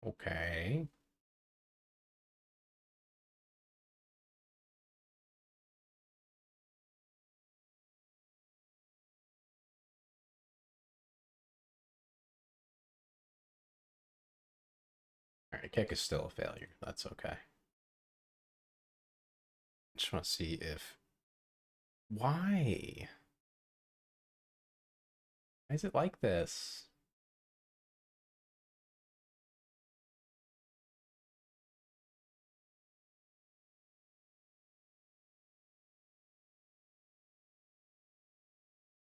Okay. Alright, kick is still a failure. That's okay. Just want to see if... Why? Why is it like this?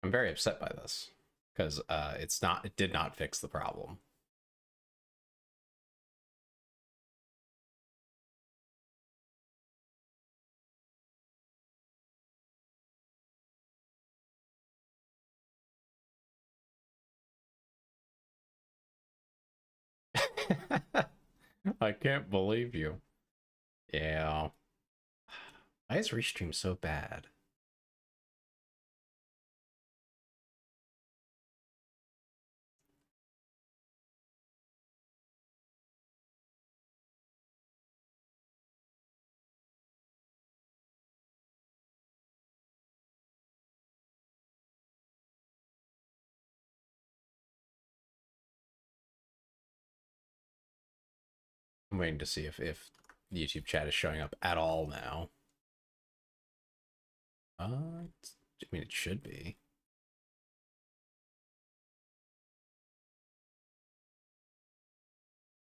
I'm very upset by this because it did not fix the problem. I can't believe you. Yeah. Why is Restream so bad? I'm waiting to see if YouTube chat is showing up at all now. I mean, it should be.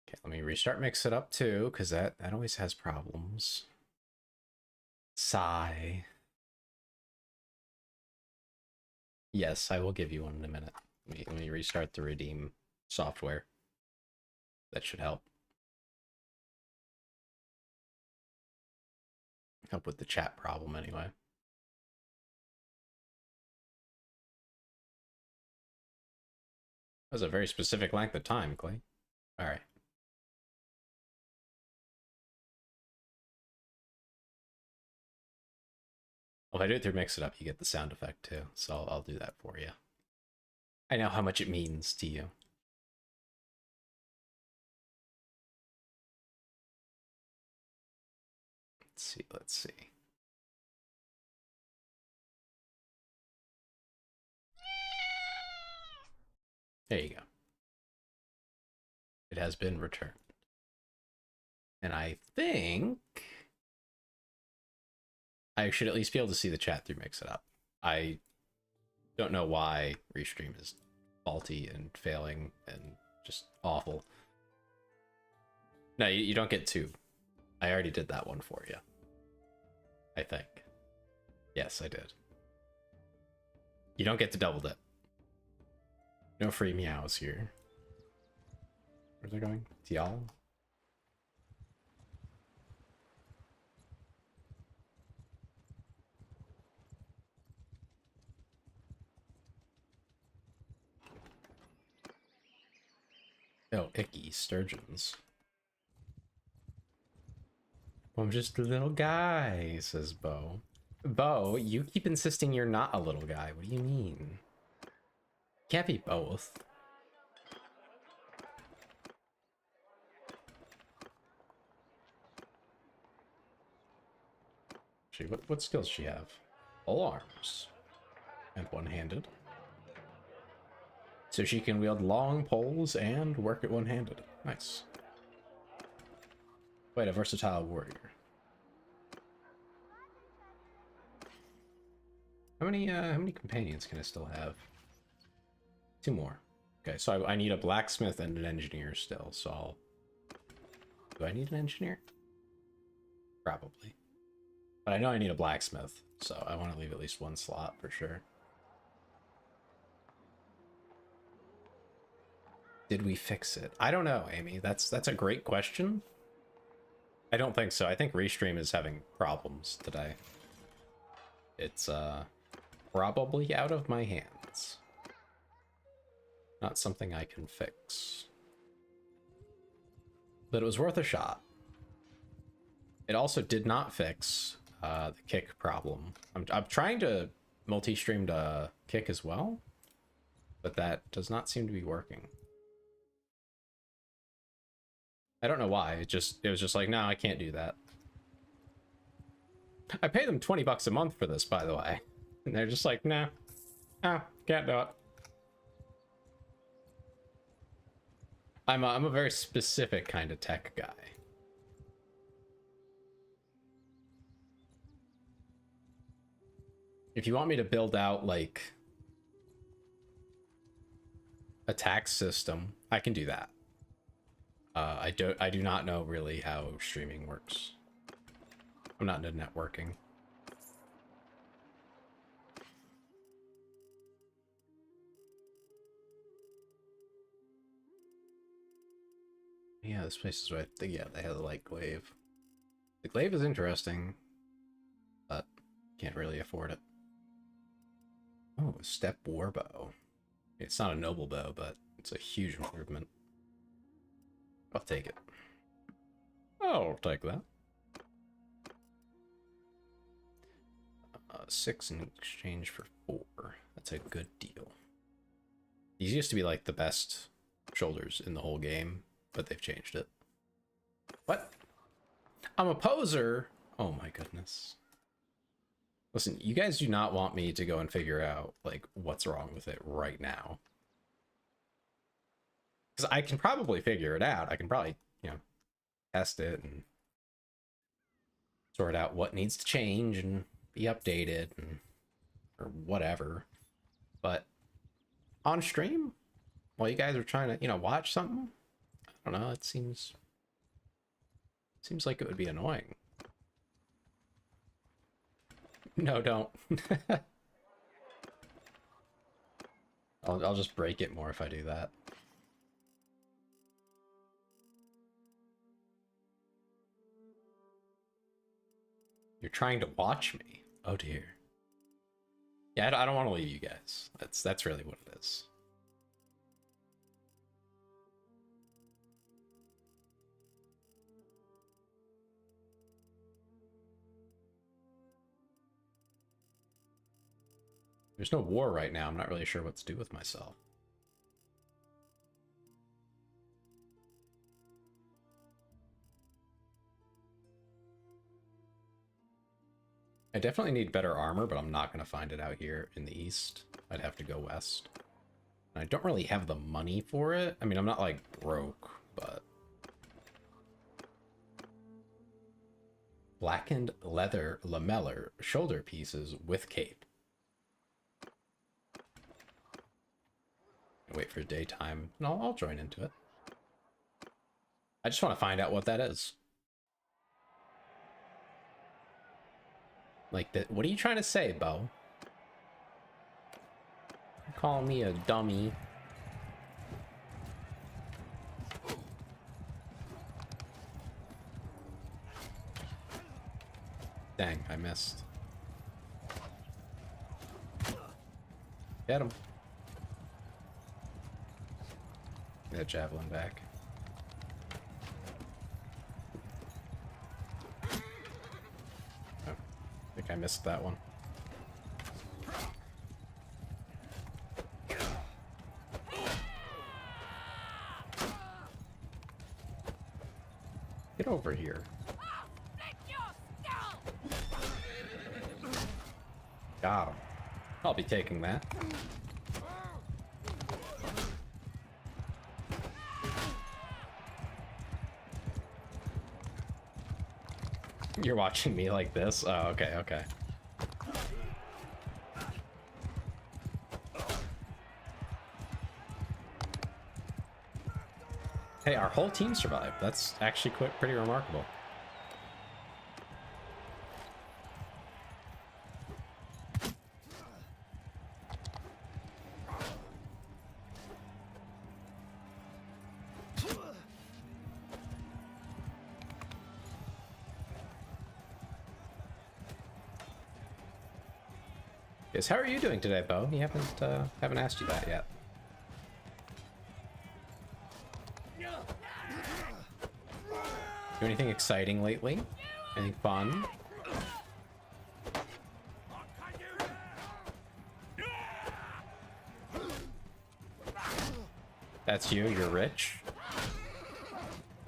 Okay, let me restart Mix It Up too, because that always has problems. Sigh. Yes, I will give you one in a minute. Let me restart the Redeem software. That should help. Help with the chat problem anyway. That was a very specific length of time, Clay. All right. Well, if I do it through Mix It Up, you get the sound effect too. So I'll do that for you. I know how much it means to you. Let's see. There you go. It has been returned. And I think I should at least be able to see the chat through Mix It Up. I don't know why Restream is faulty and failing and just awful. No, you don't get two. I already did that one for you. I think. Yes, I did. You don't get to double dip. No free meows here. Where's it going? Tial? Oh, icky sturgeons. I'm just a little guy, says Bo. Bo, you keep insisting you're not a little guy. What do you mean? Can't be both. What skills does she have? All arms. And one-handed. So she can wield long poles and work it one-handed. Nice. Quite a versatile warrior. How many companions can I still have? Two more. Okay, so I need a blacksmith and an engineer still, so I'll... Do I need an engineer? Probably. But I know I need a blacksmith, so I want to leave at least one slot for sure. Did we fix it? I don't know, Amy. That's a great question. I don't think so. I think Restream is having problems today. It's probably out of my hands. Not something I can fix. But it was worth a shot. It also did not fix the kick problem. I'm trying to multi-stream to kick as well, but that does not seem to be working. I don't know why. It was just like, no, I can't do that. I pay them 20 bucks a month for this, by the way. And they're just like, nah, can't do it. I'm a very specific kind of tech guy. If you want me to build out like a tax system, I can do that. I do not know really how streaming works. I'm not into networking. Yeah, this place is right. Yeah, they have the light glaive. The glaive is interesting, but can't really afford it. Oh, a step war bow. It's not a noble bow, but it's a huge improvement. I'll take it. I'll take that. 6 in exchange for 4. That's a good deal. These used to be like the best shoulders in the whole game, but they've changed it. What? I'm a poser? Oh my goodness. Listen, you guys do not want me to go and figure out like what's wrong with it right now. Because I can probably figure it out. I can probably, you know, test it and sort out what needs to change and be updated and or whatever. But on stream, while you guys are trying to, you know, watch something, I don't know, it seems like it would be annoying. No, don't. I'll just break it more if I do that. You're trying to watch me? Oh dear. Yeah, I don't want to leave you guys. That's really what it is. There's no war right now. I'm not really sure what to do with myself. I definitely need better armor, but I'm not going to find it out here in the east. I'd have to go west. And I don't really have the money for it. I mean, I'm not like broke, but... Blackened leather lamellar shoulder pieces with cape. Wait for daytime, and I'll join into it. I just want to find out what that is. Like, what are you trying to say, Bo? You're calling me a dummy. Dang, I missed. Get him. Get that javelin back. Oh, I think I missed that one. Get over here. Got him. I'll be taking that. You're watching me like this? Oh, okay, okay. Hey, our whole team survived. That's actually pretty remarkable. Yes, how are you doing today, Bo? You haven't asked you that yet. Do anything exciting lately? Anything fun? That's you, you're rich.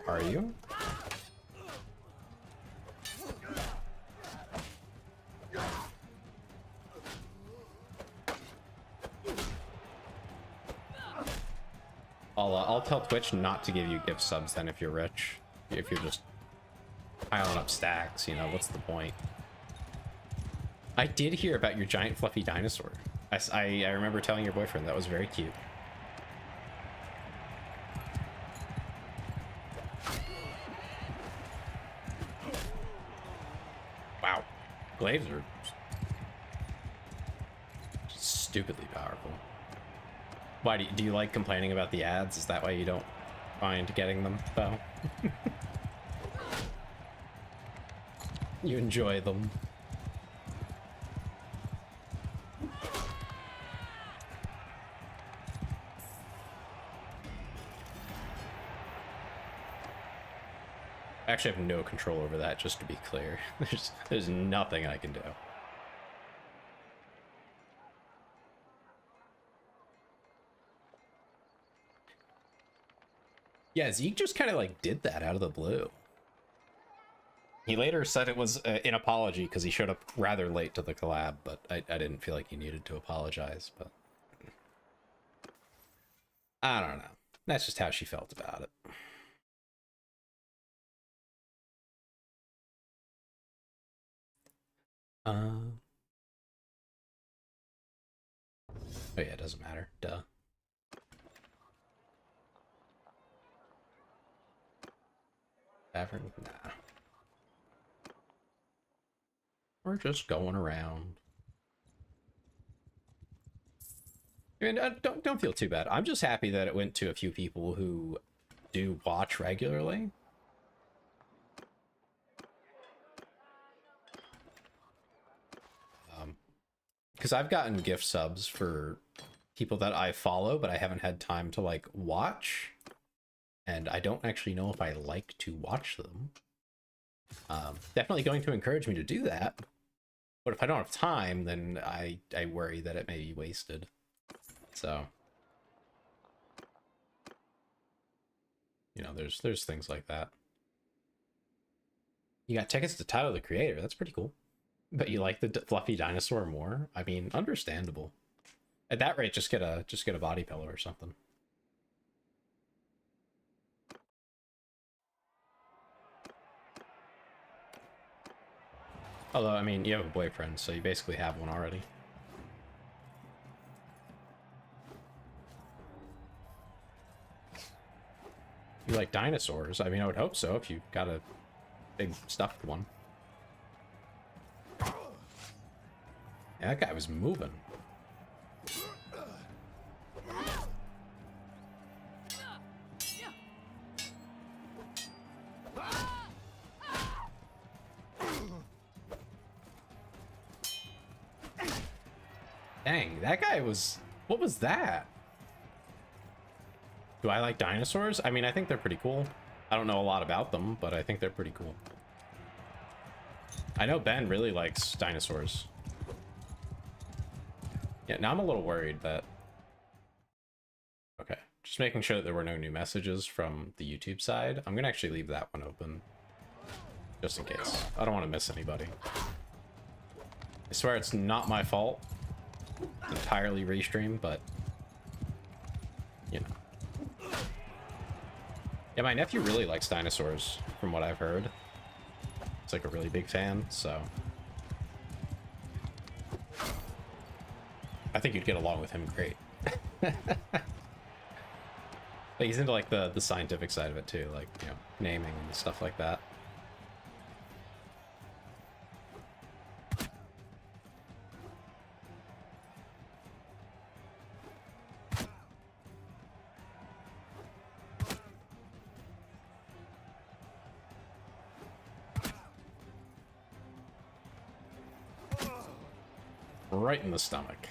Are you? I'll tell Twitch not to give you gift subs then if you're rich. If you're just piling up stacks, you know, what's the point? I did hear about your giant fluffy dinosaur. I remember telling your boyfriend that was very cute. Wow. Glaives are stupidly powerful. Why do you like complaining about the ads? Is that why you don't find getting them, though? You enjoy them. I actually have no control over that, just to be clear. There's nothing I can do. Yeah, Zeke just kind of like did that out of the blue. He later said it was an apology because he showed up rather late to the collab, but I didn't feel like he needed to apologize, but I don't know. That's just how she felt about it. Oh yeah, it doesn't matter. Duh. Tavern? Nah. We're just going around. I mean, don't feel too bad. I'm just happy that it went to a few people who do watch regularly. Because I've gotten gift subs for people that I follow, but I haven't had time to like watch. And I don't actually know if I like to watch them. Definitely going to encourage me to do that. But if I don't have time, then I worry that it may be wasted. So, you know, there's things like that. You got tickets to Tyler the Creator. That's pretty cool. But you like the fluffy dinosaur more? I mean, understandable. At that rate, just get a body pillow or something. Although, I mean, you have a boyfriend, so you basically have one already. You like dinosaurs? I mean, I would hope so if you got a big stuffed one. Yeah, that guy was moving. Dang, that guy was... What was that? Do I like dinosaurs? I mean, I think they're pretty cool. I don't know a lot about them, but I think they're pretty cool. I know Ben really likes dinosaurs. Yeah, now I'm a little worried that... Okay, just making sure that there were no new messages from the YouTube side. I'm gonna actually leave that one open. Just in case. I don't want to miss anybody. I swear it's not my fault. It's entirely restream, but... You know. Yeah, my nephew really likes dinosaurs, from what I've heard. He's like a really big fan, so... I think you'd get along with him great. But he's into like the scientific side of it too, like, you know, naming and stuff like that. Right in the stomach.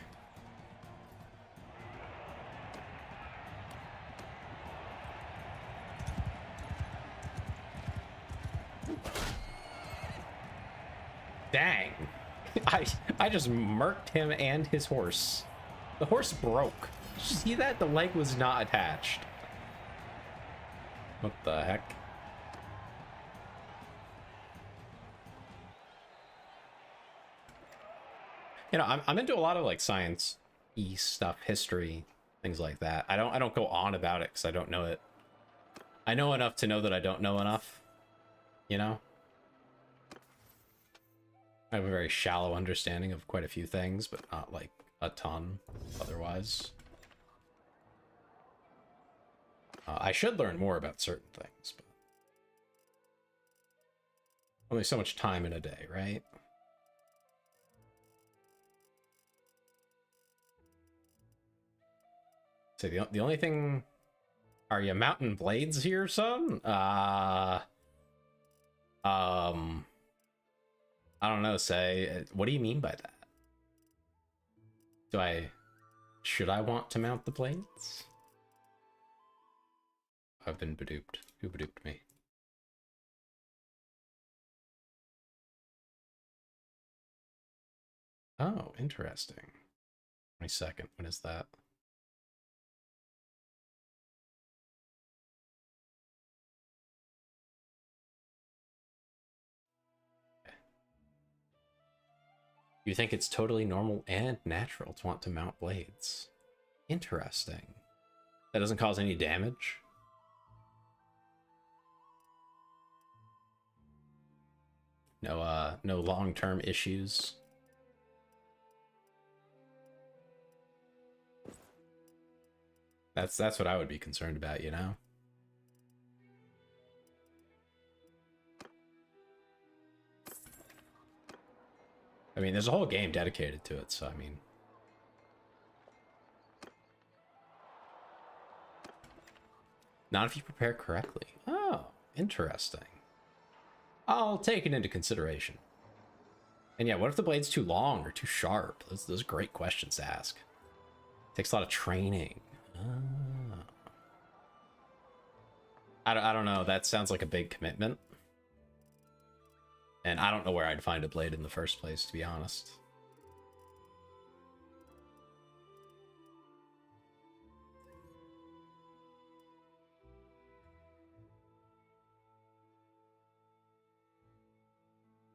Dang. I just murked him and his horse. The horse broke. Did you see that? The leg was not attached. What the heck? You know, I'm into a lot of like science-y stuff, history, things like that. I don't go on about it because I don't know it. I know enough to know that I don't know enough. You know? I have a very shallow understanding of quite a few things, but not like a ton otherwise. I should learn more about certain things, but only so much time in a day, right? So the only thing... Are you mountain blades here, son? I don't know, say. What do you mean by that? Should I want to mount the blades? I've been beduped. Who beduped me? Oh, interesting. 22nd, when is that? You think it's totally normal and natural to want to mount blades. Interesting. That doesn't cause any damage? No long-term issues? That's what I would be concerned about, you know? I mean, there's a whole game dedicated to it, so I mean... Not if you prepare correctly. Oh, interesting. I'll take it into consideration. And yeah, what if the blade's too long or too sharp? Those are great questions to ask. Takes a lot of training. Oh. I don't know, that sounds like a big commitment. And I don't know where I'd find a blade in the first place, to be honest.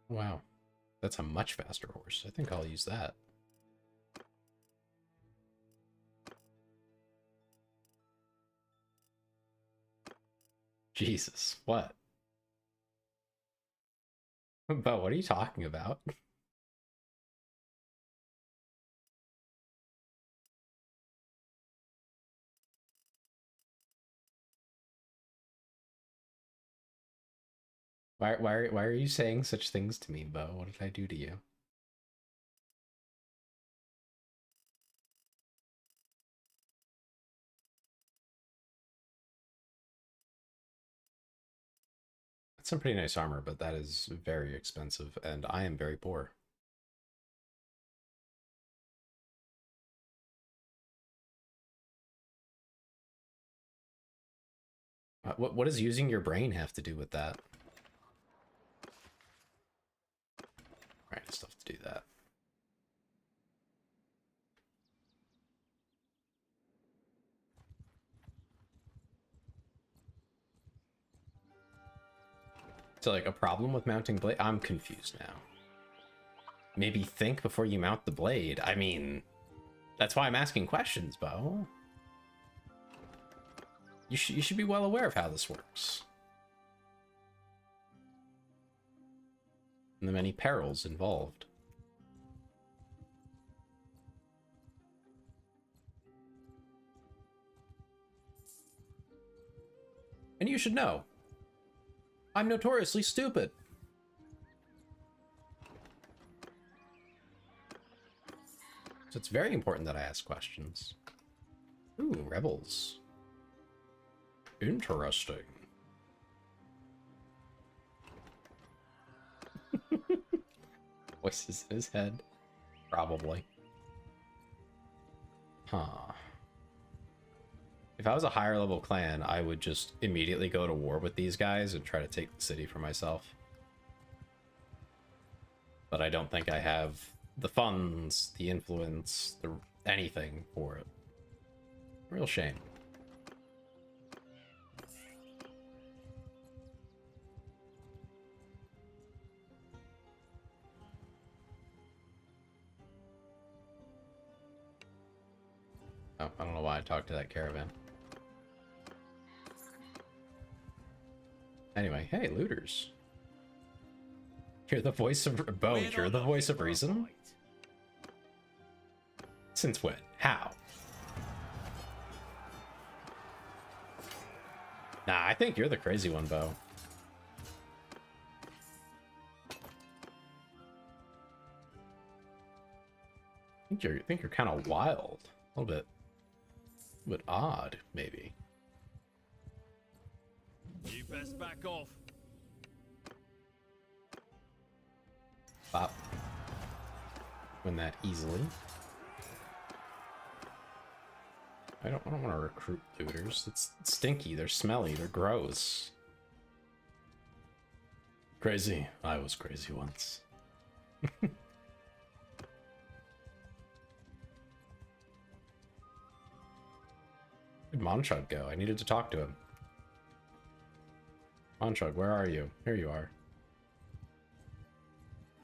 Wow. That's a much faster horse. I think I'll use that. Jesus, what? But what are you talking about? Why are you saying such things to me, Bo? What did I do to you? That's some pretty nice armor, but that is very expensive, and I am very poor. What does using your brain have to do with that? Right, stuff to do that. So, like, a problem with mounting blade? I'm confused now. Maybe think before you mount the blade. I mean, that's why I'm asking questions, Bo. You should be well aware of how this works. And the many perils involved. And you should know. I'm notoriously stupid. So it's very important that I ask questions. Ooh, rebels. Interesting. Voices in his head. Probably. Huh. If I was a higher level clan, I would just immediately go to war with these guys and try to take the city for myself. But I don't think I have the funds, the influence, anything for it. Real shame. Oh, I don't know why I talked to that caravan. Anyway, hey, looters. You're the voice of... Bo, you're the voice of reason? Since when? How? Nah, I think you're the crazy one, Bo. I think you're kind of wild. A little bit odd, maybe. You best back off. Bop. Win that easily. I don't want to recruit looters. It's stinky. They're smelly. They're gross. Crazy. I was crazy once. Where'd Monchug go? I needed to talk to him. Monchug, where are you? Here you are.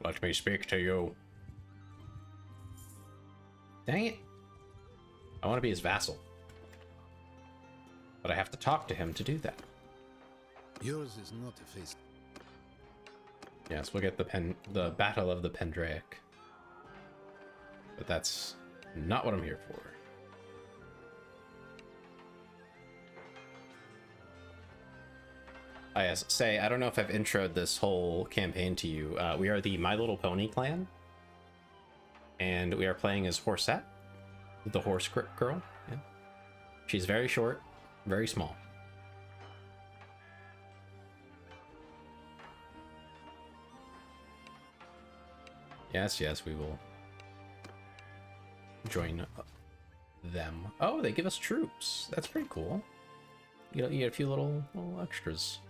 Let me speak to you. Dang it. I want to be his vassal. But I have to talk to him to do that. Yours is not a face. Yes, we'll get the Battle of the Pendraic. But that's not what I'm here for. Oh yes, say, I don't know if I've introed this whole campaign to you. We are the My Little Pony clan. And we are playing as Horsette, the horse girl. Yeah. She's very short, very small. Yes, yes, we will join them. Oh, they give us troops. That's pretty cool. You get a few little extras.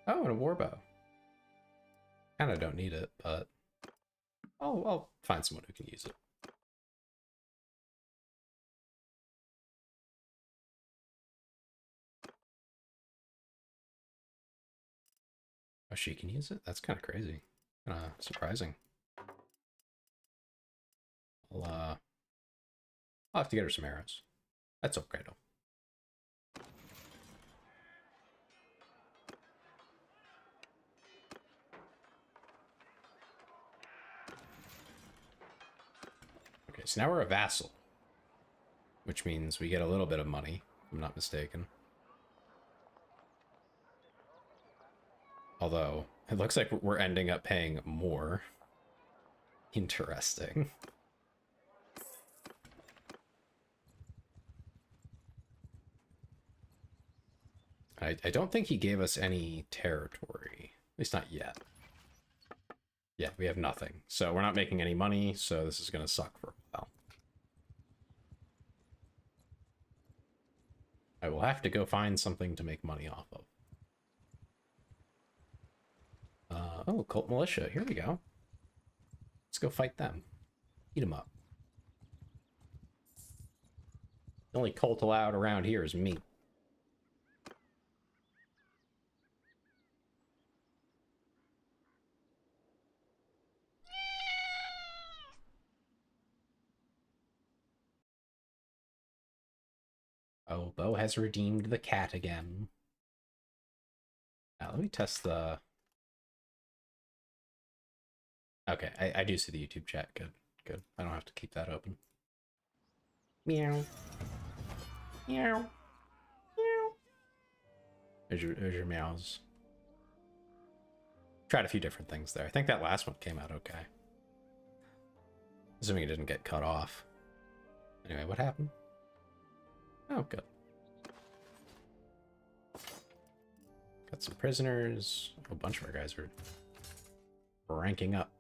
Oh, and a warbow. Kind of don't need it, but I'll find someone who can use it. Oh, she can use it? That's kind of crazy. Kind of surprising. I'll have to get her some arrows. That's okay, though. Okay, so now we're a vassal. Which means we get a little bit of money, if I'm not mistaken. Although, it looks like we're ending up paying more. Interesting. I don't think he gave us any territory. At least not yet. Yeah, we have nothing. So we're not making any money, so this is going to suck for a while. I will have to go find something to make money off of. Oh, Cult Militia. Here we go. Let's go fight them. Eat them up. The only cult allowed around here is me. Oh, Bo has redeemed the cat again. Now, let me test the... Okay, I do see the YouTube chat. Good, good. I don't have to keep that open. Meow. Meow. Meow. There's your meows. Tried a few different things there. I think that last one came out okay. Assuming it didn't get cut off. Anyway, what happened? Oh, good. Got some prisoners. A bunch of our guys are ranking up.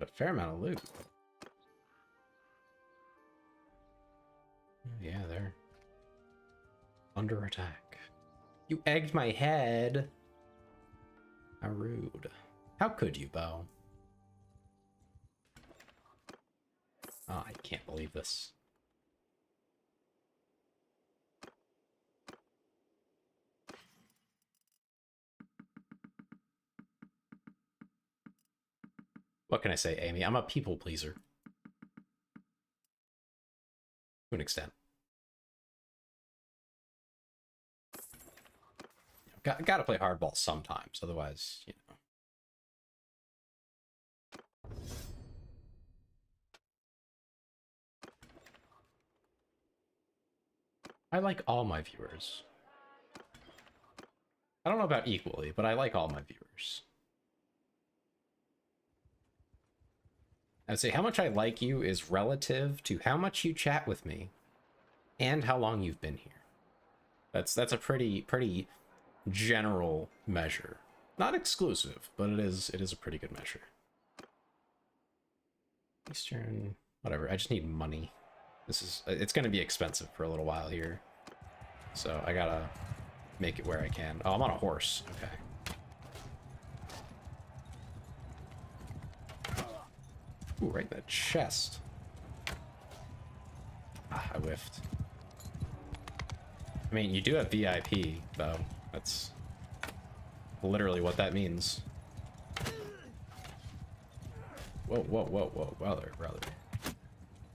A fair amount of loot. Yeah, they're under attack. You egged my head. How rude. How could you, Bo? Oh, I can't believe this. What can I say, Amy? I'm a people pleaser. To an extent. Gotta play hardball sometimes, otherwise, you know. I like all my viewers. I don't know about equally, but I like all my viewers. I'd say how much I like you is relative to how much you chat with me and how long you've been here. That's a pretty general measure. Not exclusive, but it is a pretty good measure. Eastern, whatever. I just need money. It's going to be expensive for a little while here. So I gotta make it where I can. Oh, I'm on a horse. Okay. Ooh, right in the chest. Ah, I whiffed. I mean, you do have VIP, though. That's literally what that means. Whoa, whoa, whoa, whoa, brother.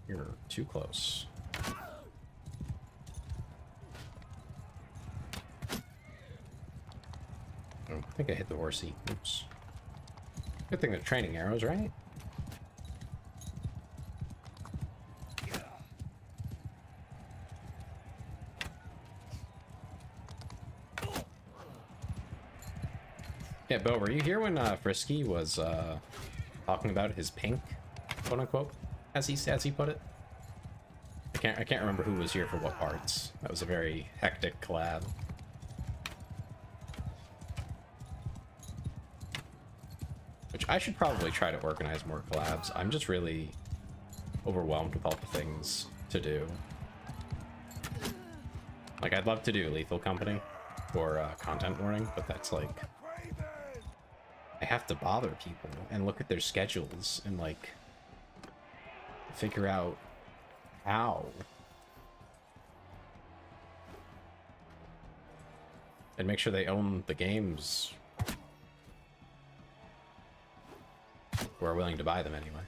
You're too close. Oh, I think I hit the horsey. Oops. Good thing they're training arrows, right? Yeah, Bo, were you here when Frisky was talking about his pink, quote unquote, as he put it? I can't remember who was here for what parts. That was a very hectic collab. Which I should probably try to organize more collabs. I'm just really overwhelmed with all the things to do. Like, I'd love to do Lethal Company or content warning, but that's like, I have to bother people and look at their schedules and like figure out how. And make sure they own the games who are willing to buy them anyway.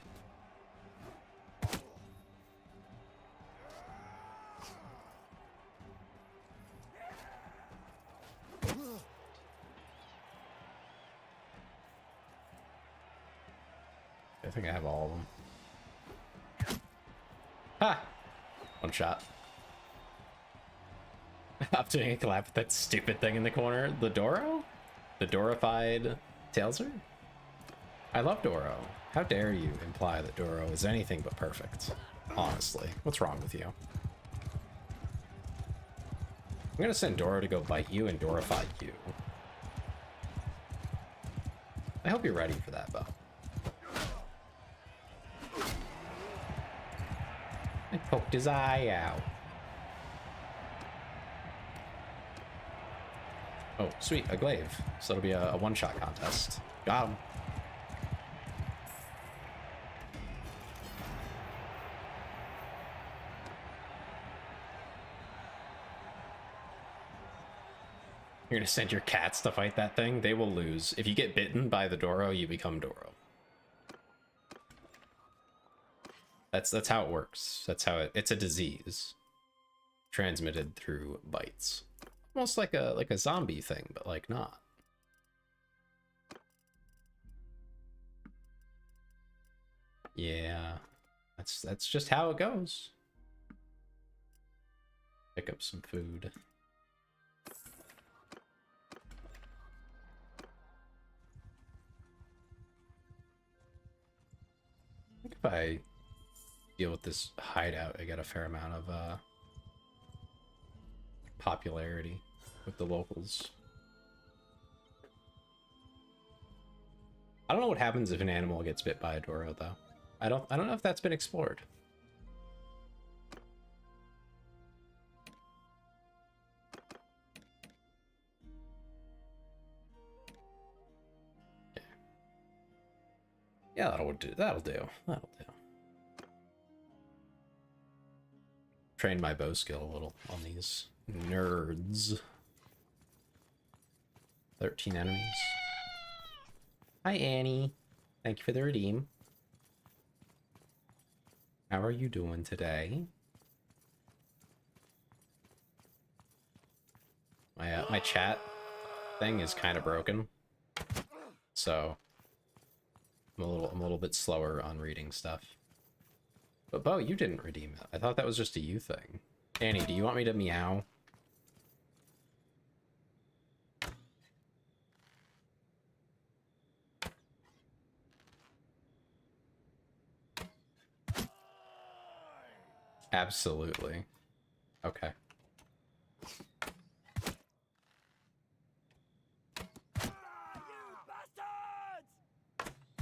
I think I have all of them. Ha! One shot. I'm doing a collab with that stupid thing in the corner. The Doro? The Dorified Tailser? I love Doro. How dare you imply that Doro is anything but perfect? Honestly, what's wrong with you? I'm gonna send Doro to go bite you and Dorify you. I hope you're ready for that, Bo. I poked his eye out. Oh, sweet, a glaive. So it'll be a one-shot contest. Got him. You're gonna send your cats to fight that thing? They will lose. If you get bitten by the Doro, you become Doro. That's how it works. That's how it's a disease transmitted through bites. Almost like a zombie thing, but like not. Yeah. That's just how it goes. Pick up some food. I think if I deal with this hideout, I get a fair amount of popularity with the locals. I don't know what happens if an animal gets bit by a Doro, though. I don't know if that's been explored. Yeah, that'll do. That'll do. Train my bow skill a little on these nerds. 13 enemies. Hi, Annie. Thank you for the redeem. How are you doing today? My chat thing is kind of broken, so I'm a little bit slower on reading stuff. But Bo, you didn't redeem it. I thought that was just a you thing. Annie, do you want me to meow? Absolutely. Okay.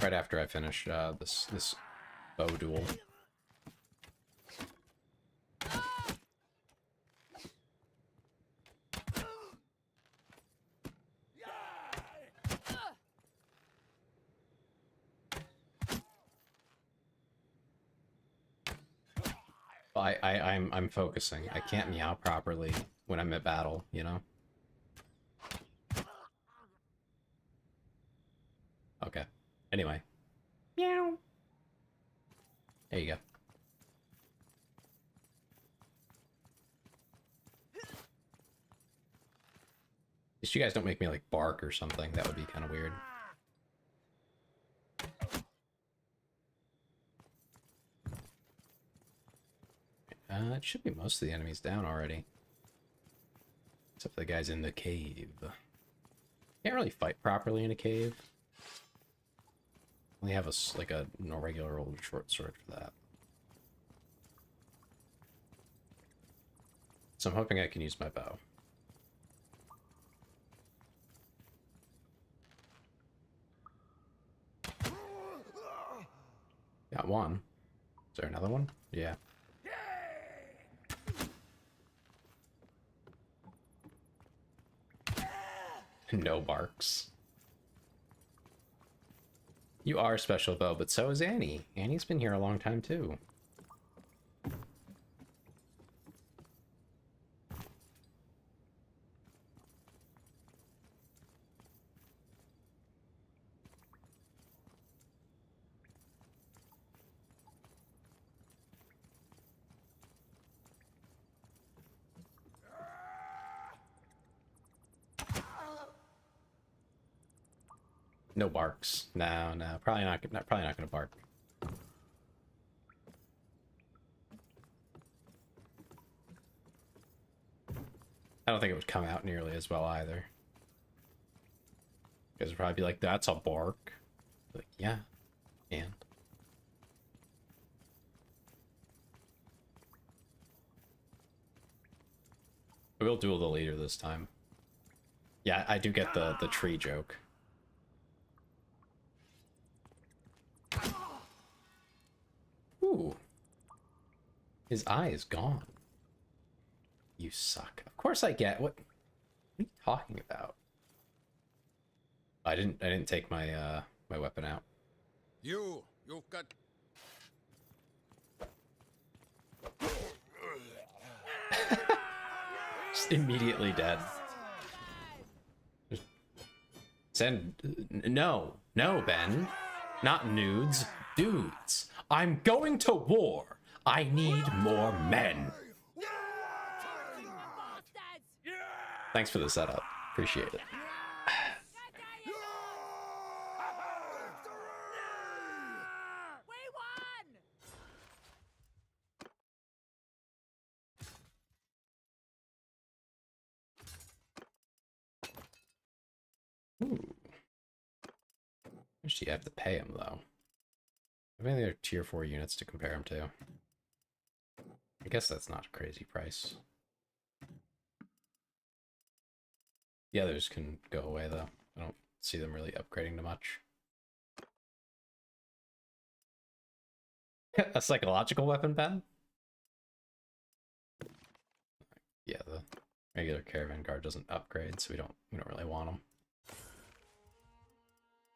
Right after I finish this bow duel. I'm focusing. I can't meow properly when I'm at battle, you know? Okay. Anyway. Meow. There you go. At least you guys don't make me like bark or something. That would be kind of weird. It should be most of the enemies down already. Except for the guys in the cave. Can't really fight properly in a cave. Only have like a regular old short sword for that. So I'm hoping I can use my bow. Got one. Is there another one? Yeah. No barks. You are special, Bo, but so is Annie. Annie's been here a long time, too. No barks. No, no, probably not gonna bark. I don't think it would come out nearly as well either. You guys would probably be like, "That's a bark." Like, yeah, and we'll duel the leader this time. Yeah, I do get the tree joke. Ooh. His eye is gone. You suck. Of course I get. What are you talking about? I didn't take my my weapon out. You've got... Just immediately dead. Send no, Ben. Not nudes, dudes. I'm going to war. I need more men. Thanks for the setup. Appreciate it. Ooh. Actually, you have to pay him though. I mean, there are tier 4 units to compare him to. I guess that's not a crazy price. The others can go away though. I don't see them really upgrading to much. A psychological weapon, Ben? Yeah, the regular caravan guard doesn't upgrade, so we don't really want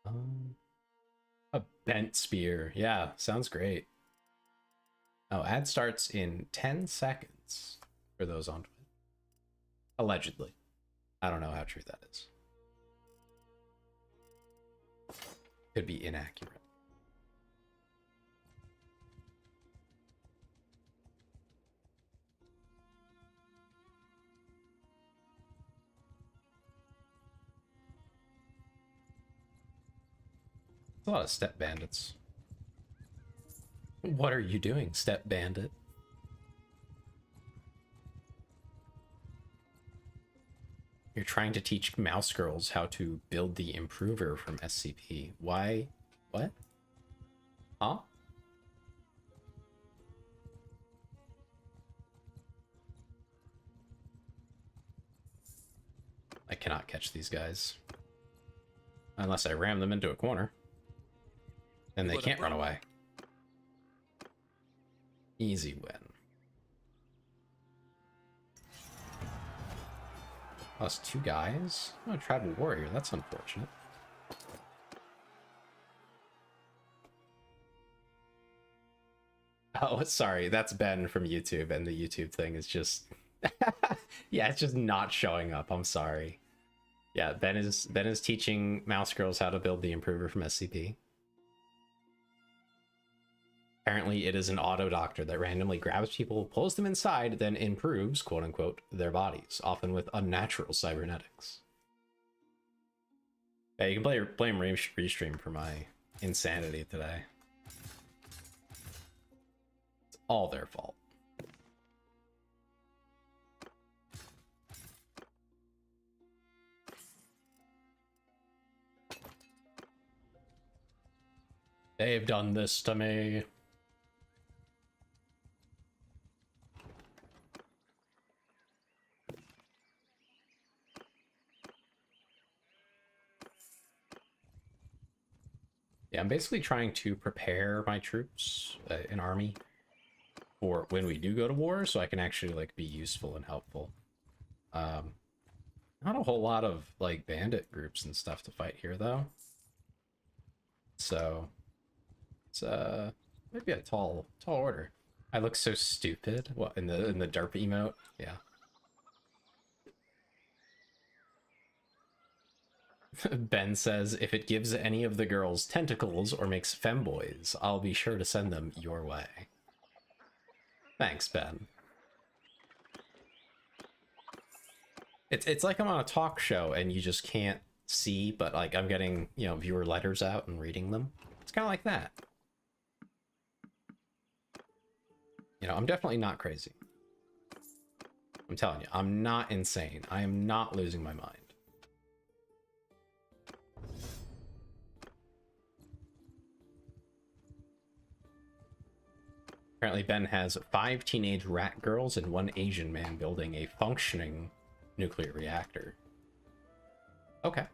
them. A bent spear. Yeah, sounds great. Oh, ad starts in 10 seconds for those on Twitch. Allegedly. I don't know how true that is. Could be inaccurate. a lot of step bandits. What are you doing, step bandit? You're trying to teach mouse girls how to build the improver from SCP. Why? What? Huh? I cannot catch these guys. Unless I ram them into a corner. And they can't run away. Easy win. Plus 2 guys? Oh, tribal warrior. That's unfortunate. Oh, sorry. That's Ben from YouTube, and the YouTube thing is just... yeah, it's just not showing up. I'm sorry. Yeah, Ben is teaching mouse girls how to build the improver from SCP. Apparently, it is an auto doctor that randomly grabs people, pulls them inside, then improves, quote unquote, their bodies, often with unnatural cybernetics. Yeah, you can blame Restream for my insanity today. It's all their fault. They've done this to me. Yeah, I'm basically trying to prepare my troops, an army, for when we do go to war, so I can actually like be useful and helpful. Not a whole lot of like bandit groups and stuff to fight here though. So it's maybe a tall order. I look so stupid. What, in the derp emote? Yeah. Ben says, if it gives any of the girls tentacles or makes femboys, I'll be sure to send them your way. Thanks, Ben. It's like I'm on a talk show and you just can't see, but like I'm getting, you know, viewer letters out and reading them. It's kind of like that. You know, I'm definitely not crazy. I'm telling you, I'm not insane. I am not losing my mind. Apparently Ben has 5 teenage rat girls and 1 Asian man building a functioning nuclear reactor. Okay.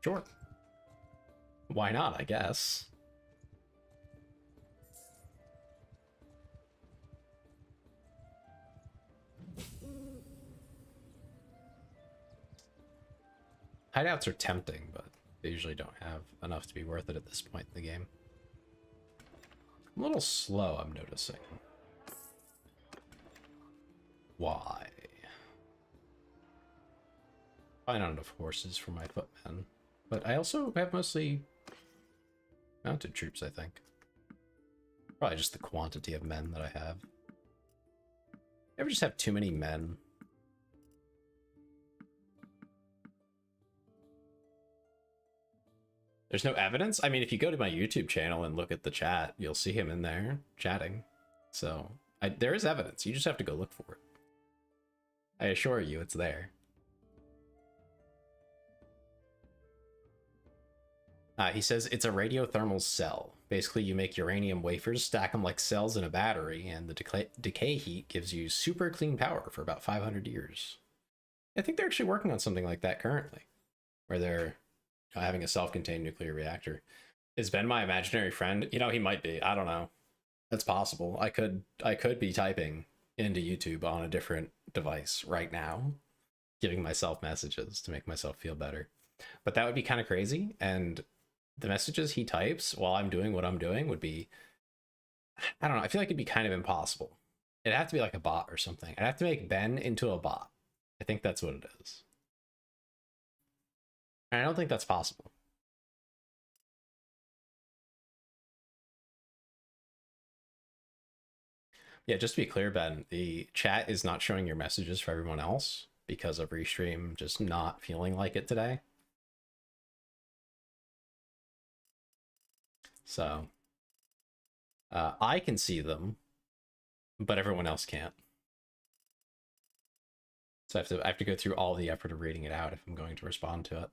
Sure. Why not, I guess. Hideouts are tempting, but they usually don't have enough to be worth it at this point in the game. I'm a little slow, I'm noticing. Why? Probably not enough horses for my footmen. But I also have mostly mounted troops, I think. Probably just the quantity of men that I have. Ever just have too many men? There's no evidence? I mean, if you go to my YouTube channel and look at the chat, you'll see him in there chatting. So, there is evidence. You just have to go look for it. I assure you, it's there. He says it's a radiothermal cell. Basically, you make uranium wafers, stack them like cells in a battery, and the decay heat gives you super clean power for about 500 years. I think they're actually working on something like that currently, where they're having a self-contained nuclear reactor. Is Ben my imaginary friend? You know, he might be. I don't know. That's possible. I could be typing into YouTube on a different device right now, giving myself messages to make myself feel better. But that would be kind of crazy, and the messages he types while I'm doing what I'm doing would be, I don't know, I feel like it'd be kind of impossible. It'd have to be like a bot or something. I'd have to make Ben into a bot. I think that's what it is. And I don't think that's possible. Yeah, just to be clear, Ben, the chat is not showing your messages for everyone else because of Restream just not feeling like it today. So I can see them, but everyone else can't. So I have to go through all the effort of reading it out if I'm going to respond to it.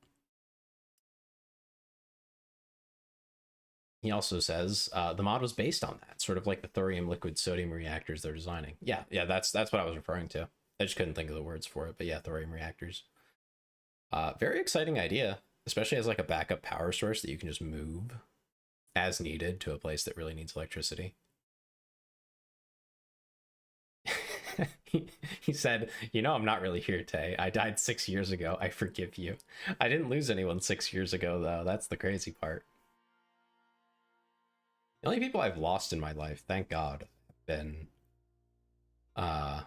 He also says the mod was based on that, sort of like the thorium liquid sodium reactors they're designing. Yeah, that's what I was referring to. I just couldn't think of the words for it, but yeah, thorium reactors. Very exciting idea, especially as like a backup power source that you can just move as needed to a place that really needs electricity. He said, you know, I'm not really here, Tay. I died 6 years ago. I forgive you. I didn't lose anyone 6 years ago, though. That's the crazy part. The only people I've lost in my life, thank God, have been my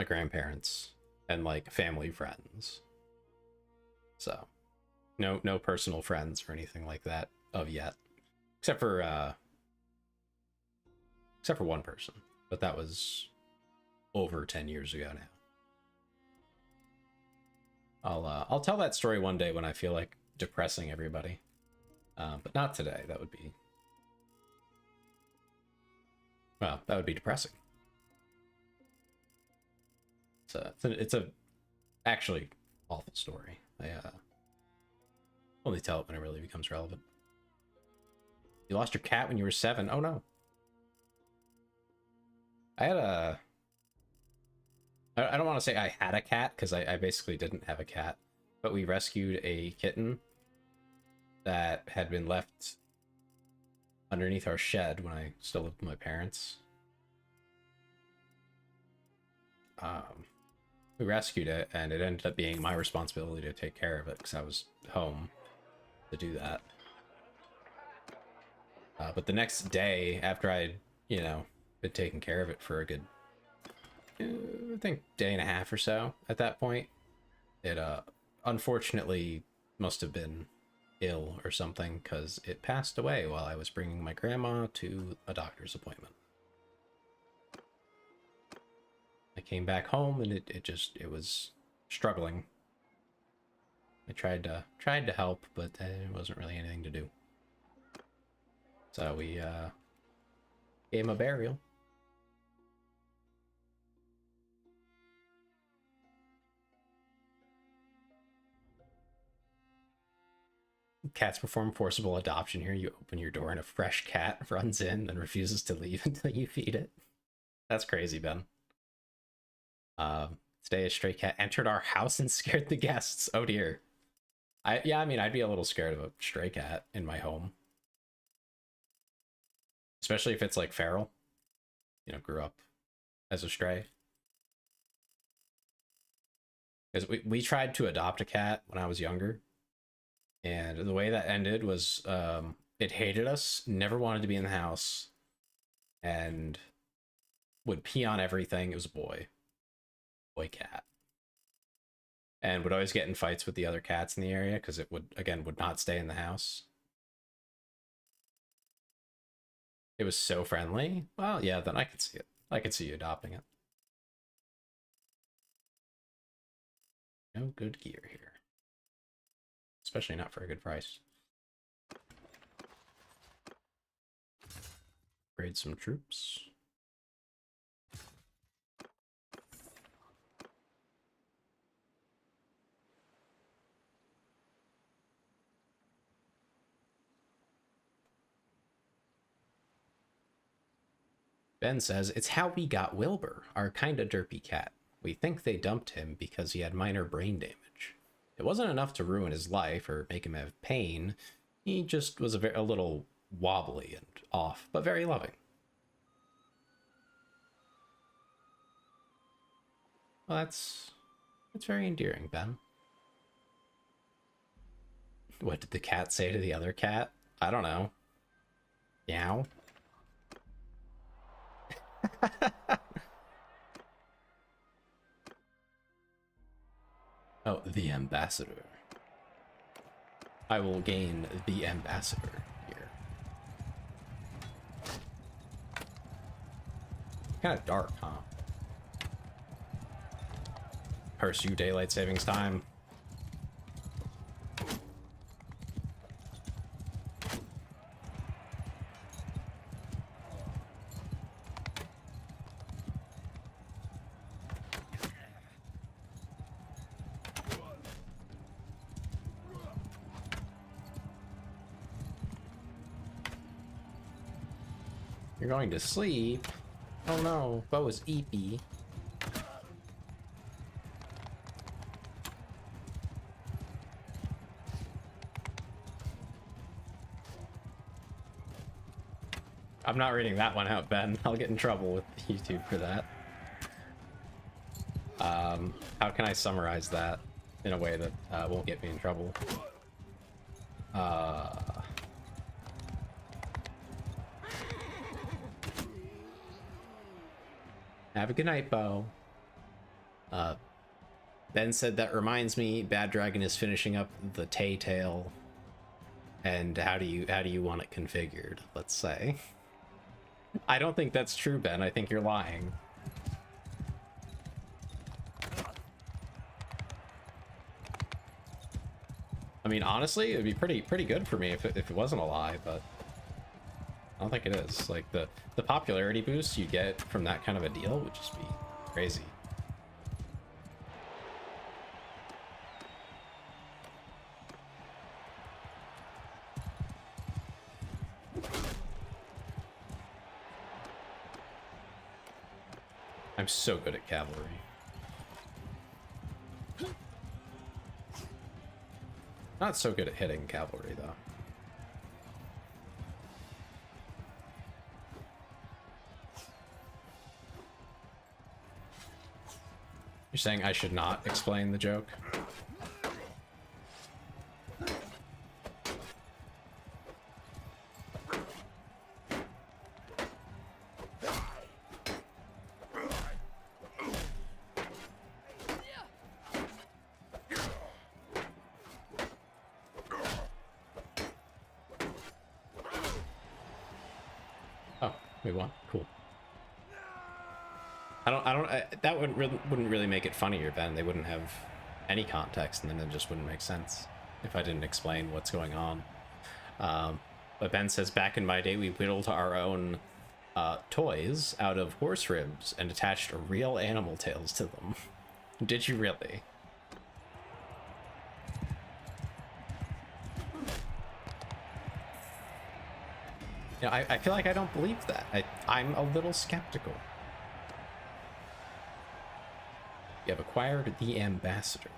grandparents and like family friends. So no personal friends or anything like that of yet. Except for one person. But that was over 10 years ago now. I'll tell that story one day when I feel like depressing everybody. But not today. That would be, well, that would be depressing. So it's a actually awful story. I only tell it when it really becomes relevant. You lost your cat when you were 7. Oh no. I don't want to say I had a cat, because I basically didn't have a cat, but we rescued a kitten that had been left underneath our shed when I still lived with my parents. We rescued it, and it ended up being my responsibility to take care of it because I was home to do that. But the next day, after I'd, been taking care of it for a good, I think, day and a half or so at that point, it unfortunately must have been ill or something, because it passed away while I was bringing my grandma to a doctor's appointment. I came back home and it was struggling. I tried to help, but there wasn't really anything to do. So we gave him a burial. Cats perform forcible adoption here. You open your door and a fresh cat runs in and refuses to leave until you feed it. That's crazy, Ben. Today a stray cat entered our house and scared the guests. Oh dear. I'd be a little scared of a stray cat in my home. Especially if it's like feral. Grew up as a stray. Because we tried to adopt a cat when I was younger. And the way that ended was it hated us, never wanted to be in the house, and would pee on everything. It was a boy cat, and would always get in fights with the other cats in the area because it would not stay in the house. It was so friendly. Well, yeah, then I could see it. I could see you adopting it. No good gear here. Especially not for a good price. Raid some troops. Ben says, it's how we got Wilbur, our kinda derpy cat. We think they dumped him because he had minor brain damage. It wasn't enough to ruin his life or make him have pain. He just was a little wobbly and off, but very loving. Well, that's very endearing, Ben. What did the cat say to the other cat? I don't know. Meow. Oh, the ambassador. I will gain the ambassador here. Kind of dark, huh? Pursue daylight savings time. You're going to sleep. Oh no, Bo is eepy. I'm not reading that one out, Ben. I'll get in trouble with YouTube for that. How can I summarize that in a way that won't get me in trouble? Have a good night, Bo. Ben said, that reminds me, Bad Dragon is finishing up the Tay Tale. And how do you want it configured, let's say? I don't think that's true, Ben. I think you're lying. I mean, honestly, it'd be pretty good for me if it wasn't a lie, but I don't think it is. Like, the popularity boost you get from that kind of a deal would just be crazy. I'm so good at cavalry. Not so good at hitting cavalry, though. You're saying I should not explain the joke? That wouldn't really make it funnier, Ben. They wouldn't have any context, and then it just wouldn't make sense if I didn't explain what's going on. But Ben says, back in my day, we whittled our own toys out of horse ribs and attached real animal tails to them. Did you really? You know, I feel like I don't believe that. I'm a little skeptical. You have acquired the ambassador.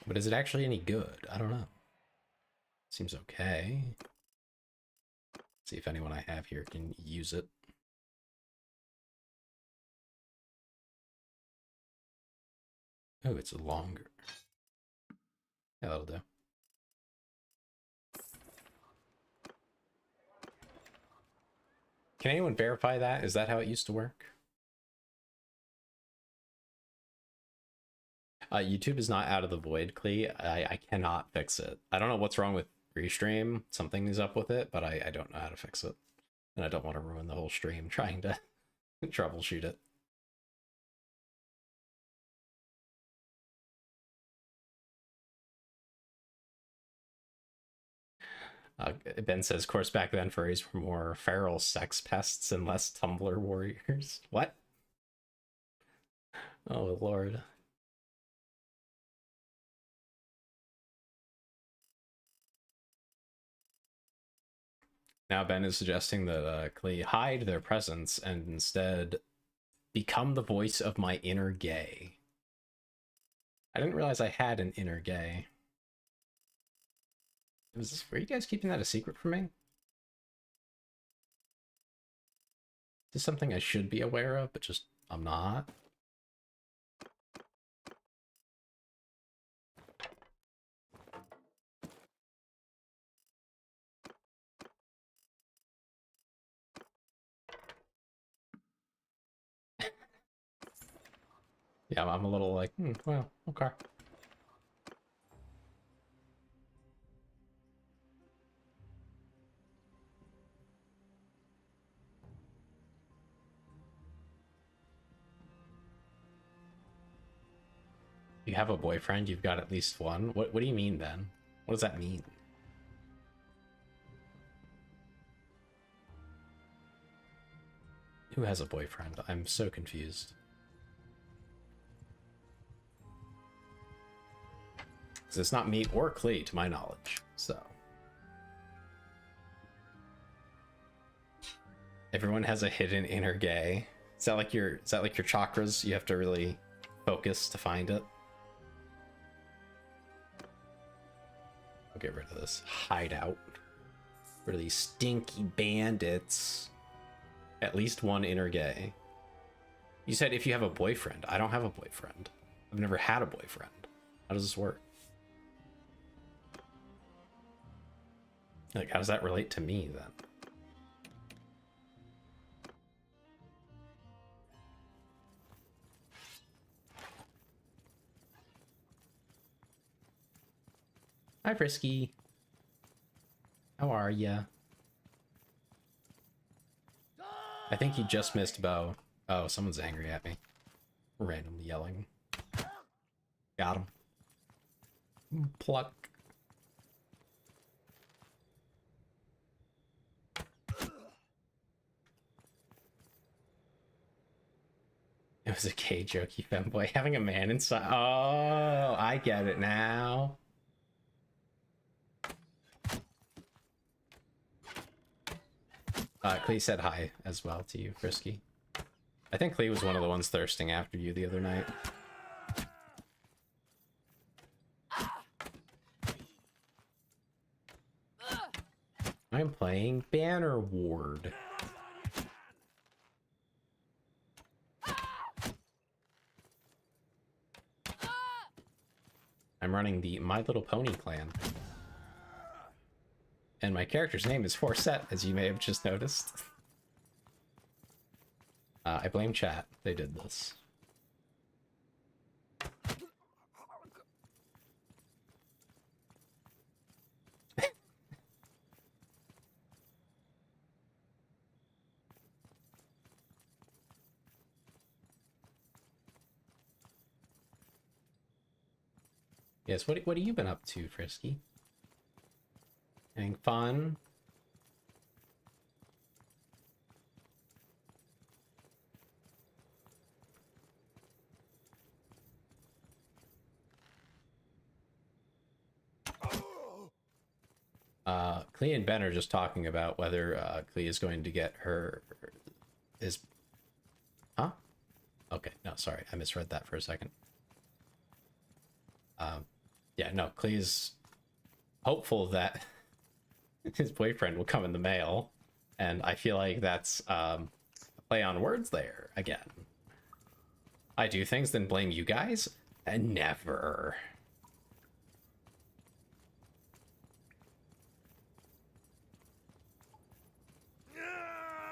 But is it actually any good? I don't know. Seems okay. See if anyone I have here can use it. Oh, it's longer. Yeah, that'll do. Can anyone verify that? Is that how it used to work? YouTube is not out of the void, Klee. I cannot fix it. I don't know what's wrong with Restream. Something is up with it, but I don't know how to fix it. And I don't want to ruin the whole stream trying to troubleshoot it. Ben says, of course, back then furries were more feral sex pests and less Tumblr warriors. What? Oh, Lord. Now Ben is suggesting that Klee hide their presence and instead become the voice of my inner gay. I didn't realize I had an inner gay. Were you guys keeping that a secret from me? Is this something I should be aware of, but just I'm not? Yeah, I'm a little like, well, okay. You have a boyfriend, you've got at least one? What do you mean, Ben? What does that mean? Who has a boyfriend? I'm so confused. Because it's not me or Klee, to my knowledge, so. Everyone has a hidden inner gay. Is that like your chakras? You have to really focus to find it. I'll get rid of this hideout. Rid of these stinky bandits. At least one inner gay. You said if you have a boyfriend. I don't have a boyfriend. I've never had a boyfriend. How does this work? Like, how does that relate to me then? Hi, Frisky. How are ya? I think you just missed Bo. Oh, someone's angry at me. Randomly yelling. Got him. Pluck. It was a gay jokey femboy having a man inside. Oh, I get it now. Clee said hi as well to you, Frisky. I think Clee was one of the ones thirsting after you the other night. I'm playing Bannerlord. I'm running the My Little Pony clan. And my character's name is Forset, as you may have just noticed. I blame chat. They did this. Yes, what have you been up to, Frisky? Anything fun? Clea and Ben are just talking about whether Clea is going to get his... Huh? Okay, no, sorry, I misread that for a second. Yeah, no, Clea's hopeful that his boyfriend will come in the mail, and I feel like that's a play on words there again. I do things, then blame you guys? And never.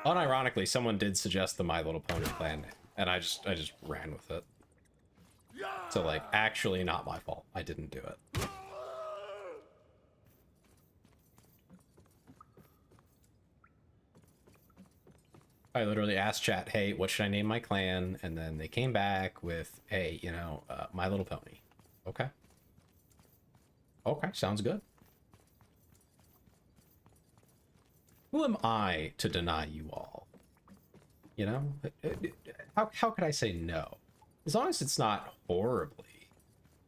Unironically, someone did suggest the My Little Pony clan, and I just ran with it. So, like, actually not my fault. I didn't do it. I literally asked chat, hey, what should I name my clan? And then they came back with, hey, you know, My Little Pony. Okay. Okay, sounds good. Who am I to deny you all? You know? How could I say no? As long as it's not horribly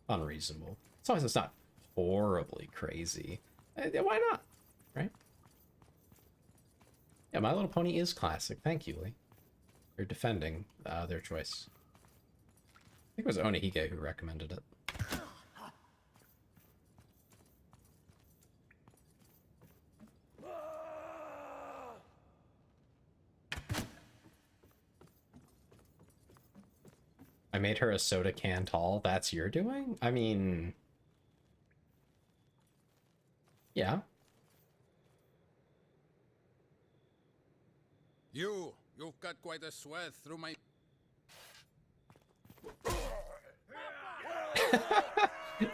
unreasonable. As long as it's not horribly crazy. Why not? Right? Yeah, My Little Pony is classic. Thank you, Lee. You're defending their choice. I think it was Onihige who recommended it. I made her a soda can tall. That's your doing? I mean... Yeah. You've got quite a sweat through my...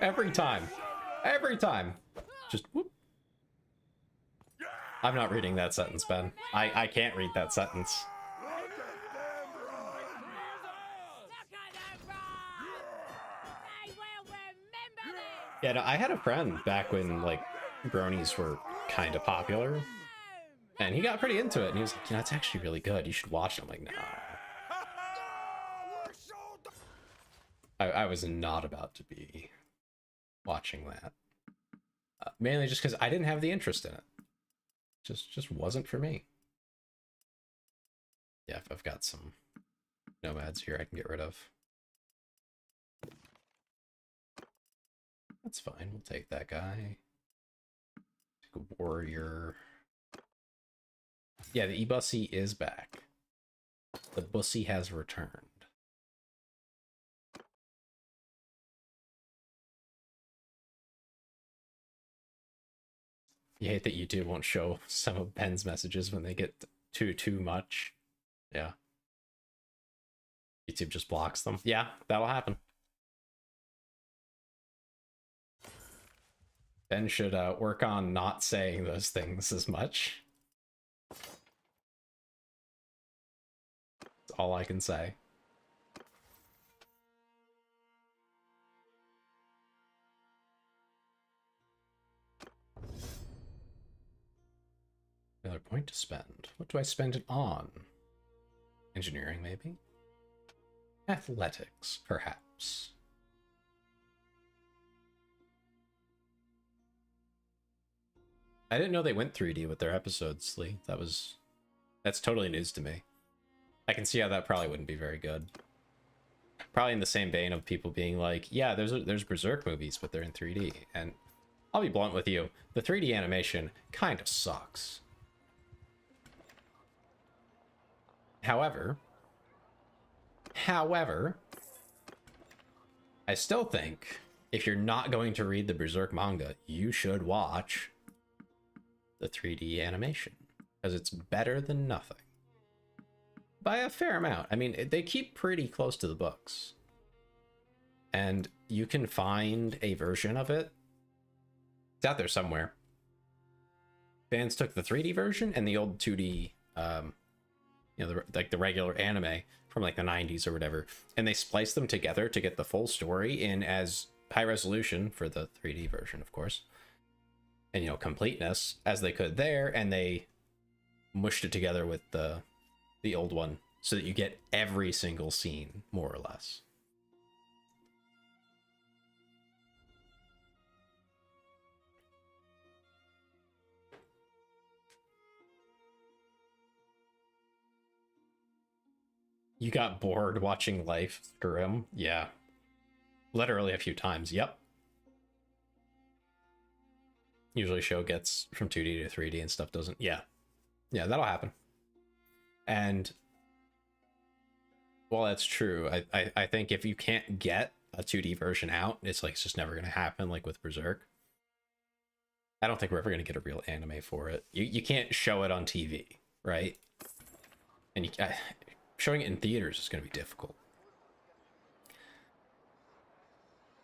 Every time. Every time. Just whoop. I'm not reading that sentence, Ben. I can't read that sentence. Yeah, no, I had a friend back when, like, bronies were kind of popular. And he got pretty into it, and he was like, you know, it's actually really good. You should watch it. I'm like, no. I was not about to be watching that. Mainly just because I didn't have the interest in it. Just wasn't for me. Yeah, I've got some nomads here I can get rid of. That's fine. We'll take that guy. Take a warrior. Yeah, the E-Bussy is back. The Bussy has returned. You hate that YouTube won't show some of Ben's messages when they get too much. Yeah. YouTube just blocks them. Yeah, that'll happen. Ben should work on not saying those things as much. That's all I can say. Another point to spend. What do I spend it on? Engineering, maybe? Athletics, perhaps. I didn't know they went 3D with their episodes, Lee. That's totally news to me. I can see how that probably wouldn't be very good. Probably in the same vein of people being like, yeah, there's Berserk movies, but they're in 3D. And I'll be blunt with you, the 3D animation kind of sucks. However, I still think if you're not going to read the Berserk manga, you should watch the 3D animation, because it's better than nothing. By a fair amount. I mean, they keep pretty close to the books. And you can find a version of it. It's out there somewhere. Fans took the 3D version and the old 2D, like the regular anime from like the 90s or whatever, and they spliced them together to get the full story in as high resolution for the 3D version, of course, and completeness as they could there, and they mushed it together with the old one so that you get every single scene more or less. You got bored watching life scrim? Yeah. Literally a few times, yep. Usually show gets from 2D to 3D and stuff doesn't. Yeah. Yeah, that'll happen. And while that's true, I think if you can't get a 2D version out, it's just never going to happen, like with Berserk. I don't think we're ever going to get a real anime for it. You can't show it on TV, right? And showing it in theaters is going to be difficult.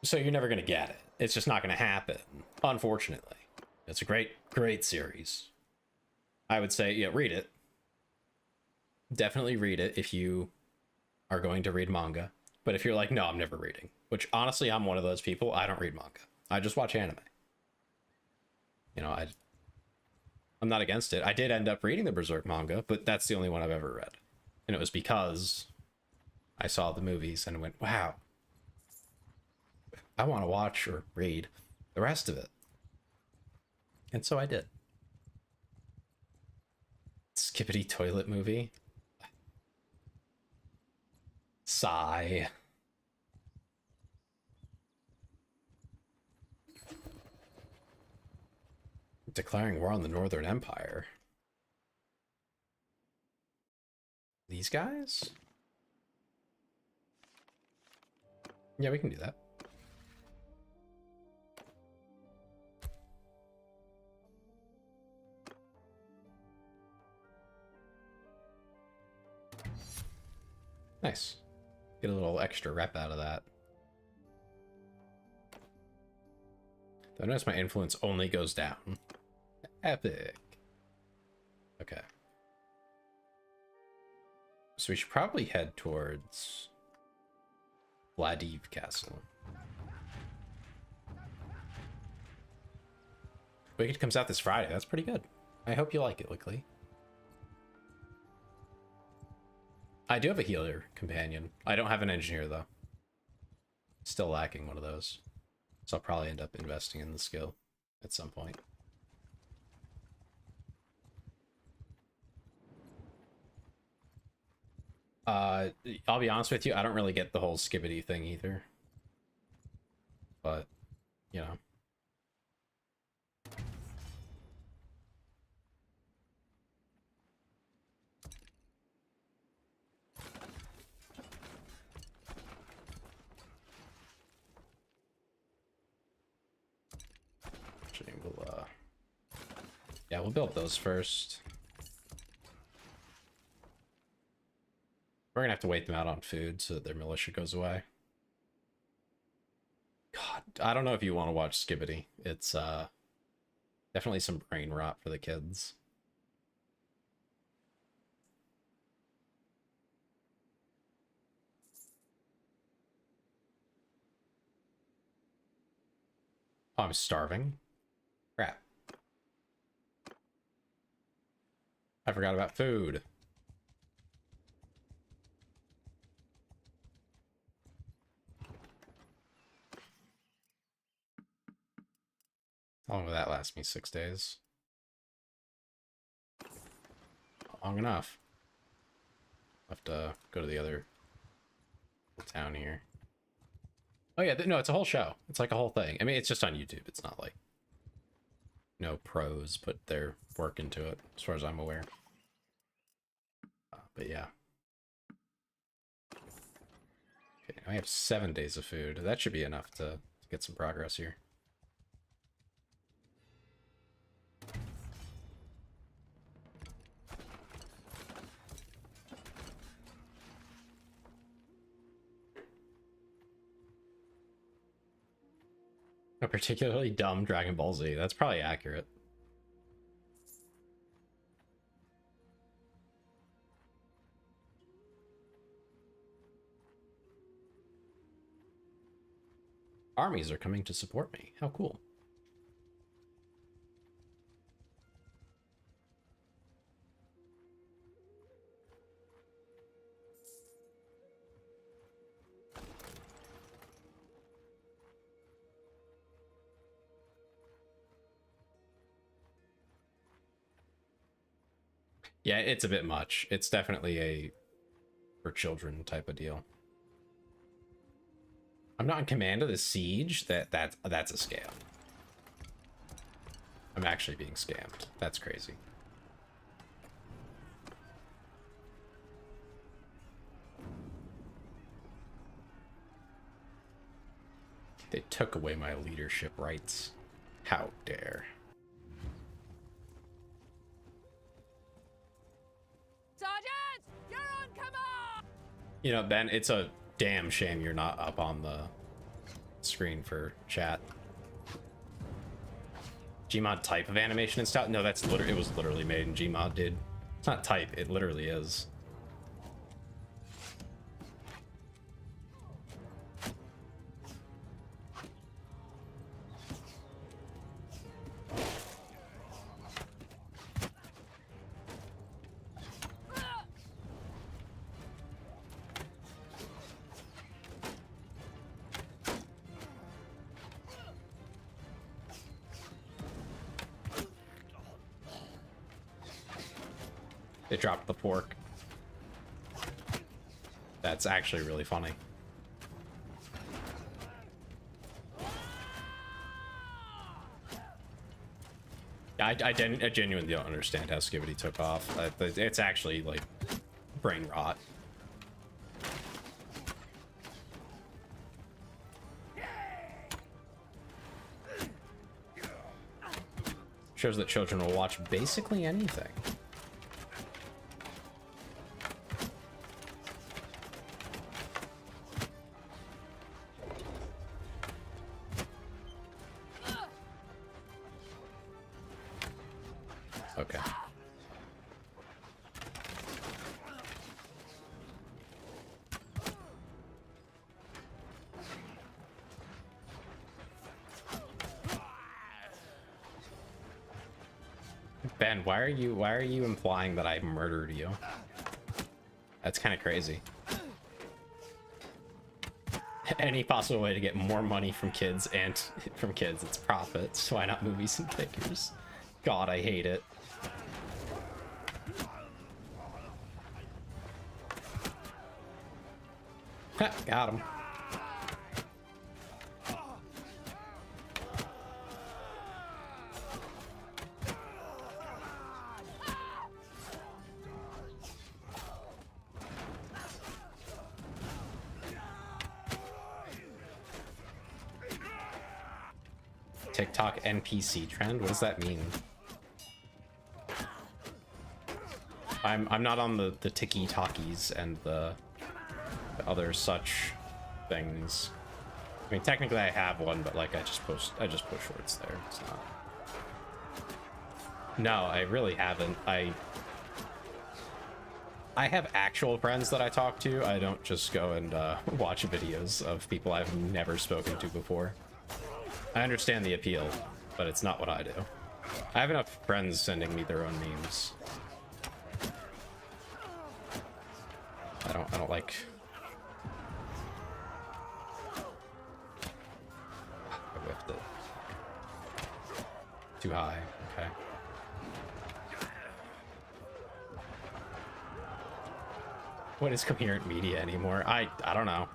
So you're never going to get it. It's just not going to happen, unfortunately. It's a great series. I would say, yeah, read it. Definitely read it if you are going to read manga. But if you're like, no, I'm never reading, which honestly, I'm one of those people. I don't read manga. I just watch anime. I'm not against it. I did end up reading the Berserk manga, but that's the only one I've ever read. And it was because I saw the movies and went, wow, I want to watch or read the rest of it. And so I did. Skippity toilet movie. Sigh. Declaring war on the Northern Empire. These guys? Yeah, we can do that. Nice. Get a little extra rep out of that. I notice my influence only goes down. Epic. Okay. So we should probably head towards Vladiv Castle. Wicked comes out this Friday. That's pretty good. I hope you like it, Wickley. I do have a healer companion. I don't have an engineer, though. Still lacking one of those. So I'll probably end up investing in the skill at some point. I'll be honest with you, I don't really get the whole skibbity thing either. But, you know. Actually, yeah, we'll build those first. We're gonna have to wait them out on food so that their militia goes away. God, I don't know if you want to watch Skibbity. It's definitely some brain rot for the kids. Oh, I'm starving. Crap. I forgot about food. How long will that last me? 6 days? Long enough. I'll have to go to the other town here. Oh yeah, no, it's a whole show. It's like a whole thing. I mean, it's just on YouTube. It's not like no pros put their work into it, as far as I'm aware. But yeah. Okay, I have 7 days of food. That should be enough to get some progress here. A particularly dumb Dragon Ball Z. That's probably accurate. Armies are coming to support me. How cool. Yeah, it's a bit much. It's definitely a for children type of deal. I'm not in command of the siege. That's a scam. I'm actually being scammed. That's crazy. They took away my leadership rights. How dare. Sergeant, you're on command. You know, Ben, it's a damn shame you're not up on the screen for chat. Gmod type of animation and stuff? No, that's literally, it was literally made in Gmod, dude. It's not type, it literally is. They dropped the pork. That's actually really funny. I genuinely don't understand how Skibbity took off. It's actually like brain rot. Shows that children will watch basically anything. Okay. Ben, why are you implying that I murdered you? That's kind of crazy. Any possible way to get more money from kids and from kids, it's profits. Why not movies and figures? God, I hate it. Got him. TikTok NPC trend? What does that mean? I'm not on the Tiki-Talkies and the other such things. I mean, technically I have one, but like I just post shorts there. It's not. No, I really haven't. I have actual friends that I talk to. I don't just go and watch videos of people I've never spoken to before. I understand the appeal, but it's not what I do. I have enough friends sending me their own memes. I don't like... I whiffed it. Too high, okay. What is coherent media anymore? I don't know.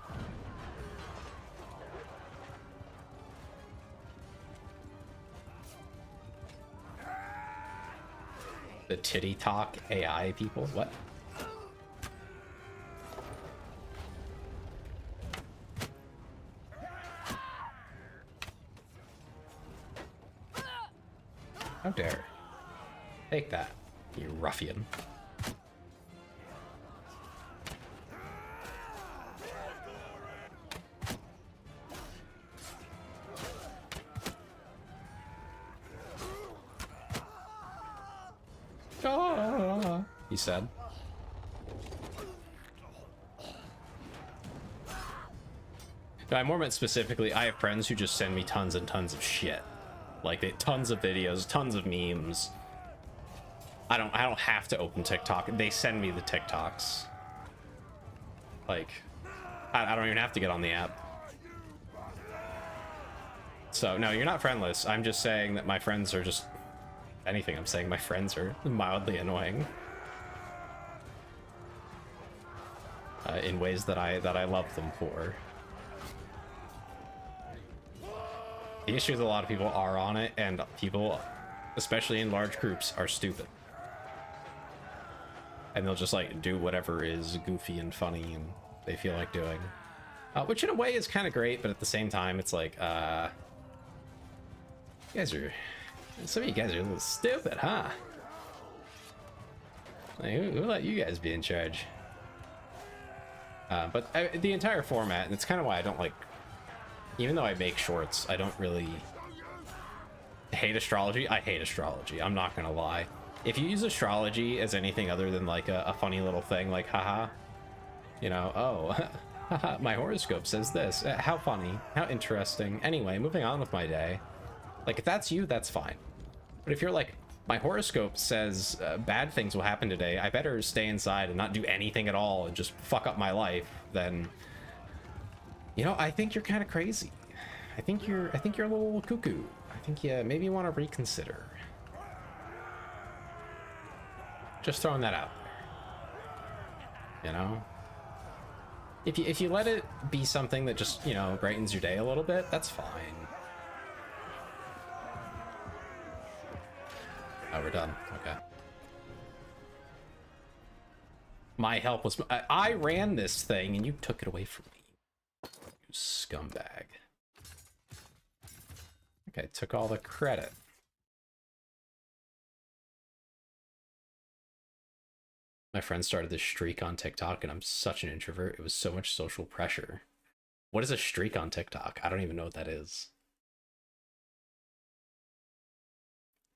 The titty talk AI people? What? How dare. Take that, you ruffian. He said. No, I more meant specifically, I have friends who just send me tons and tons of shit. Like, tons of videos, tons of memes. I don't have to open TikTok. They send me the TikToks. Like, I don't even have to get on the app. So, no, you're not friendless. I'm just saying that my friends are just... Anything I'm saying, my friends are mildly annoying. In ways that I love them for. The issue is a lot of people are on it, and people, especially in large groups, are stupid. And they'll just like do whatever is goofy and funny and they feel like doing. Which in a way is kind of great, but at the same time, it's like, you guys are... Some of you guys are a little stupid, huh? Like, who let you guys be in charge? But the entire format, and it's kind of why I don't like... Even though I make shorts, I don't really hate astrology. I hate astrology, I'm not gonna lie. If you use astrology as anything other than like a funny little thing, like, haha, you know, oh, haha, my horoscope says this. How funny, how interesting. Anyway, moving on with my day. Like, if that's you, that's fine. But if you're like, my horoscope says bad things will happen today, I better stay inside and not do anything at all and just fuck up my life, then, you know, I think you're kind of crazy. I think you're a little cuckoo. I think you maybe want to reconsider. Just throwing that out there. You know? If you let it be something that just, you know, brightens your day a little bit, that's fine. Oh, we're done. Okay. My help was... I ran this thing and you took it away from me. You scumbag. Okay, took all the credit. My friend started this streak on TikTok and I'm such an introvert. It was so much social pressure. What is a streak on TikTok? I don't even know what that is.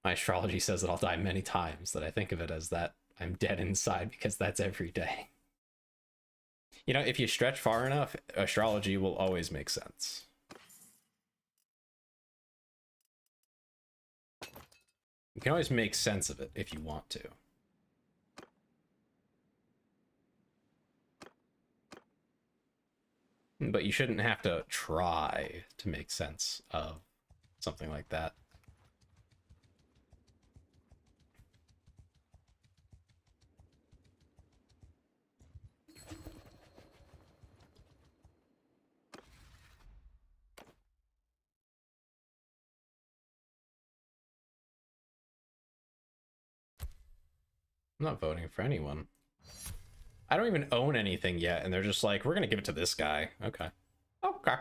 My astrology says that I'll die many times, that I think of it as that I'm dead inside because that's every day. You know, if you stretch far enough, astrology will always make sense. You can always make sense of it if you want to. But you shouldn't have to try to make sense of something like that. I'm not voting for anyone. I don't even own anything yet, and they're just like, we're gonna give it to this guy. Okay. Okay.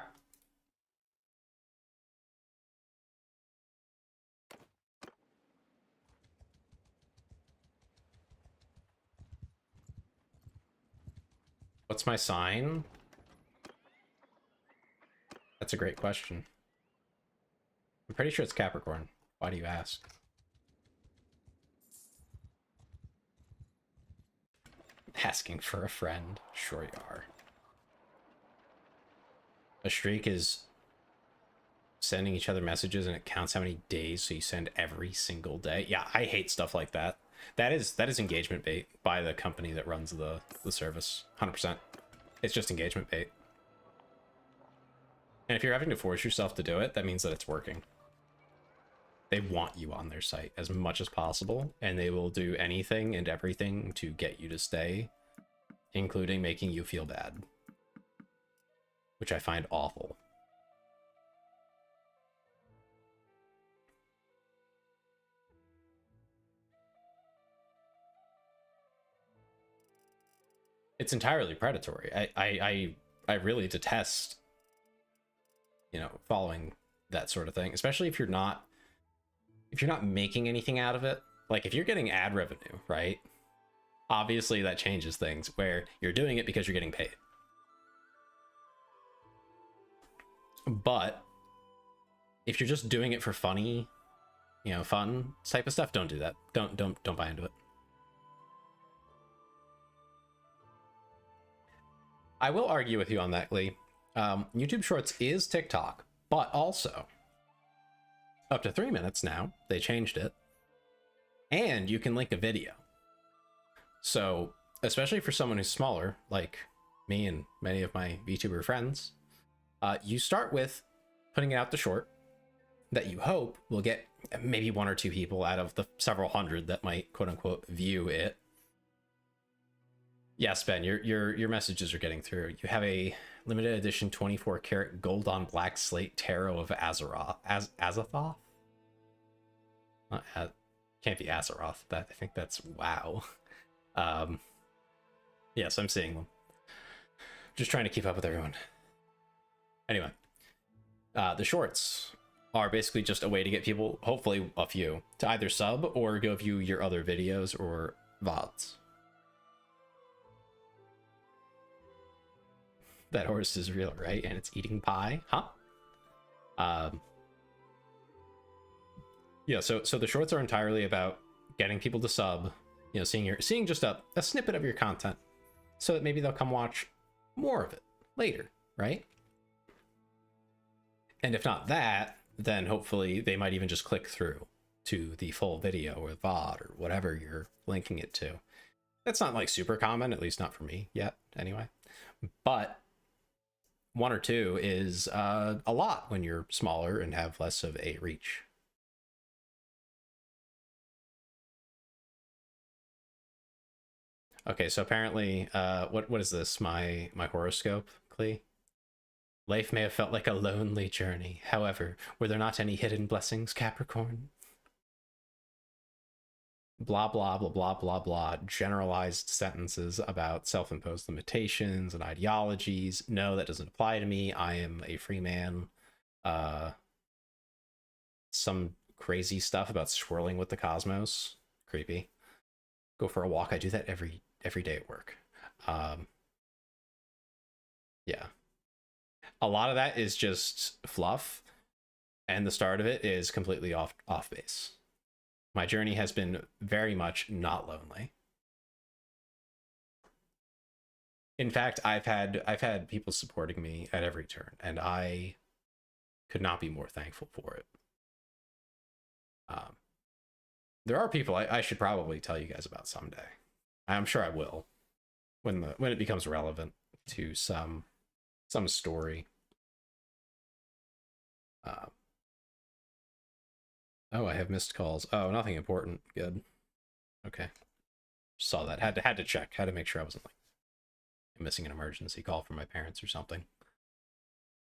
What's my sign? That's a great question. I'm pretty sure it's Capricorn. Why do you ask? Asking for a friend. Sure you are. A streak is sending each other messages and it counts how many days, so you send every single day. Yeah, I hate stuff like that. That is engagement bait by the company that runs the service. 100%. It's just engagement bait. And if you're having to force yourself to do it, that means that it's working. They want you on their site as much as possible, and they will do anything and everything to get you to stay, including making you feel bad, which I find awful. It's entirely predatory. I really detest, you know, following that sort of thing, especially if you're not making anything out of it. Like if you're getting ad revenue, right? Obviously that changes things, where you're doing it because you're getting paid. But if you're just doing it for funny, you know, fun type of stuff, don't do that. Don't buy into it. I will argue with you on that, Lee. YouTube Shorts is TikTok, but also up to 3 minutes now. They changed it. And you can link a video. So, especially for someone who's smaller, like me and many of my VTuber friends, you start with putting it out the short that you hope will get maybe 1 or 2 people out of the several hundred that might quote unquote view it. Yes, Ben, your messages are getting through. You have a limited edition 24-karat gold on black slate tarot of Azeroth. Azathoth? Can't be Azeroth. I think that's WoW. Yes, I'm seeing them. Just trying to keep up with everyone. Anyway, the shorts are basically just a way to get people, hopefully a few, to either sub or go view your other videos or VODs. That horse is real, right? And it's eating pie, huh? Yeah, so the shorts are entirely about getting people to sub, you know, seeing just a snippet of your content, so that maybe they'll come watch more of it later, right? And if not that, then hopefully they might even just click through to the full video or VOD or whatever you're linking it to. That's not like super common, at least not for me yet, anyway. But 1 or 2 is a lot when you're smaller and have less of a reach. Okay, so apparently, what is this? My horoscope, Clee? Life may have felt like a lonely journey. However, were there not any hidden blessings, Capricorn? Blah, blah, blah, blah, blah, blah. Generalized sentences about self-imposed limitations and ideologies. No, that doesn't apply to me. I am a free man. Some crazy stuff about swirling with the cosmos. Creepy. Go for a walk. I do that every day at work. Yeah. A lot of that is just fluff, and the start of it is completely off base. My journey has been very much not lonely. In fact, I've had people supporting me at every turn, and I could not be more thankful for it. There are people I should probably tell you guys about someday. I'm sure I will, when it becomes relevant to some story. Oh, I have missed calls. Oh, nothing important. Good. Okay. Saw that. Had to check. Had to make sure I wasn't like missing an emergency call from my parents or something.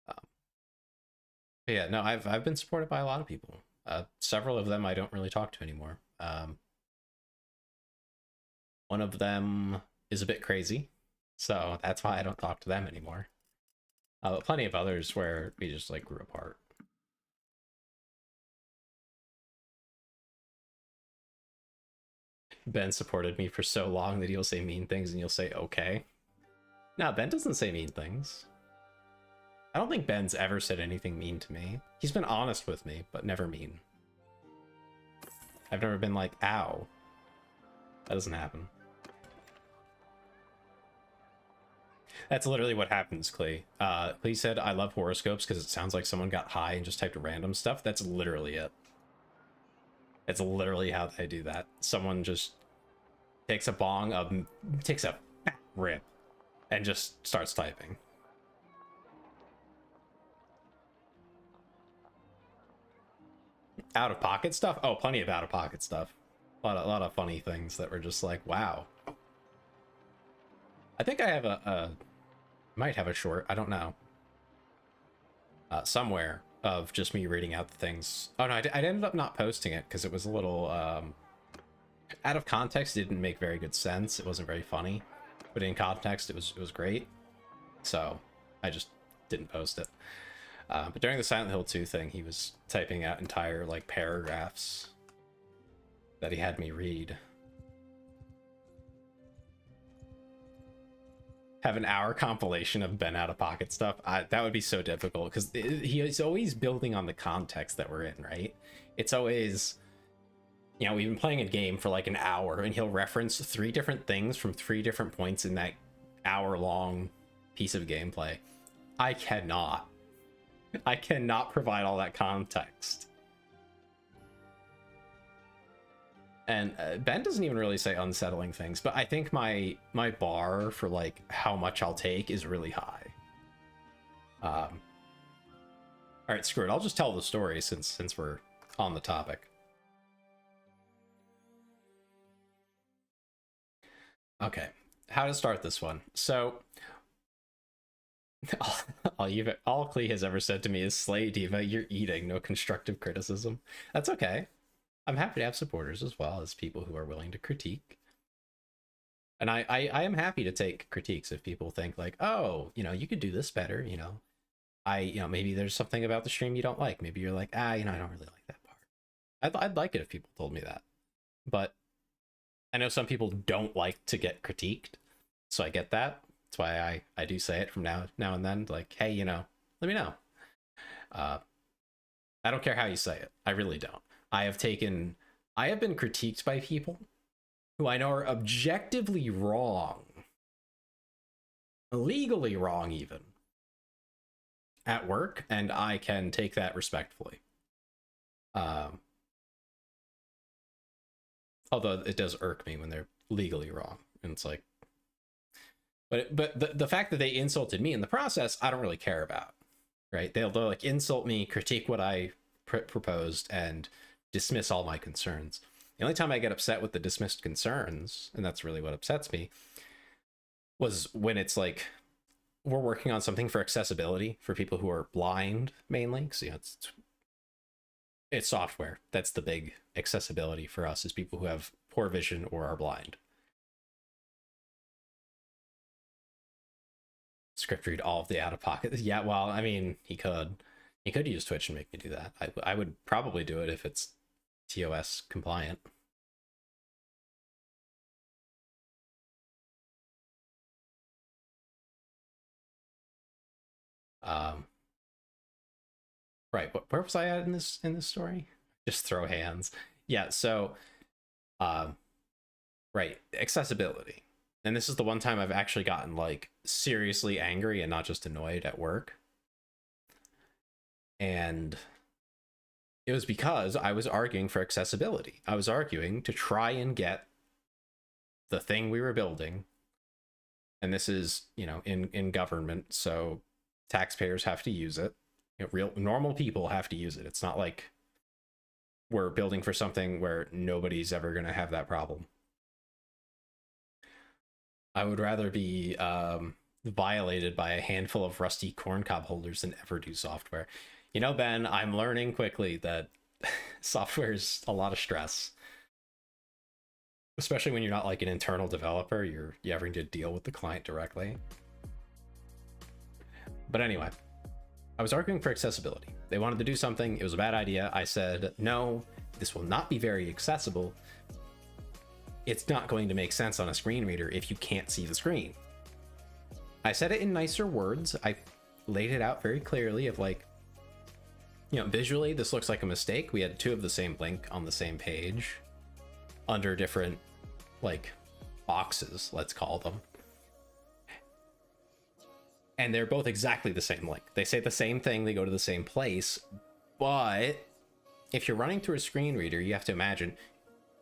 But yeah, no, I've been supported by a lot of people. Several of them I don't really talk to anymore. One of them is a bit crazy, so that's why I don't talk to them anymore. But plenty of others where we just like grew apart. Ben supported me for so long that he'll say mean things and you'll say okay. No, Ben doesn't say mean things. I don't think Ben's ever said anything mean to me. He's been honest with me, but never mean. I've never been like, ow. That doesn't happen. That's literally what happens, Clee. Clee said, I love horoscopes because it sounds like someone got high and just typed random stuff. That's literally it. It's literally how they do that. Someone just takes a takes a fat rip and just starts typing. Out of pocket stuff? Oh, plenty of out of pocket stuff. A lot of funny things that were just like, wow. I think I have might have a short, I don't know. Somewhere of just me reading out the things. Oh no, I ended up not posting it because it was a little out of context. It didn't make very good sense. It wasn't very funny, but in context, it was great. So I just didn't post it. But during the Silent Hill 2 thing, he was typing out entire like paragraphs that he had me read. Have an hour compilation of Ben out of pocket stuff. That would be so difficult because he is always building on the context that we're in, right? It's always, you know, we've been playing a game for like an hour and he'll reference 3 different things from 3 different points in that hour-long piece of gameplay. I cannot provide all that context. And Ben doesn't even really say unsettling things, but I think my bar for like how much I'll take is really high. All right, screw it. I'll just tell the story since we're on the topic. Okay, how to start this one. So all Clee has ever said to me is, Slay Diva, you're eating, no constructive criticism. That's okay. I'm happy to have supporters as well as people who are willing to critique. And I am happy to take critiques if people think like, oh, you know, you could do this better, you know. Maybe there's something about the stream you don't like. Maybe you're like, I don't really like that part. I'd like it if people told me that. But I know some people don't like to get critiqued, so I get that. That's why I do say it from now and then, like, hey, you know, let me know. I don't care how you say it. I really don't. I have been critiqued by people who I know are objectively wrong, legally wrong even, at work, and I can take that respectfully. Although it does irk me when they're legally wrong, and it's like, but the fact that they insulted me in the process, I don't really care about, right? They'll like insult me, critique what I proposed, and dismiss all my concerns. The only time I get upset with the dismissed concerns, and that's really what upsets me, was when it's like we're working on something for accessibility for people who are blind mainly, because you know it's software. That's the big accessibility for us, is people who have poor vision or are blind. Script read all of the out of pocket. Yeah, well, I mean, he could use Twitch and make me do that. I would probably do it if it's TOS compliant. Right, where was I at in this story? Just throw hands. Yeah, so right, accessibility. And this is the one time I've actually gotten like seriously angry and not just annoyed at work. And it was because I was arguing for accessibility. I was arguing to try and get the thing we were building, and this is, you know, in government, so taxpayers have to use it. You know, real normal people have to use it. It's not like we're building for something where nobody's ever going to have that problem. I would rather be violated by a handful of rusty corncob holders than ever do software. You know, Ben, I'm learning quickly that software is a lot of stress. especially when you're not like an internal developer, you're having to deal with the client directly. But anyway, I was arguing for accessibility. They wanted to do something, it was a bad idea. I said, no, this will not be very accessible. It's not going to make sense on a screen reader if you can't see the screen. I said it in nicer words. I laid it out very clearly of like, you know, visually this looks like a mistake. We had two of the same link on the same page under different like boxes, let's call them. And they're both exactly the same link. They say the same thing, they go to the same place, but if you're running through a screen reader, you have to imagine,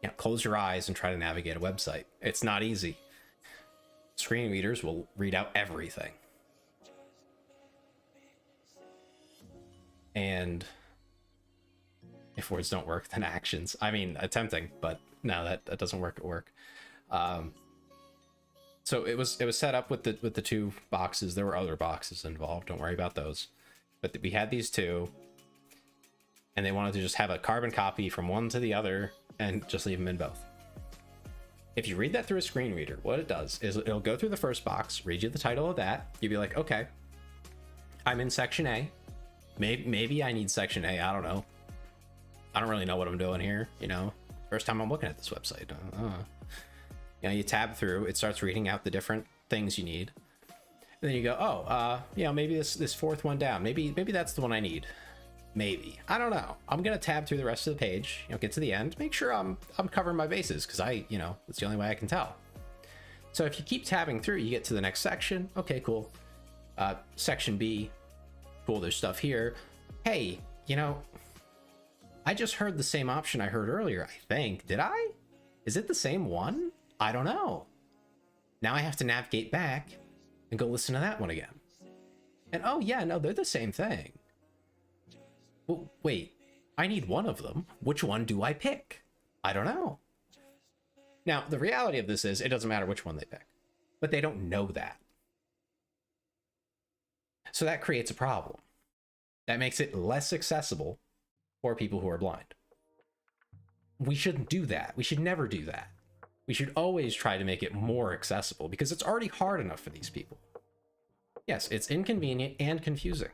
you know, close your eyes and try to navigate a website. It's not easy. Screen readers will read out everything. And if words don't work, then actions. I mean, attempting, but no, that doesn't work at work. So it was set up with the two boxes. There were other boxes involved. Don't worry about those. But we had these two, and they wanted to just have a carbon copy from one to the other and just leave them in both. If you read that through a screen reader, what it does is it'll go through the first box, read you the title of that. You'd be like, okay, I'm in section A. Maybe I need section A. I don't know. I don't really know what I'm doing here. You know, first time I'm looking at this website. You know, you tab through, it starts reading out the different things you need. And then you go, oh, you know, maybe this fourth one down. Maybe that's the one I need. Maybe. I don't know. I'm gonna tab through the rest of the page, you know, get to the end, make sure I'm covering my bases, because you know, that's the only way I can tell. So if you keep tabbing through, you get to the next section. Okay, cool. Section B, cool, there's stuff here. Hey, you know, I just heard the same option I heard earlier, I think. Did I? Is it the same one? I don't know. Now I have to navigate back and go listen to that one again. And oh yeah, no, they're the same thing. Well, wait, I need one of them. Which one do I pick? I don't know. Now, the reality of this is it doesn't matter which one they pick, but they don't know that. So that creates a problem. That makes it less accessible for people who are blind. We shouldn't do that. We should never do that. We should always try to make it more accessible because it's already hard enough for these people. Yes, it's inconvenient and confusing.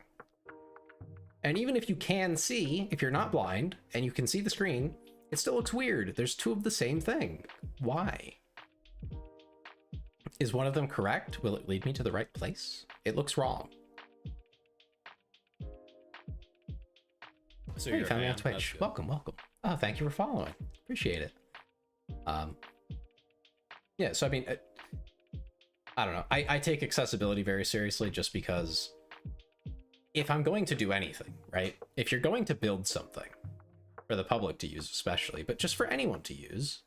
And even if you can see, if you're not blind and you can see the screen, it still looks weird. There's two of the same thing. Why? Is one of them correct? Will it lead me to the right place? It looks wrong. So hey, you found me on Twitch. Welcome, welcome. Oh, thank you for following. Appreciate it. Yeah, so I mean, I don't know. I take accessibility very seriously just because if I'm going to do anything, right? If you're going to build something for the public to use especially, but just for anyone to use,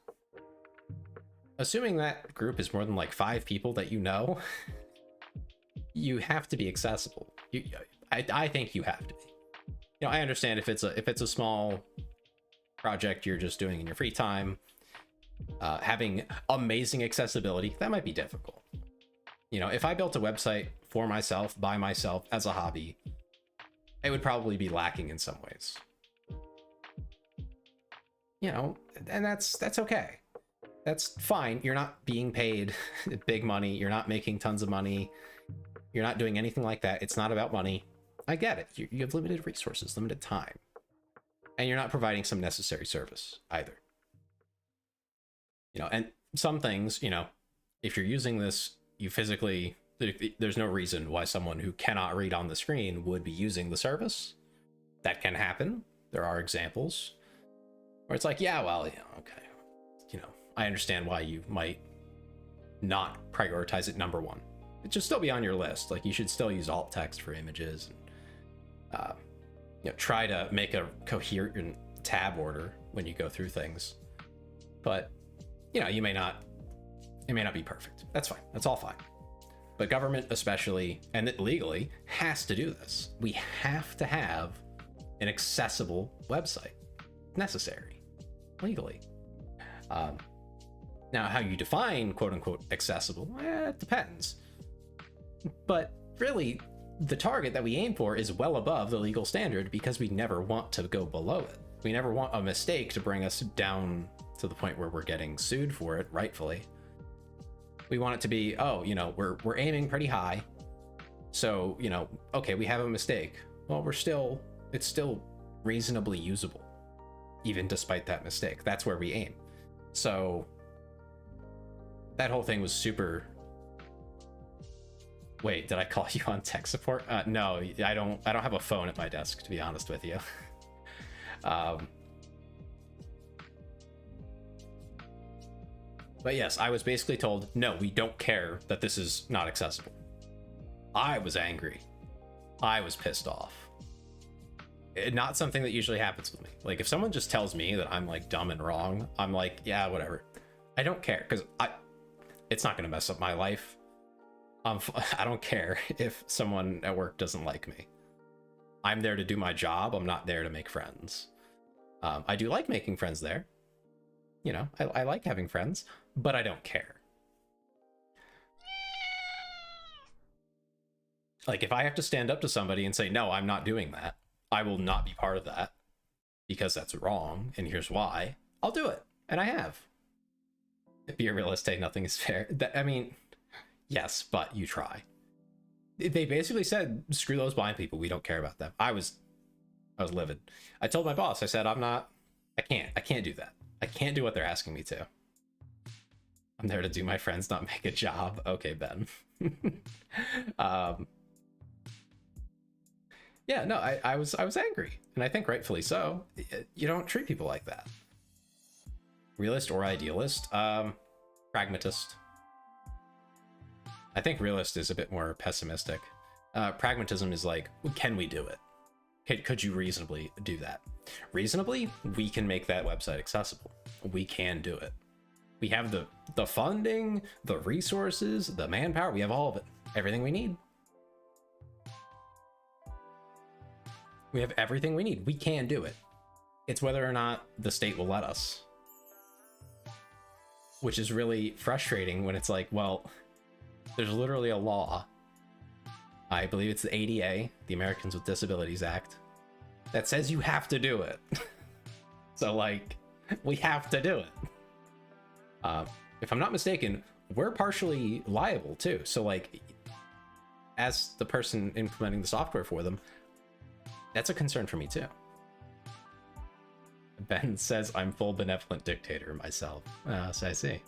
assuming that group is more than like 5 people that you know, you have to be accessible. I think you have to be. You know, I understand if it's a small project you're just doing in your free time, having amazing accessibility, that might be difficult. You know, if I built a website for myself, by myself, as a hobby, it would probably be lacking in some ways. You know, and that's okay. That's fine. You're not being paid big money. You're not making tons of money. You're not doing anything like that. It's not about money. I get it. You have limited resources, limited time. And you're not providing some necessary service either. You know, and some things, you know, if you're using this, you physically, there's no reason why someone who cannot read on the screen would be using the service. That can happen. There are examples where it's like, yeah, well, yeah, okay. You know, I understand why you might not prioritize it number 1. It should still be on your list. Like, you should still use alt text for images and, you know, try to make a coherent tab order when you go through things. But, you know, it may not be perfect. That's fine. That's all fine. But government especially, and legally, has to do this. We have to have an accessible website. Necessary. Legally. Now, how you define quote-unquote accessible, it depends. But really, the target that we aim for is well above the legal standard because we never want to go below it. We never want a mistake to bring us down to the point where we're getting sued for it, rightfully. We want it to be, oh, you know, we're aiming pretty high. So, you know, okay, we have a mistake. Well, it's still reasonably usable, even despite that mistake. That's where we aim. So that whole thing was super. Wait, did I call you on tech support? No, I don't have a phone at my desk, to be honest with you. But yes, I was basically told, no, we don't care that this is not accessible. I was angry. I was pissed off. Not something that usually happens with me. Like, if someone just tells me that I'm like dumb and wrong, I'm like, yeah, whatever. I don't care, because it's not going to mess up my life. I don't care if someone at work doesn't like me. I'm there to do my job. I'm not there to make friends. I do like making friends there. You know, I like having friends, but I don't care. Like, if I have to stand up to somebody and say, no, I'm not doing that, I will not be part of that because that's wrong, and here's why, I'll do it. And I have. Be a realist, nothing is fair. I mean, yes, but you try. They basically said, screw those blind people, we don't care about them. I was livid. I told my boss, I said, I can't do that. I can't do what they're asking me to. I'm there to do my friends, not make a job. Okay, Ben. Yeah, no, I was angry, and I think rightfully so. You don't treat people like that. Realist or idealist? Pragmatist. I think realist is a bit more pessimistic. Pragmatism is like, can we do it? Could you reasonably do that? Reasonably, we can make that website accessible. We can do it. We have the funding, the resources, the manpower. We have all of it. Everything we need. We have everything we need. We can do it. It's whether or not the state will let us. Which is really frustrating when it's like, well, there's literally a law. I believe it's the ADA, the Americans with Disabilities Act, that says you have to do it. So, like, we have to do it. If I'm not mistaken, we're partially liable too. So, like, as the person implementing the software for them, that's a concern for me too. Ben says I'm full benevolent dictator myself. So I see.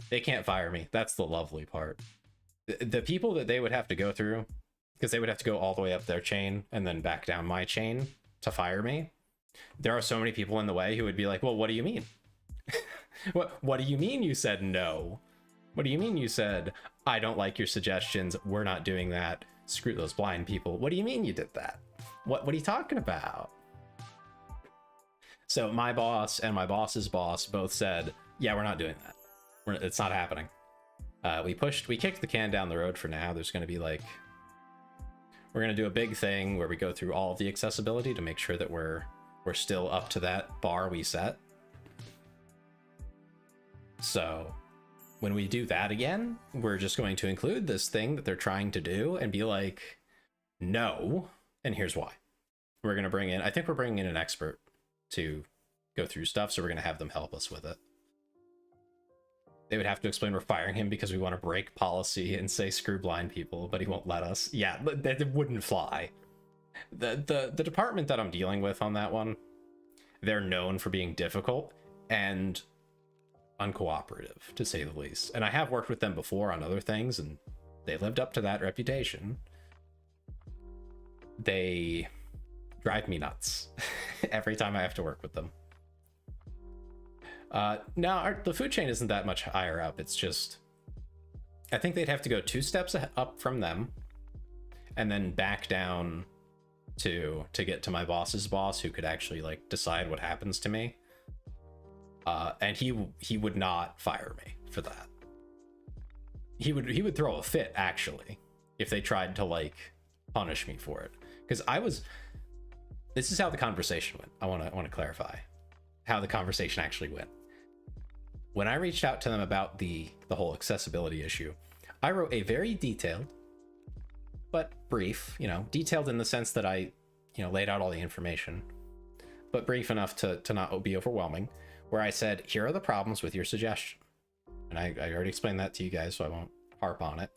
They can't fire me. That's the lovely part. The people that they would have to go through, because they would have to go all the way up their chain and then back down my chain to fire me. There are so many people in the way who would be like, well, what do you mean? What do you mean you said no? What do you mean you said, I don't like your suggestions, we're not doing that, screw those blind people? What do you mean you did that? What are you talking about? So my boss and my boss's boss both said, yeah, we're not doing that. It's not happening. We kicked the can down the road for now. There's going to be like, we're going to do a big thing where we go through all of the accessibility to make sure that we're still up to that bar we set. So when we do that again, we're just going to include this thing that they're trying to do and be like, no, and here's why. We're going to bring in, I think we're bringing in an expert to go through stuff, so we're going to have them help us with it. They would have to explain we're firing him because we want to break policy and say screw blind people, but he won't let us. Yeah, that wouldn't fly. The department that I'm dealing with on that one, they're known for being difficult and uncooperative, to say the least. And I have worked with them before on other things, and they lived up to that reputation. They drive me nuts every time I have to work with them. Now, the food chain isn't that much higher up. It's just, I think they'd have to go 2 steps up from them and then back down to get to my boss's boss, who could actually like decide what happens to me. And he would not fire me for that. He would throw a fit, actually, if they tried to like punish me for it. Because this is how the conversation went. I want to clarify how the conversation actually went. When I reached out to them about the whole accessibility issue, I wrote a very detailed, but brief, detailed in the sense that I laid out all the information, but brief enough to not be overwhelming, where I said, here are the problems with your suggestion. And I already explained that to you guys, so I won't harp on it.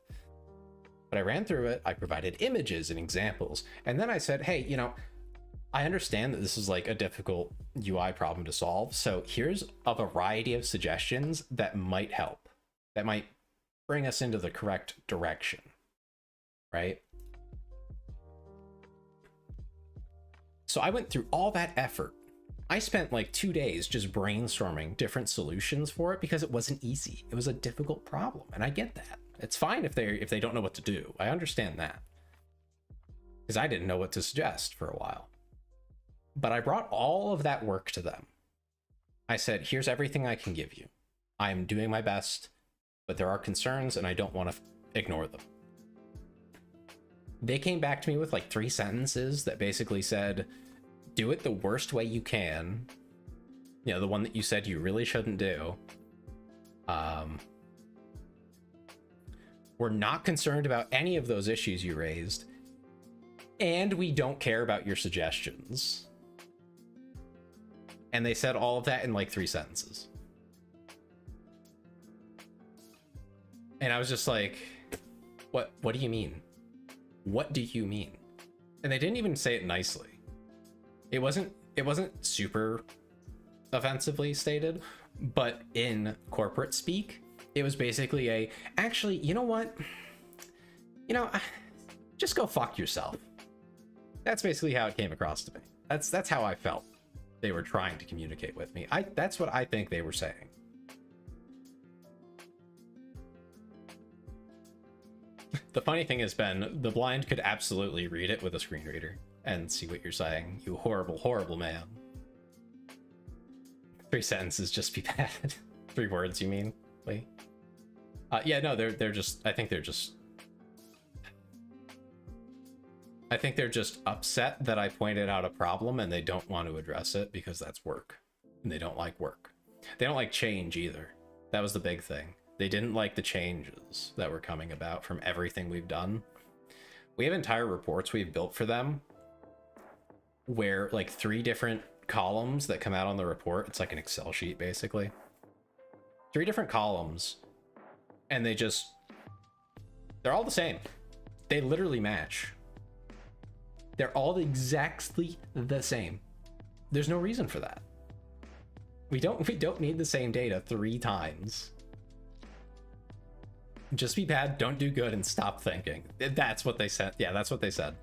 But I ran through it, I provided images and examples, and then I said, hey, I understand that this is like a difficult UI problem to solve, so here's a variety of suggestions that might help, that might bring us into the correct direction, right? So I went through all that effort. I spent like 2 days just brainstorming different solutions for it because it wasn't easy. It was a difficult problem, and I get that. It's fine if they don't know what to do. I understand that, because I didn't know what to suggest for a while. But I brought all of that work to them. I said, here's everything I can give you. I'm doing my best, but there are concerns and I don't want to ignore them. They came back to me with like 3 sentences that basically said, do it the worst way you can. The one that you said you really shouldn't do. We're not concerned about any of those issues you raised, and we don't care about your suggestions. And they said all of that in like 3 sentences. And I was just like, what do you mean? What do you mean? And they didn't even say it nicely. It wasn't super offensively stated, but in corporate speak, it was basically actually, you know what? Just go fuck yourself. That's basically how it came across to me. That's how I felt they were trying to communicate with me. That's what I think they were saying. The funny thing is, Ben, the blind could absolutely read it with a screen reader and see what you're saying. You horrible, horrible man. 3 sentences, just be bad. 3 words, you mean, Lee? Yeah, no, they're just, I think they're just upset that I pointed out a problem and they don't want to address it because that's work. And they don't like work. They don't like change either. That was the big thing. They didn't like the changes that were coming about from everything we've done. We have entire reports we've built for them where like 3 different columns that come out on the report. It's like an Excel sheet, basically. 3 different columns. And they're all the same. They literally match. They're all exactly the same. There's no reason for that. We don't need the same data 3 times. Just be bad, don't do good, and stop thinking. That's what they said. Yeah, that's what they said.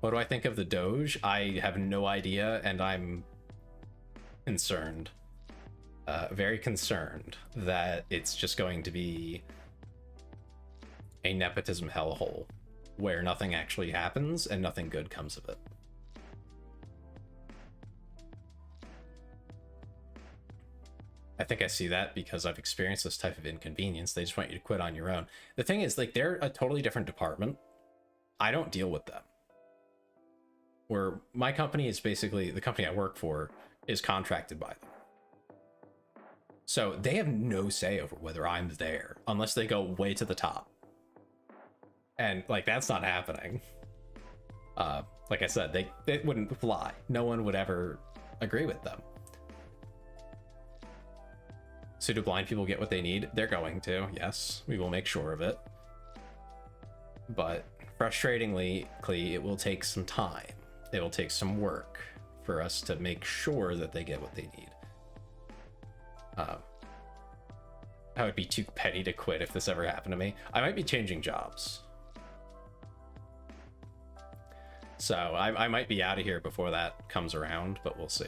What do I think of the Doge? I have no idea, and I'm concerned. Very concerned that it's just going to be a nepotism hellhole where nothing actually happens and nothing good comes of it. I think I see that because I've experienced this type of inconvenience. They just want you to quit on your own. The thing is, like, they're a totally different department. I don't deal with them. Where my company is basically, the company I work for is contracted by them. So they have no say over whether I'm there unless they go way to the top. And like, that's not happening. Like I said, they wouldn't fly. No one would ever agree with them. So do blind people get what they need? They're going to, yes. We will make sure of it. But frustratingly, it will take some time. It will take some work for us to make sure that they get what they need. I would be too petty to quit if this ever happened to me. I might be changing jobs. So I might be out of here before that comes around, but we'll see.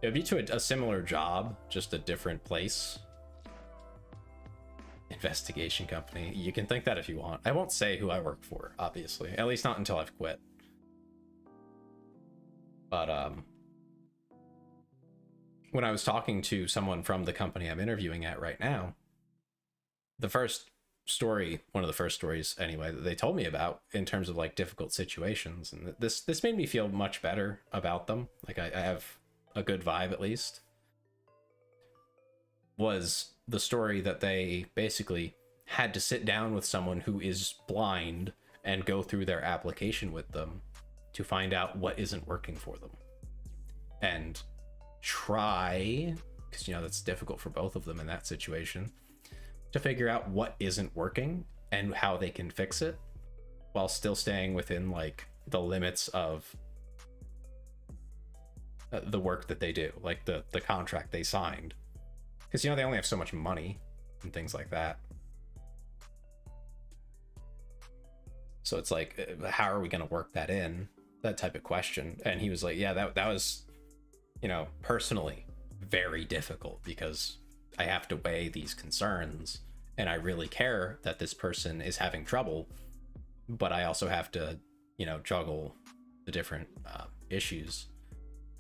It would be to a similar job, just a different place. Investigation company. You can think that if you want. I won't say who I work for, obviously. At least not until I've quit. But when I was talking to someone from the company I'm interviewing at right now, the first story, one of the first stories anyway, that they told me about in terms of like difficult situations, and this made me feel much better about them. Like I have a good vibe, at least, was the story that they basically had to sit down with someone who is blind and go through their application with them to find out what isn't working for them. And try, because that's difficult for both of them in that situation, to figure out what isn't working and how they can fix it while still staying within like the limits of the work that they do, like the contract they signed, because they only have so much money and things like that. So it's like, how are we going to work that in, that type of question. And he was like, yeah, that was personally very difficult, because I have to weigh these concerns and I really care that this person is having trouble, but I also have to juggle the different issues.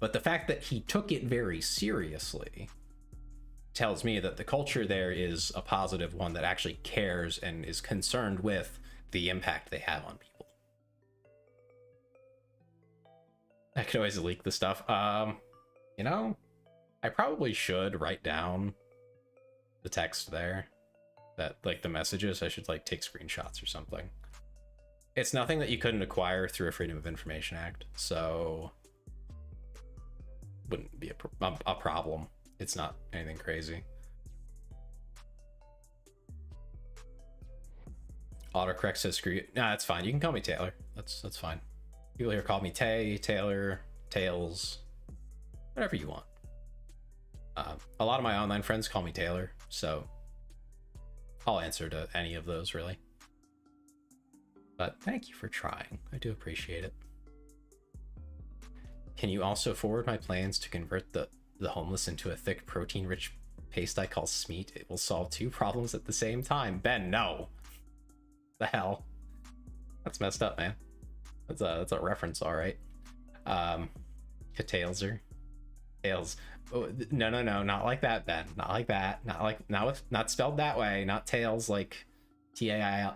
But the fact that he took it very seriously tells me that the culture there is a positive one that actually cares and is concerned with the impact they have on people. I could always leak the stuff. I probably should write down the text there, that like the messages. I should like take screenshots or something. It's nothing that you couldn't acquire through a Freedom of Information Act, so wouldn't be a problem. It's not anything crazy. Autocorrect says screw you. Nah, that's fine. You can call me Taylor. That's fine. People here call me Tay, Taylor, Tails, whatever you want. A lot of my online friends call me Taylor, so I'll answer to any of those, really. But thank you for trying. I do appreciate it. Can you also forward my plans to convert the homeless into a thick protein-rich paste I call Smeat? It will solve 2 problems at the same time. Ben, no. The hell? That's messed up, man. That's a reference, all right. Tailser. Tails. Oh, no, not like that, Ben. Not like that. Not spelled that way. Not tails like Tails.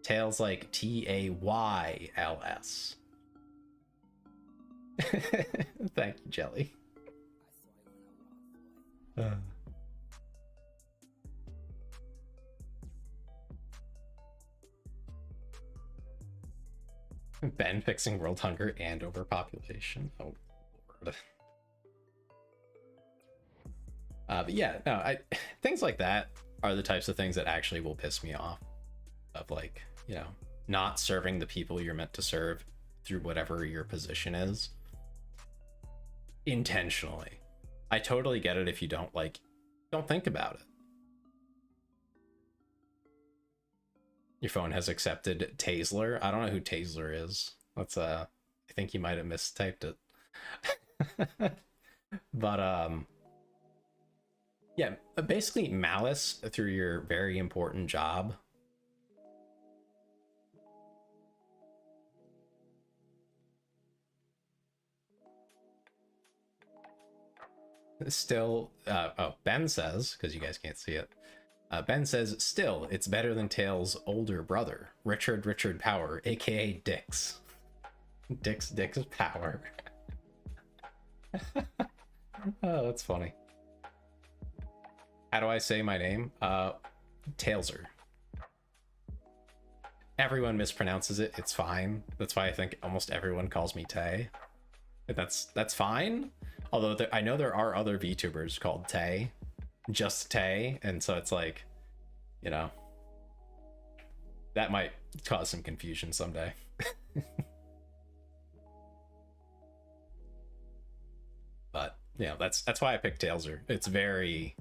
Tails like Tayls. Thank you, Jelly. Ben fixing world hunger and overpopulation. Oh Lord. But yeah, no, things like that are the types of things that actually will piss me off. Of like, not serving the people you're meant to serve through whatever your position is intentionally. I totally get it if you don't think about it. Your phone has accepted Taysler. I don't know who Taysler is. That's I think you might have mistyped it. But yeah, basically malice through your very important job. Still, Ben says, because you guys can't see it, Ben says, still, it's better than Tails' older brother, Richard Power, aka Dix. Dix Power. Oh, that's funny. How do I say my name? Tailser. Everyone mispronounces it. It's fine. That's why I think almost everyone calls me Tay. That's fine. Although I know there are other VTubers called Tay, just Tay, and so it's like, that might cause some confusion someday. But that's why I picked Tailser. It's very,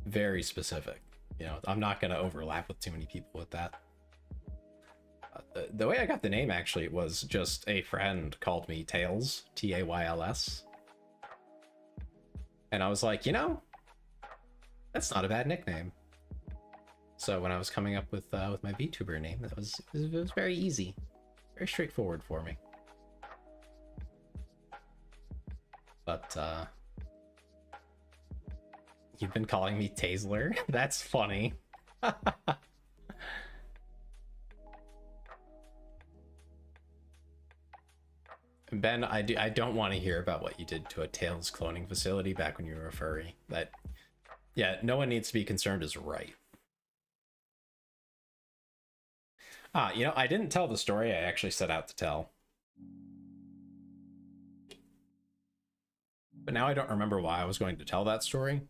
very specific. I'm not going to overlap with too many people with that. The way I got the name actually was just a friend called me Tails, Tayls, and I was like, that's not a bad nickname. So when I was coming up with my VTuber name, it was very easy, very straightforward for me. But you've been calling me Taysler? That's funny. Ben, I don't want to hear about what you did to a Tails cloning facility back when you were a furry. No one needs to be concerned is right. You know, I didn't tell the story I actually set out to tell. But now I don't remember why I was going to tell that story.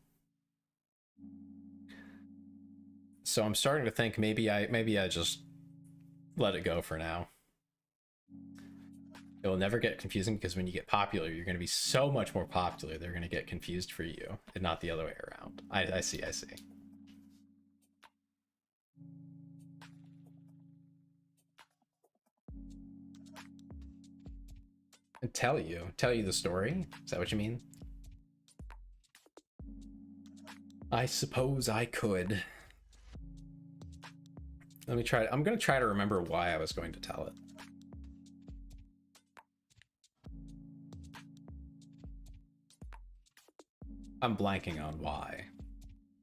So I'm starting to think maybe I just let it go for now. It will never get confusing because when you get popular, you're going to be so much more popular. They're going to get confused for you and not the other way around. I see. And tell you the story? Is that what you mean? I suppose I could. Let me try. I'm going to try to remember why I was going to tell it. I'm blanking on why.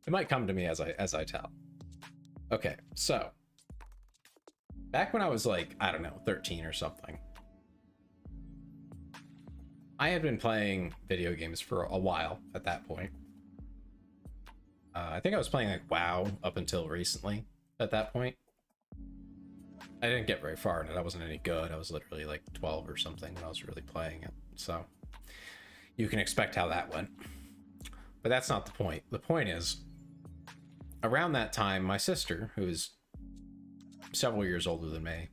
It might come to me as I tell. Okay, so back when I was like, I don't know, 13 or something, I had been playing video games for a while at that point. I think I was playing like WoW up until recently at that point. I didn't get very far in it. I wasn't any good. I was literally like 12 or something when I was really playing it. So you can expect how that went. But that's not the point. The point is, around that time, my sister, who is several years older than me,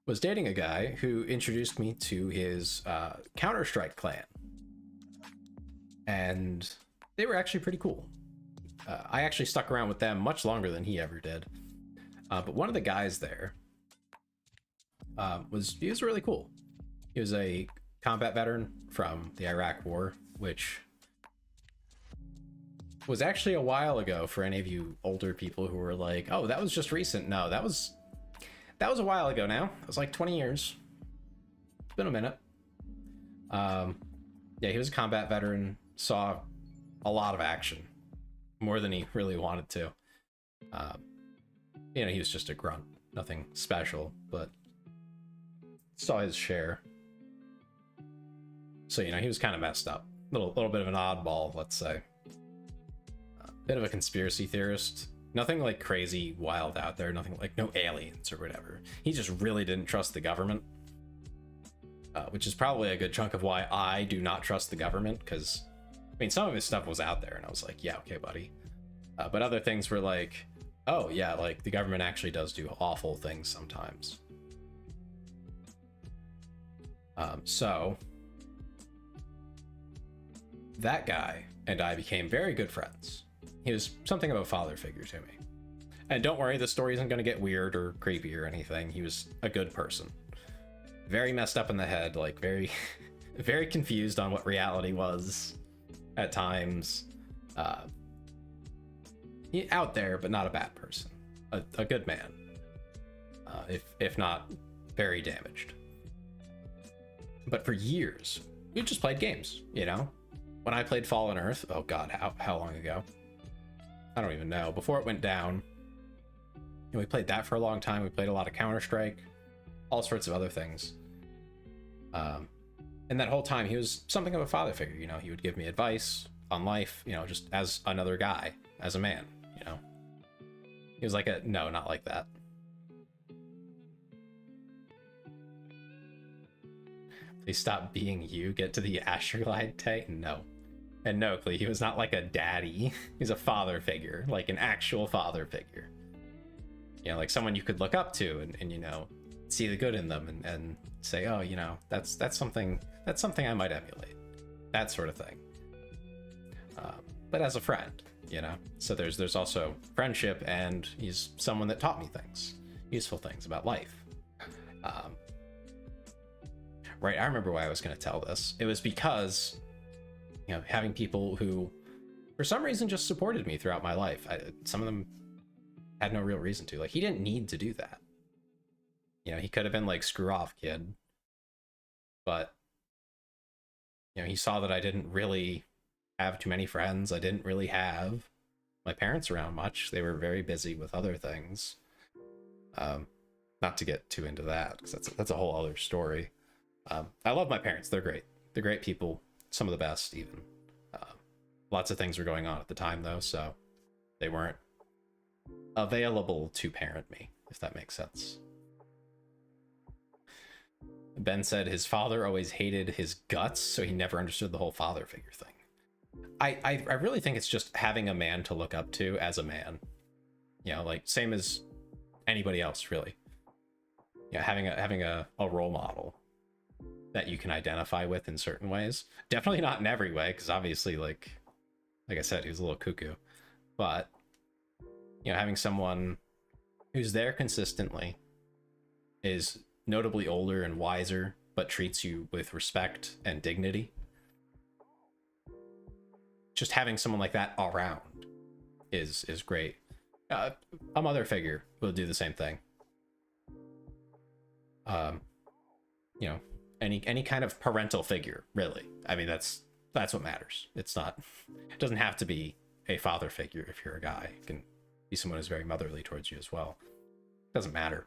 was dating a guy who introduced me to his Counter-Strike clan. And they were actually pretty cool. I actually stuck around with them much longer than he ever did. But one of the guys there was really cool. He was a combat veteran from the Iraq War, which was actually a while ago for any of you older people who were like, oh, that was just recent. No, that was a while ago now. It was like 20 years. It's been a minute. Yeah, he was a combat veteran, saw a lot of action, more than he really wanted to. You know, he was just a grunt, nothing special, but saw his share. So, you know, he was kind of messed up. Little bit of an oddball, let's say. Bit of a conspiracy theorist. Nothing like crazy wild out there, nothing like no aliens or whatever. He just really didn't trust the government. Which is probably a good chunk of why I do not trust the government, because, I mean, some of his stuff was out there, and I was like, yeah, okay, buddy. But other things were like, oh, yeah, like, the government actually does do awful things sometimes. So, that guy and I became very good friends. He was something of a father figure to me. And don't worry, the story isn't going to get weird or creepy or anything. He was a good person. Very messed up in the head, like very, very confused on what reality was at times. Out there, but not a bad person. A good man. If not very damaged. But for years, we just played games, you know? When I played Fallen Earth, oh god, how long ago? I don't even know. Before it went down, and we played that for a long time. We played a lot of Counter-Strike, all sorts of other things. And that whole time, he was something of a father figure, you know? He would give me advice on life, you know, just as another guy, as a man, you know? He was like no, not like that. Please stop being you, get to the Astroglide tag? No. And no, Clee, he was not like a daddy. He's a father figure, like an actual father figure. You know, like someone you could look up to and you know, see the good in them and say, oh, you know, that's something I might emulate. That sort of thing. But as a friend, you know? So there's also friendship, and he's someone that taught me things, useful things about life. Right, I remember why I was going to tell this. It was because, you know, having people who, for some reason, just supported me throughout my life. Some of them had no real reason to. Like, he didn't need to do that. You know, he could have been like, screw off, kid. But, you know, he saw that I didn't really have too many friends. I didn't really have my parents around much. They were very busy with other things. Not to get too into that, because that's a whole other story. I love my parents. They're great. They're great people. Some of the best, even. Lots of things were going on at the time, though, so they weren't available to parent me, if that makes sense. Ben said his father always hated his guts, so he never understood the whole father figure thing. I really think it's just having a man to look up to as a man. You know, like same as anybody else, really. Yeah, having a role model that you can identify with in certain ways. Definitely not in every way, because obviously, like I said, he was a little cuckoo. But you know, having someone who's there consistently, is notably older and wiser, but treats you with respect and dignity. Just having someone like that around is great. A mother figure will do the same thing. You know, any kind of parental figure, really. I mean, that's what matters. It doesn't have to be a father figure if you're a guy. It can be someone who's very motherly towards you as well. Doesn't matter.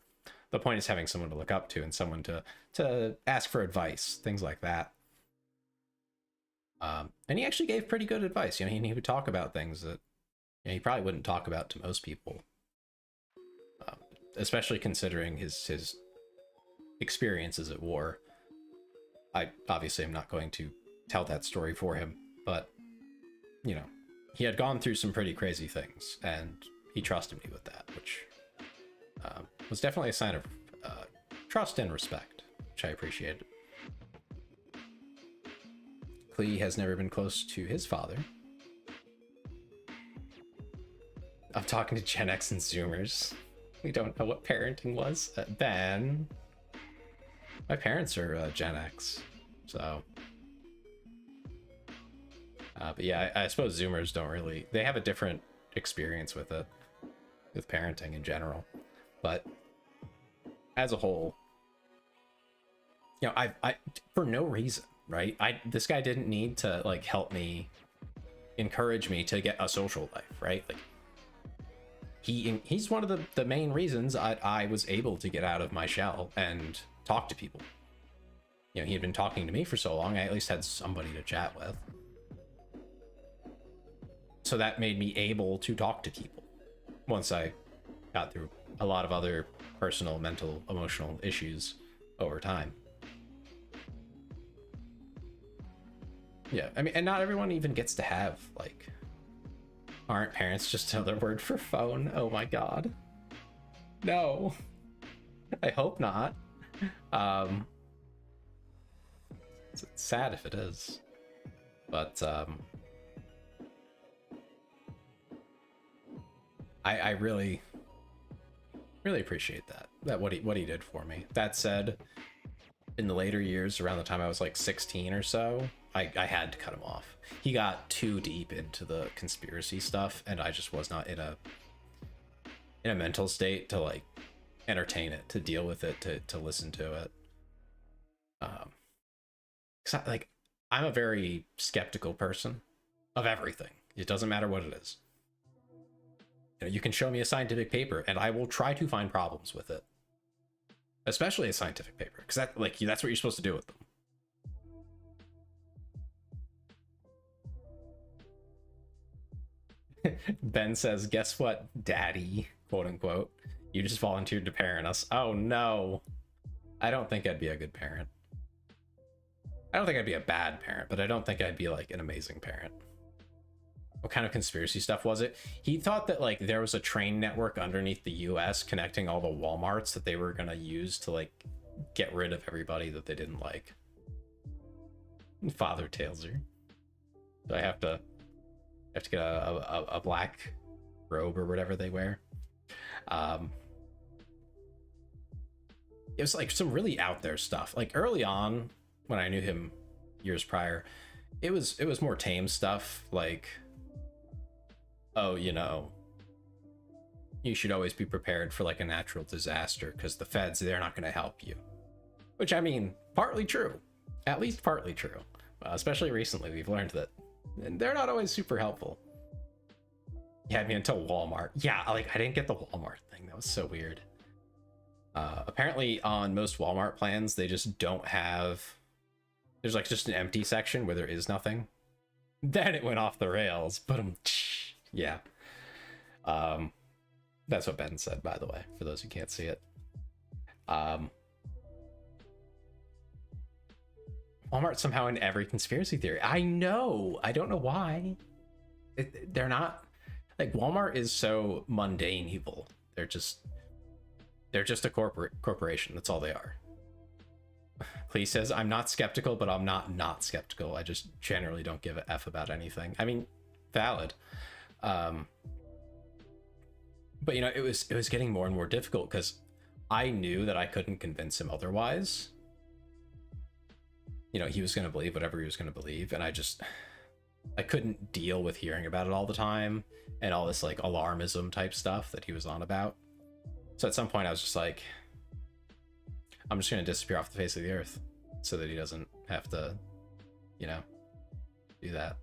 The point is having someone to look up to and someone to ask for advice, things like that. And he actually gave pretty good advice. You know, he would talk about things that, you know, he probably wouldn't talk about to most people, especially considering his experiences at war. I obviously am not going to tell that story for him, but you know, he had gone through some pretty crazy things, and he trusted me with that, which was definitely a sign of trust and respect, which I appreciated. Klee has never been close to his father. I'm talking to Gen X and Zoomers. We don't know what parenting was. Ben. My parents are Gen X, so. But yeah, I suppose Zoomers don't really. They have a different experience with it, with parenting in general. But as a whole, you know, I for no reason, right? This guy didn't need to like help me, encourage me to get a social life, right? Like he's one of the main reasons I was able to get out of my shell and talk to people. You know, he had been talking to me for so long, I at least had somebody to chat with. So that made me able to talk to people once I got through a lot of other personal, mental, emotional issues over time. Yeah, I mean, and not everyone even gets to have, like, aren't parents just another word for phone? Oh my god. No. I hope not. It's sad if it is. But, I really appreciate that what he did for me. That said, in the later years, around the time I was like 16 or so, I had to cut him off. He got too deep into the conspiracy stuff, and I just was not in a mental state to like entertain it, to deal with it, to listen to it. 'Cause I'm a very skeptical person of everything. It doesn't matter what it is. You know, you can show me a scientific paper and I will try to find problems with it, especially a scientific paper, because that's what you're supposed to do with them. Ben says, guess what, daddy, quote unquote, you just volunteered to parent us. Oh no. I don't think I'd be a good parent. I don't think I'd be a bad parent, but I don't think I'd be like an amazing parent. What kind of conspiracy stuff was it? He thought that like there was a train network underneath the US connecting all the Walmarts that they were gonna use to like get rid of everybody that they didn't like. Father Tailser. So I have to get a black robe or whatever they wear. It was like some really out there stuff. Like early on, when I knew him years prior, it was more tame stuff, like, oh, you know, you should always be prepared for like a natural disaster because the feds, they're not going to help you. Which, I mean, partly true. At least partly true. Especially recently, we've learned that they're not always super helpful. You had me until Walmart. Yeah, like I didn't get the Walmart thing. That was so weird. Apparently on most Walmart plans, they just don't have... There's like just an empty section where there is nothing. Then it went off the rails, but yeah. That's what Ben said, by the way, for those who can't see it. Walmart somehow in every conspiracy theory. I know. I don't know why. They're not like Walmart is so mundane evil. They're just a corporation. That's all they are. Please says I'm not skeptical, but I'm not skeptical. I just generally don't give a f about anything. I mean, valid. But you know, it was getting more and more difficult because I knew that I couldn't convince him otherwise. You know, he was going to believe whatever he was going to believe, and I couldn't deal with hearing about it all the time and all this like alarmism type stuff that he was on about. So at some point I was just like, I'm just going to disappear off the face of the earth so that he doesn't have to, you know, do that.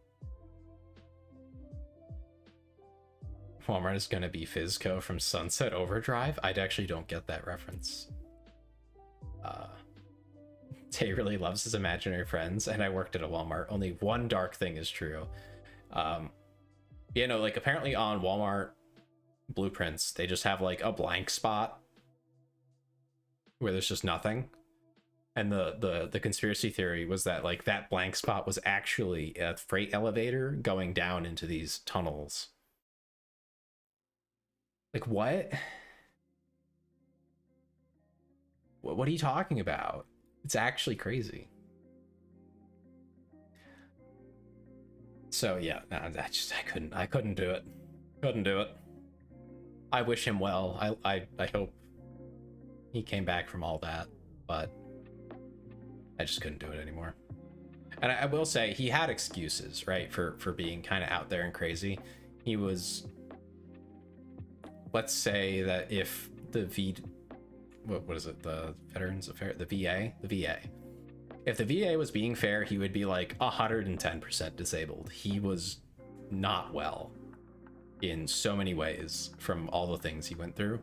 Walmart is going to be Fizco from Sunset Overdrive. I actually don't get that reference. Tay really loves his imaginary friends, and I worked at a Walmart. Only one dark thing is true. You know, like apparently on Walmart blueprints, they just have like a blank spot where there's just nothing. And the conspiracy theory was that like that blank spot was actually a freight elevator going down into these tunnels. Like what? What are you talking about? It's actually crazy. So yeah, no, I couldn't do it. Couldn't do it. I wish him well. I hope he came back from all that, but I just couldn't do it anymore. And I will say he had excuses, right, for being kind of out there and crazy. He was, let's say that if the what is it, the Veterans Affairs, the VA, if the VA was being fair, he would be like 110% disabled. He was not well in so many ways from all the things he went through.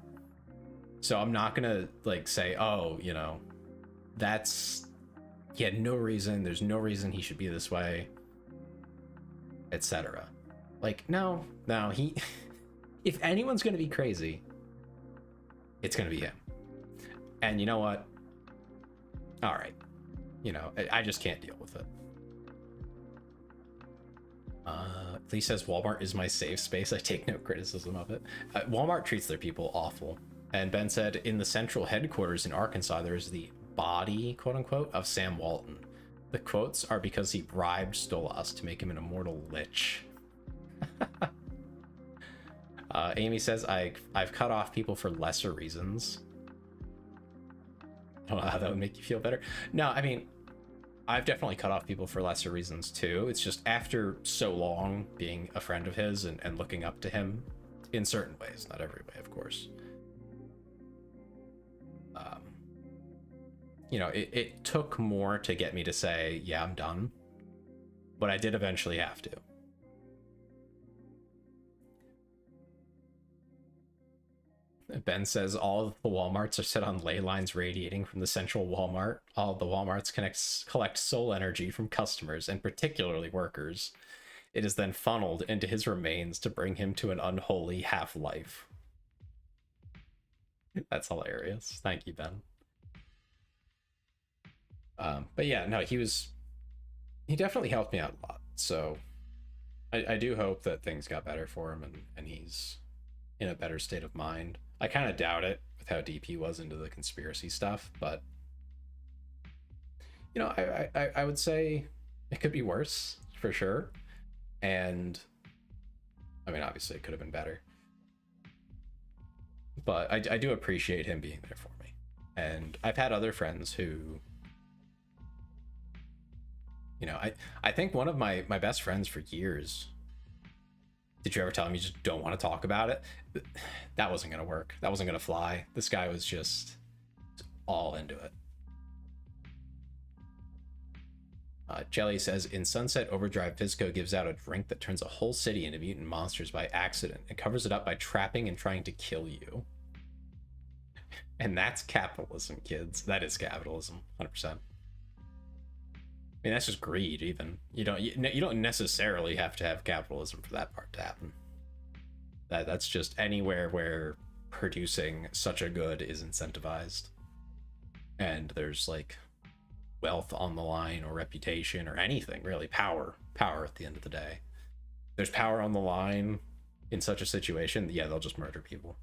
So I'm not gonna like say, oh, you know, he had no reason, there's no reason he should be this way, etc. Like, no, he if anyone's gonna be crazy, it's gonna be him. And you know what? All right. You know, I just can't deal with it. Lee says Walmart is my safe space. I take no criticism of it. Walmart treats their people awful. And Ben said, in the central headquarters in Arkansas, there's the body, quote unquote, of Sam Walton. The quotes are because he bribed Stolas to make him an immortal lich. Amy says, I've cut off people for lesser reasons. I don't know how that would make you feel better. No, I mean, I've definitely cut off people for lesser reasons too. It's just after so long being a friend of his and looking up to him in certain ways, not every way, of course. You know, it took more to get me to say, yeah, I'm done. But I did eventually have to. Ben says all of the Walmarts are set on ley lines radiating from the central Walmart. All of the Walmarts collect soul energy from customers, and particularly workers. It is then funneled into his remains to bring him to an unholy half-life. That's hilarious. Thank you, Ben. But yeah, no, he definitely helped me out a lot. So I do hope that things got better for him and he's in a better state of mind. I kind of doubt it with how deep he was into the conspiracy stuff, but you know, I would say it could be worse for sure. And I mean, obviously it could have been better, but I do appreciate him being there for me. And I've had other friends who, you know, I think one of my best friends for years, did you ever tell him you just don't want to talk about it? That wasn't going to work. That wasn't going to fly. This guy was just all into it. Jelly says, in Sunset Overdrive, Fizco gives out a drink that turns a whole city into mutant monsters by accident and covers it up by trapping and trying to kill you. And that's capitalism, kids. That is capitalism, 100%. I mean, that's just greed, even. You don't necessarily have to have capitalism for that part to happen. That's just anywhere where producing such a good is incentivized. And there's like wealth on the line or reputation or anything really. Power at the end of the day. There's power on the line in such a situation, yeah, they'll just murder people.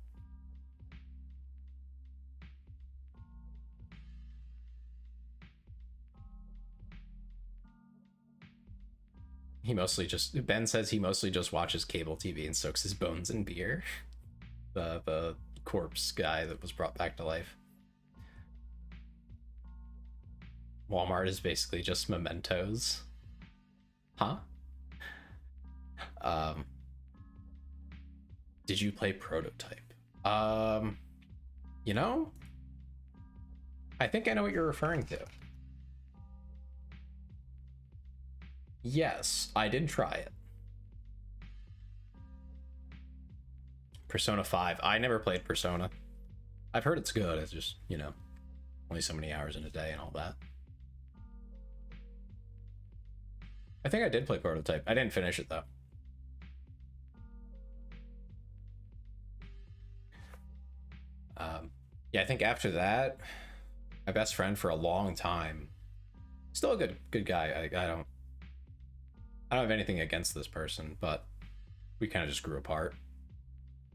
Ben says he mostly just watches cable TV and soaks his bones in beer. The corpse guy that was brought back to life. Walmart is basically just mementos. Huh? Did you play Prototype? You know, I think I know what you're referring to. Yes, I did try it. Persona 5. I never played Persona. I've heard it's good. It's just, you know, only so many hours in a day and all that. I think I did play Prototype. I didn't finish it though. Yeah, I think after that, my best friend for a long time, still a good guy. I don't have anything against this person, but we kind of just grew apart.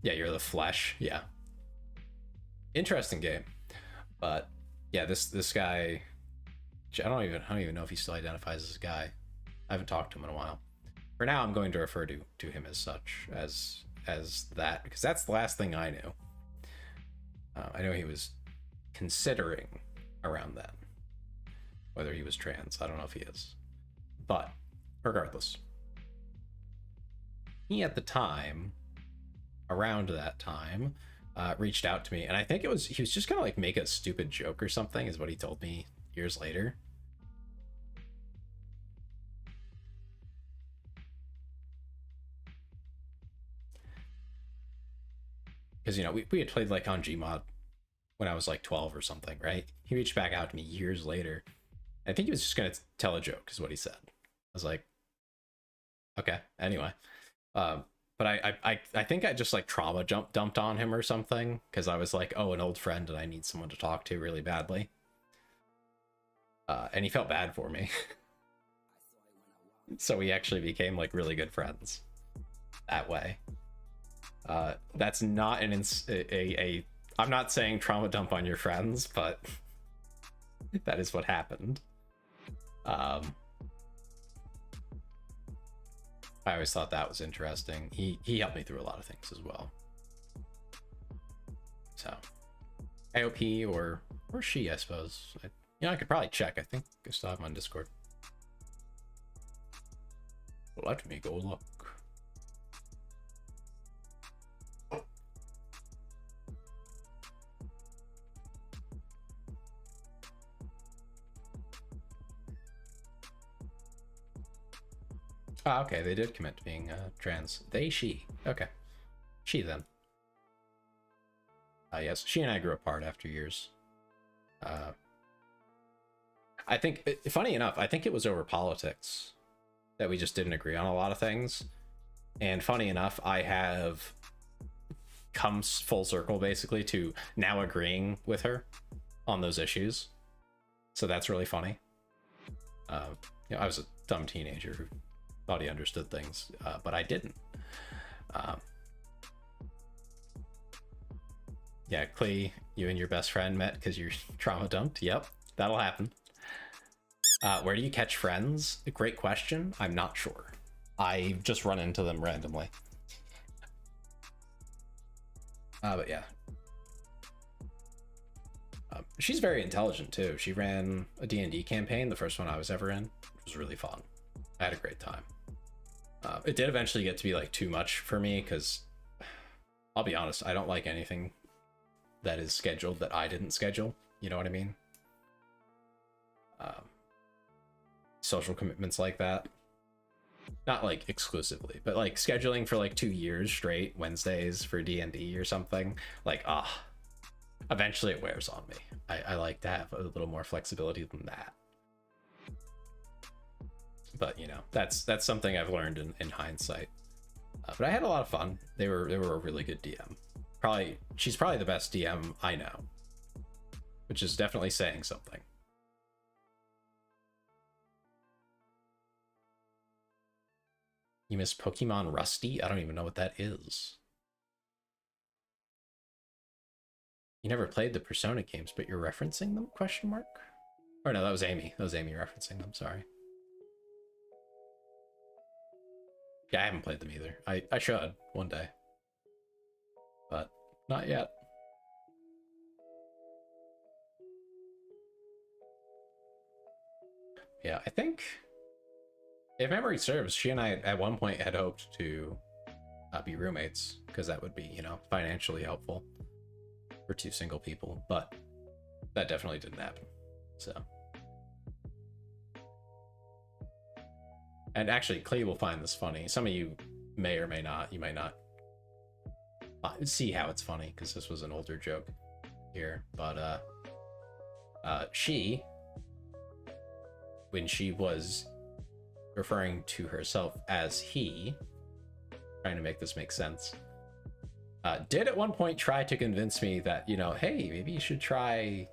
Yeah, you're the flesh. Yeah. Interesting game. But yeah, this guy, I don't even know if he still identifies as a guy. I haven't talked to him in a while. For now, I'm going to refer to him as such, as that, because that's the last thing I knew. I know he was considering around then whether he was trans. I don't know if he is, but regardless, he at the time, around that time, reached out to me, and I think he was just gonna like make a stupid joke or something, is what he told me years later. Because, you know, we had played like on Gmod when I was like 12 or something, right? He reached back out to me years later. I think he was just gonna tell a joke, is what he said. I was like, okay, anyway. But I think I just like trauma dumped on him or something, because I was like, oh, an old friend and I need someone to talk to really badly. And he felt bad for me. So we actually became like really good friends that way. That's not I'm not saying trauma dump on your friends, but that is what happened. I always thought that was interesting. He helped me through a lot of things as well. So AOP or she, I suppose. I could probably check. I think I still have him on Discord. Let me go look. Ah, okay, they did commit to being trans. They, she. Okay. She, then. Yes, she and I grew apart after years. I think, funny enough, I think it was over politics that we just didn't agree on a lot of things. And funny enough, I have come full circle, basically, to now agreeing with her on those issues. So that's really funny. I was a dumb teenager who thought he understood things, but I didn't. Yeah, Clee, you and your best friend met because you're trauma dumped. Yep, that'll happen. Where do you catch friends? Great question. I'm not sure. I just run into them randomly. But yeah. She's very intelligent too. She ran a D&D campaign, the first one I was ever in. It was really fun. I had a great time. It did eventually get to be like too much for me, because I'll be honest, I don't like anything that is scheduled that I didn't schedule. You know what I mean? Social commitments like that. Not like exclusively, but like scheduling for like 2 years straight, Wednesdays for D&D or something. Like, eventually it wears on me. I like to have a little more flexibility than that. But you know, that's something I've learned in hindsight. But I had a lot of fun. They were a really good DM. She's probably the best DM I know, which is definitely saying something. You miss Pokemon Rusty? I don't even know what that is. You never played the Persona games, but you're referencing them? Question mark? Or no, that was Amy. That was Amy referencing them, sorry. Yeah, I haven't played them either. I should one day. But not yet. Yeah, I think, if memory serves, she and I at one point had hoped to be roommates, because that would be, you know, financially helpful for two single people, but that definitely didn't happen. So, and actually Clay will find this funny. Some of you may or may not, you might not see how it's funny, because this was an older joke here, but she, when she was referring to herself as he, trying to make this make sense, did at one point try to convince me that, you know, hey, maybe you should try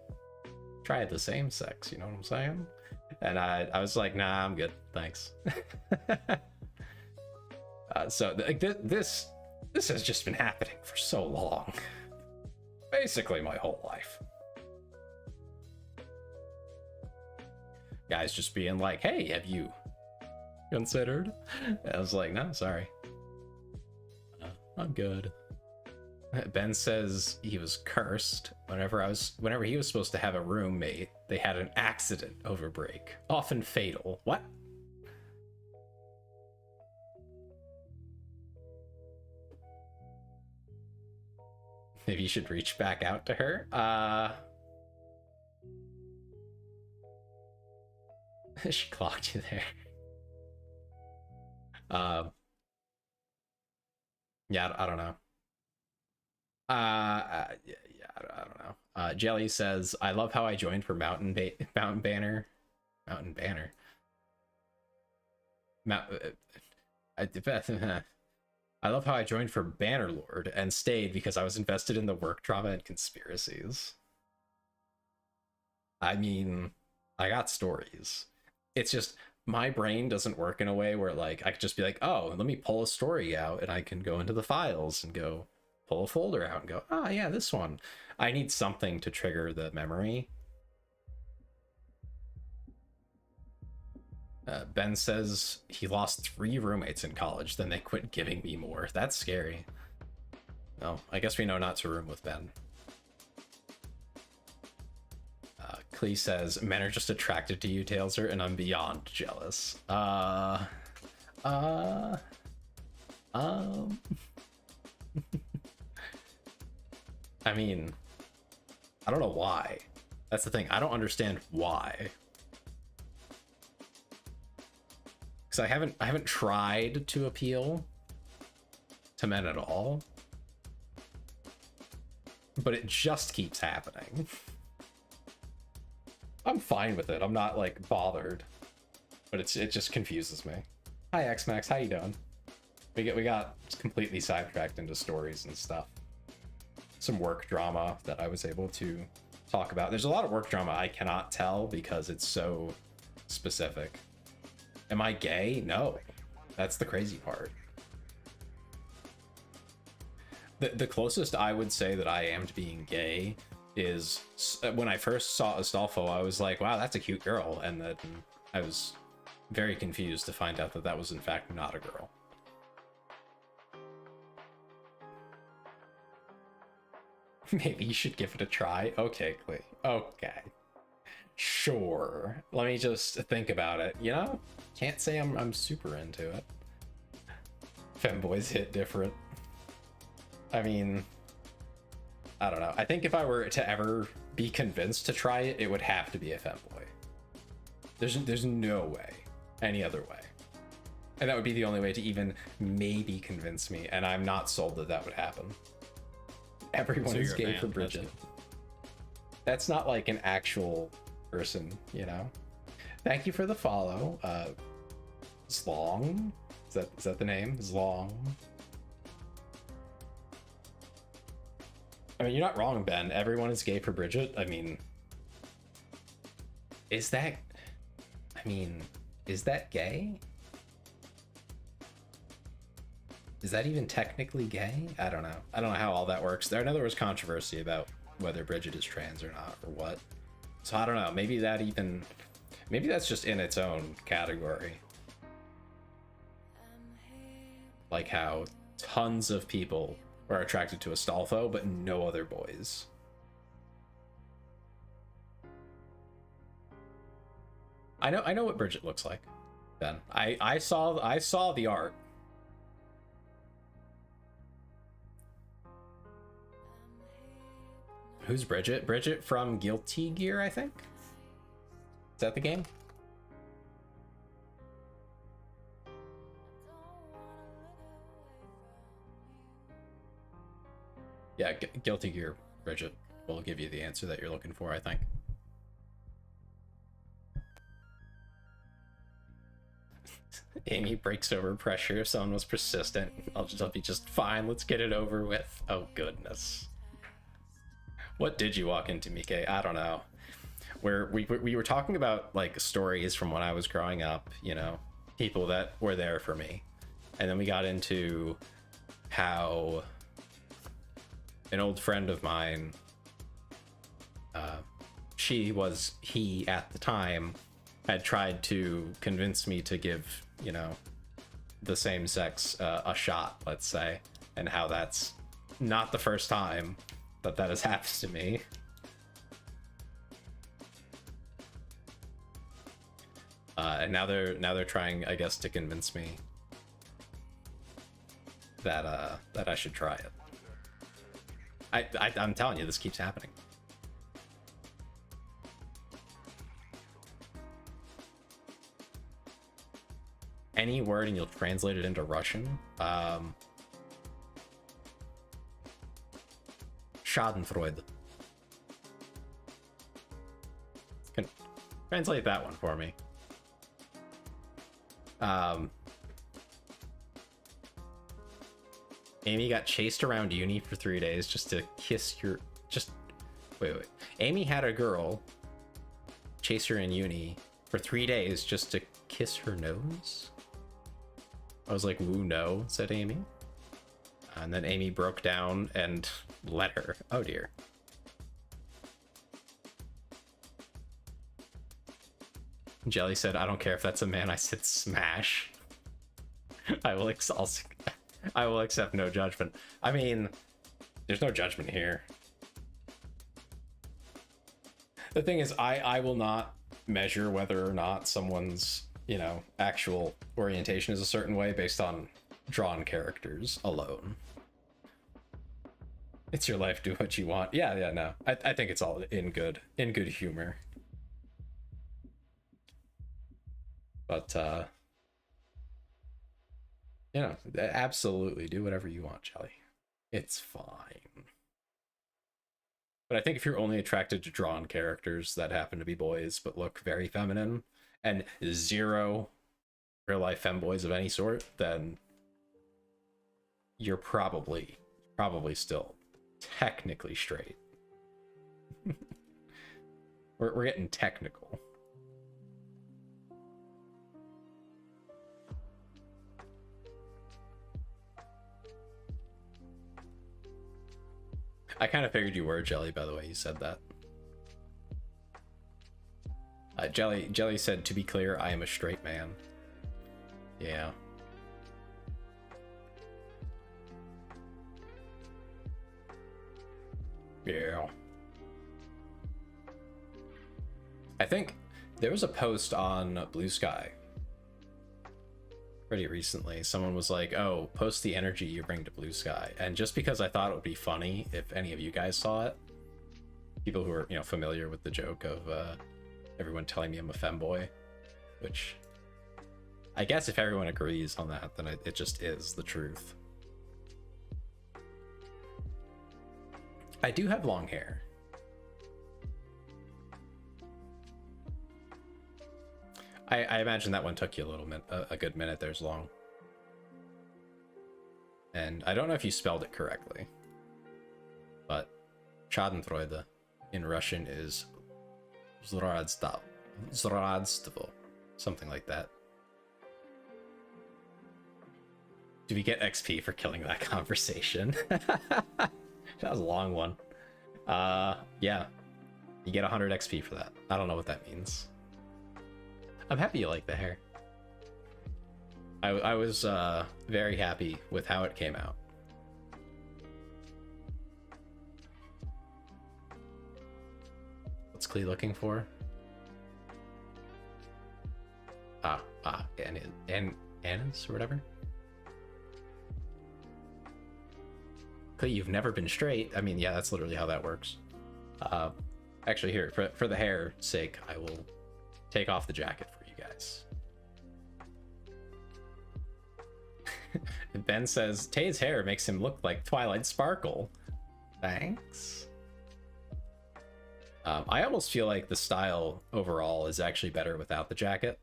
the same sex, you know what I'm saying? And I was like, nah, I'm good, thanks. So like this has just been happening for so long, basically my whole life. Guys just being like, hey, have you considered? And I was like, no, sorry, I'm good. Ben says he was cursed. Whenever he was supposed to have a roommate, they had an accident over break, often fatal. What? Maybe you should reach back out to her. She clocked you there. Yeah, I don't know. Yeah, I don't know. Jelly says, I love how I joined for Mountain Banner. I love how I joined for Bannerlord and stayed because I was invested in the work drama and conspiracies. I mean, I got stories. It's just my brain doesn't work in a way where like I could just be like, oh, let me pull a story out and I can go into the files and go pull a folder out and go, ah, yeah, this one. I need something to trigger the memory. Ben says he lost 3 roommates in college, then they quit giving me more. That's scary. Oh, I guess we know not to room with Ben. Clee says, men are just attracted to you, Tailser, and I'm beyond jealous. I mean, I don't know why. That's the thing. I don't understand why. Because I haven't tried to appeal to men at all. But it just keeps happening. I'm fine with it. I'm not like bothered. But it just confuses me. Hi X-Max, how you doing? We got completely sidetracked into stories and stuff. Some work drama that I was able to talk about. There's a lot of work drama I cannot tell because it's so specific. Am I gay? No. That's the crazy part. The closest I would say that I am to being gay is when I first saw Astolfo, I was like, wow, that's a cute girl. And then I was very confused to find out that that was in fact not a girl. Maybe you should give it a try. Okay, Clay. Okay. Sure. Let me just think about it, you know? Can't say I'm super into it. Femboys hit different. I mean, I don't know. I think if I were to ever be convinced to try it, it would have to be a femboy. There's no way, any other way. And that would be the only way to even maybe convince me, and I'm not sold that that would happen. Everyone is gay for Bridget. That's not like an actual person, you know? Thank you for the follow. Zlong? Is that the name? Zlong. I mean, you're not wrong, Ben. Everyone is gay for Bridget. I mean, is that gay? Is that even technically gay? I don't know. I don't know how all that works. I know there was controversy about whether Bridget is trans or not, or what. So I don't know. Maybe that's just in its own category. Like how tons of people are attracted to Astolfo, but no other boys. I know what Bridget looks like. Ben, I saw the art. Who's Bridget? Bridget from Guilty Gear, I think. Is that the game? Yeah, Guilty Gear Bridget will give you the answer that you're looking for, I think. Amy breaks over pressure if someone was persistent. I'll be just fine. Let's get it over with. Oh, goodness. What did you walk into, Mike? I don't know. Where we were talking about like stories from when I was growing up, you know, people that were there for me. And then we got into how an old friend of mine, he at the time had tried to convince me to give, you know, the same sex a shot, let's say, and how that's not the first time that has happened to me. And now they're trying, I guess, to convince me that I should try it. I'm telling you, this keeps happening. Any word and you'll translate it into Russian. Schadenfreude. Can translate that one for me. Amy got chased around uni for 3 days just to kiss your... Wait. Amy had a girl chase her in uni for 3 days just to kiss her nose? I was like, woo, no, said Amy. And then Amy broke down and let her. Oh, dear. Jelly said, I don't care if that's a man. I said smash. I will accept no judgment. I mean, there's no judgment here. The thing is, I will not measure whether or not someone's, you know, actual orientation is a certain way based on drawn characters alone. It's your life, do what you want. Yeah, no. I think it's all in good humor. But you know, absolutely do whatever you want, Jelly. It's fine. But I think if you're only attracted to drawn characters that happen to be boys but look very feminine and zero real life femboys of any sort, then you're probably still technically straight. we're getting technical. I kind of figured you were, Jelly, by the way you said that. Jelly said, to be clear, I am a straight man. Yeah. Yeah. I think there was a post on Blue Sky pretty recently. Someone was like, oh, post the energy you bring to Blue Sky. And just because I thought it would be funny if any of you guys saw it, people who are, you know, familiar with the joke of everyone telling me I'm a femboy, which I guess if everyone agrees on that, then it just is the truth. I do have long hair. I imagine that one took you a good minute. There's long. And I don't know if you spelled it correctly, but Schadenfreude in Russian is Zradstvo, something like that. Do we get XP for killing that conversation? That was a long one. Yeah. You get 100 XP for that. I don't know what that means. I'm happy you like the hair. I was very happy with how it came out. What's Klee looking for? Anna's or whatever. Klee, you've never been straight. I mean, yeah, that's literally how that works. Actually, here, for the hair's sake, I will take off the jacket for you guys. Ben says, Tay's hair makes him look like Twilight Sparkle. Thanks. I almost feel like the style overall is actually better without the jacket.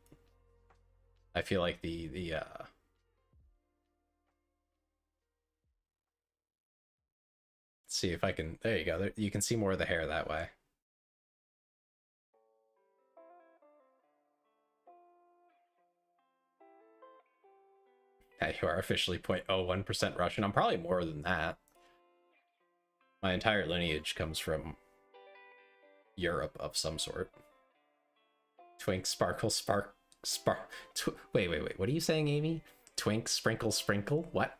I feel like the let's see if I can, there you go. There, you can see more of the hair that way. Yeah, you are officially 0.01% Russian. I'm probably more than that. My entire lineage comes from Europe of some sort. Twink, sparkle, wait. What are you saying, Amy? Twink, sprinkle, sprinkle? What?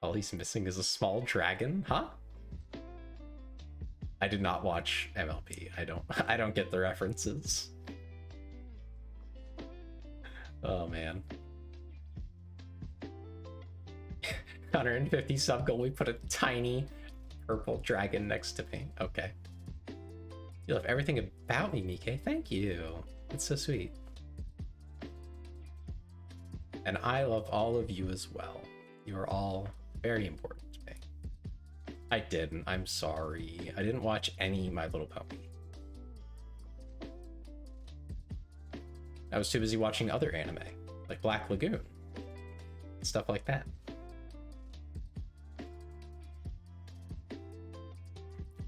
All he's missing is a small dragon? Huh? I did not watch MLP. I don't get the references. Oh man. 150 sub goal. We put a tiny purple dragon next to me. Okay. You love everything about me, Mike. Thank you. It's so sweet. And I love all of you as well. You are all very important to me. I didn't. I'm sorry. I didn't watch any My Little Pony. I was too busy watching other anime, like Black Lagoon, stuff like that.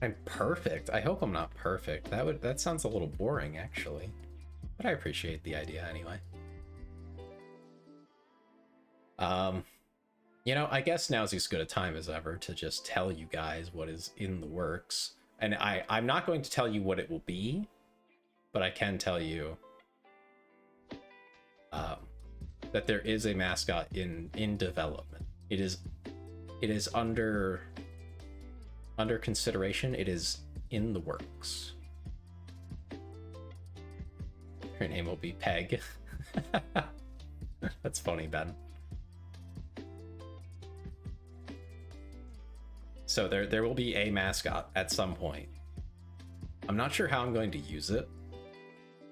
I'm perfect. I hope I'm not perfect. That sounds a little boring, actually, but I appreciate the idea anyway. You know, I guess now's as good a time as ever to just tell you guys what is in the works, and I'm not going to tell you what it will be, but I can tell you that there is a mascot in development. It is under consideration. It is in the works. Her name will be Peg. That's funny, Ben. So there will be a mascot at some point. I'm not sure how I'm going to use it.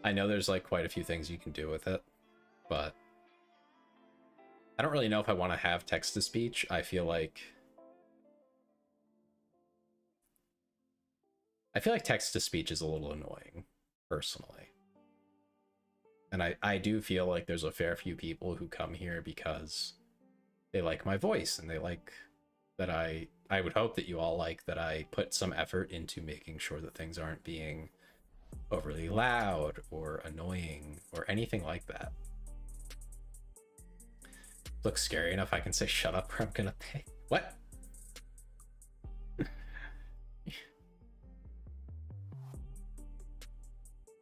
I know there's like quite a few things you can do with it, but I don't really know if I want to have text-to-speech. I feel like text-to-speech is a little annoying, personally. And I do feel like there's a fair few people who come here because they like my voice, and they like that I would hope that you all like that I put some effort into making sure that things aren't being overly loud or annoying or anything like that. Looks scary enough I can say shut up or I'm gonna pay. What?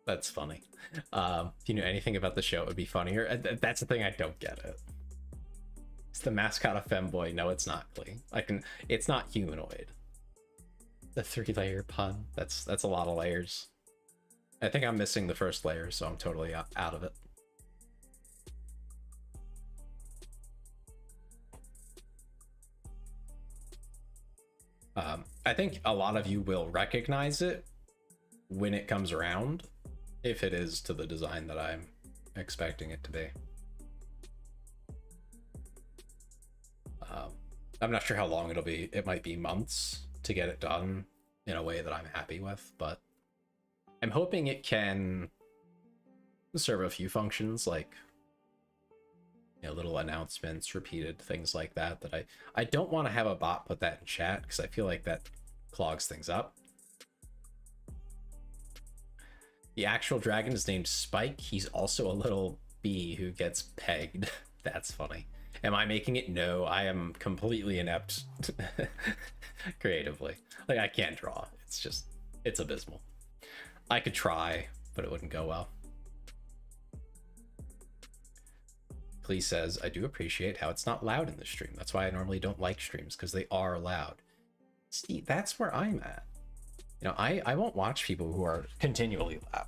That's funny. If you knew anything about the show, it would be funnier. That's the thing, I don't get it. It's the mascot of Femboy. No, it's not, Glee. It's not humanoid. The 3-layer pun. That's a lot of layers. I think I'm missing the first layer, so I'm totally out of it. I think a lot of you will recognize it when it comes around, if it is to the design that I'm expecting it to be. I'm not sure how long it'll be. It might be months to get it done in a way that I'm happy with, but I'm hoping it can serve a few functions, like, you know, little announcements, repeated things like that. That I don't want to have a bot put that in chat because I feel like that clogs things up. The actual dragon is named Spike. He's also a little B who gets pegged. That's funny. Am I making it? No, I am completely inept creatively. Like, I can't draw. It's abysmal. I could try, but it wouldn't go well. Clee says, I do appreciate how it's not loud in the stream. That's why I normally don't like streams, because they are loud. See, that's where I'm at. You know, I won't watch people who are continually loud.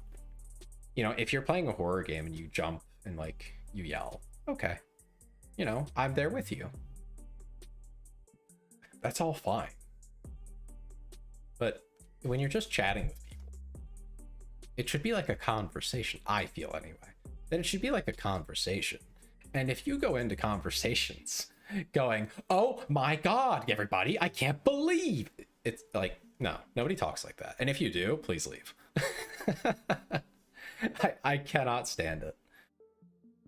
You know, if you're playing a horror game and you jump and, like, you yell, okay. You know, I'm there with you. That's all fine. But when you're just chatting with people, it should be like a conversation, I feel anyway. Then it should be like a conversation. And if you go into conversations going, oh my God, everybody, I can't believe it's like, no, nobody talks like that. And if you do, please leave. I cannot stand it.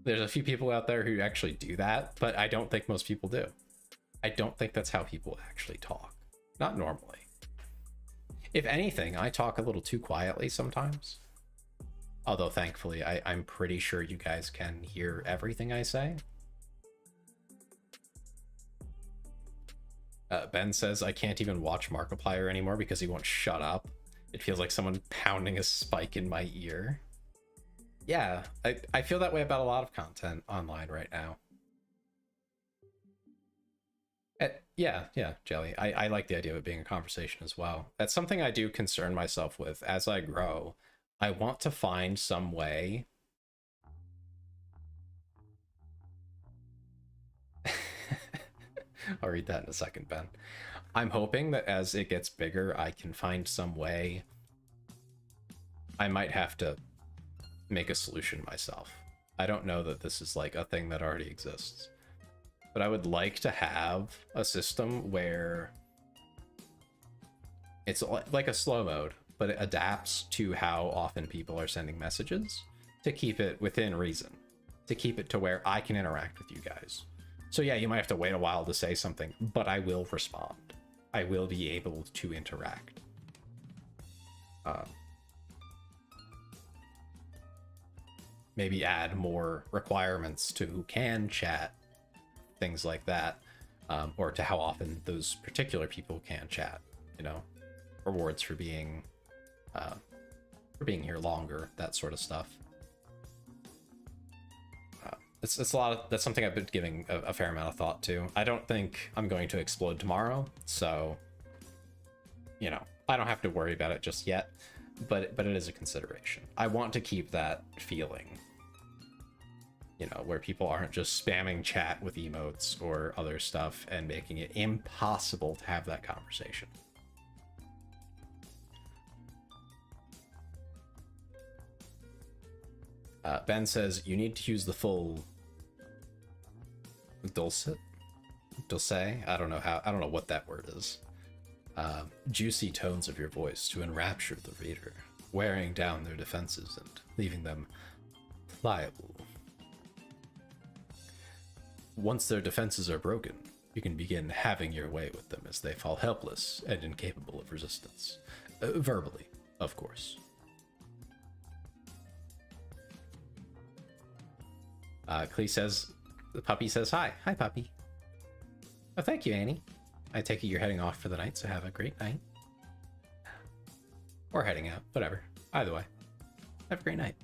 There's a few people out there who actually do that, but I don't think most people do. I don't think that's how people actually talk. Not normally. If anything, I talk a little too quietly sometimes. Although thankfully, I'm pretty sure you guys can hear everything I say. Ben says, I can't even watch Markiplier anymore because he won't shut up. It feels like someone pounding a spike in my ear. Yeah, I feel that way about a lot of content online right now. Yeah, Jelly. I like the idea of it being a conversation as well. That's something I do concern myself with as I grow. I want to find some way. I'll read that in a second, Ben. I'm hoping that as it gets bigger, I can find some way. I might have to make a solution myself. I don't know that this is like a thing that already exists, but I would like to have a system where it's like a slow mode, but it adapts to how often people are sending messages to keep it within reason, to keep it to where I can interact with you guys. So yeah, you might have to wait a while to say something, but I will respond. I will be able to interact. Maybe add more requirements to who can chat, things like that, or to how often those particular people can chat. You know, rewards for being here longer, that sort of stuff. It's a lot of, that's something I've been giving a fair amount of thought to. I don't think I'm going to explode tomorrow, so you know, I don't have to worry about it just yet. But it is a consideration. I want to keep that feeling, you know, where people aren't just spamming chat with emotes or other stuff and making it impossible to have that conversation. Ben says you need to use the full dulcet, I don't know what that word is. Juicy tones of your voice to enrapture the reader, wearing down their defenses and leaving them pliable. Once their defenses are broken, you can begin having your way with them as they fall helpless and incapable of resistance. Verbally, of course. Clee says, the puppy says hi. Hi, puppy. Oh, thank you, Annie. I take it you're heading off for the night, so have a great night. Or heading out, whatever. Either way, have a great night.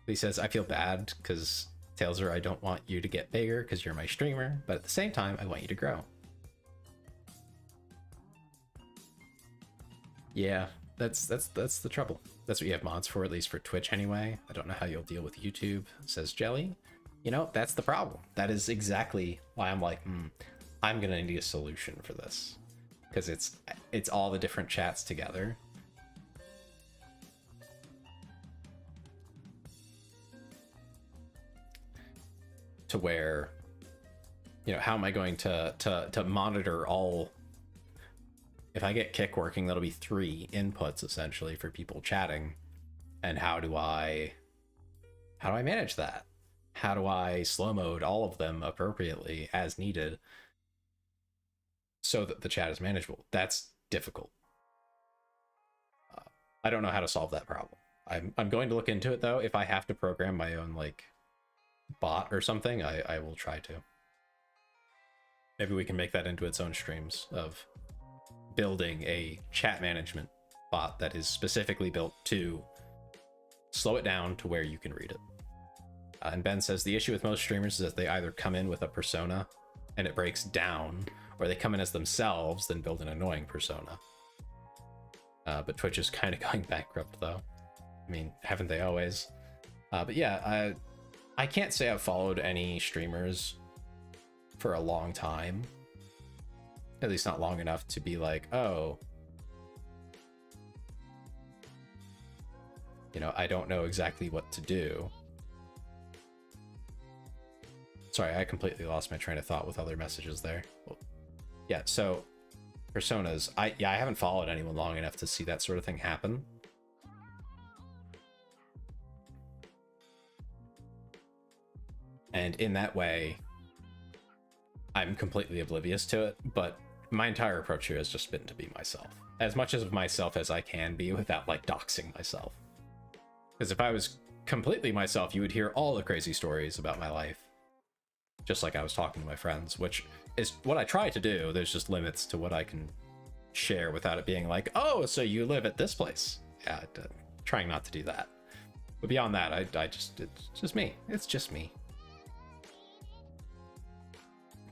He says, I feel bad because Tailser, I don't want you to get bigger because you're my streamer, but at the same time, I want you to grow. Yeah, that's the trouble. That's what you have mods for, at least for Twitch anyway. I don't know how you'll deal with YouTube, says Jelly. You know, that's the problem. That is exactly why I'm like, I'm gonna need a solution for this, because it's all the different chats together. To where, you know, how am I going to monitor all? If I get Kick working, that'll be 3 inputs essentially for people chatting, and how do I manage that? How do I slow mode all of them appropriately as needed so that the chat is manageable? That's difficult. I don't know how to solve that problem. I'm going to look into it though. If I have to program my own like bot or something, I will try to. Maybe we can make that into its own streams of building a chat management bot that is specifically built to slow it down to where you can read it. And Ben says the issue with most streamers is that they either come in with a persona and it breaks down, or they come in as themselves, then build an annoying persona. But Twitch is kind of going bankrupt though. I mean, haven't they always? But yeah, I can't say I've followed any streamers for a long time. At least not long enough to be like, oh, you know, I don't know exactly what to do. Sorry, I completely lost my train of thought with other messages there. Well, yeah, so personas. I haven't followed anyone long enough to see that sort of thing happen. And in that way, I'm completely oblivious to it, but my entire approach here has just been to be myself. As much as myself as I can be without like doxing myself. Because if I was completely myself, you would hear all the crazy stories about my life. Just like I was talking to my friends, which is what I try to do. There's just limits to what I can share without it being like, oh, so you live at this place. Yeah, trying not to do that. But beyond that, it's just me. It's just me.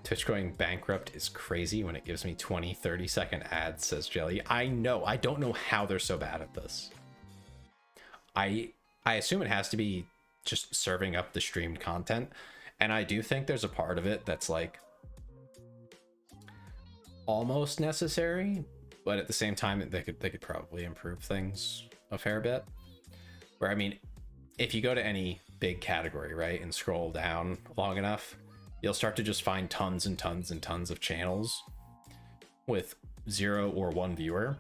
Twitch going bankrupt is crazy when it gives me 20-30 second ads, says Jelly. I know. I don't know how they're so bad at this. I assume it has to be just serving up the streamed content. And I do think there's a part of it that's like almost necessary, but at the same time they could probably improve things a fair bit. Where I mean, if you go to any big category, right, and scroll down long enough, you'll start to just find tons and tons and tons of channels with 0 or 1 viewer.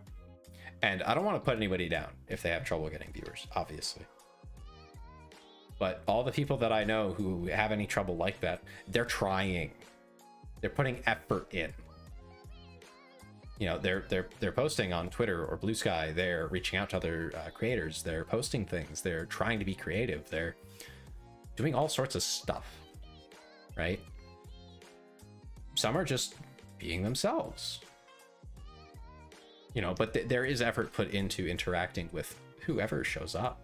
And I don't want to put anybody down if they have trouble getting viewers, obviously. But all the people that I know who have any trouble like that, they're trying. They're putting effort in. You know, they're posting on Twitter or Blue Sky. They're reaching out to other creators. They're posting things. They're trying to be creative. They're doing all sorts of stuff, right? Some are just being themselves. You know, but there is effort put into interacting with whoever shows up.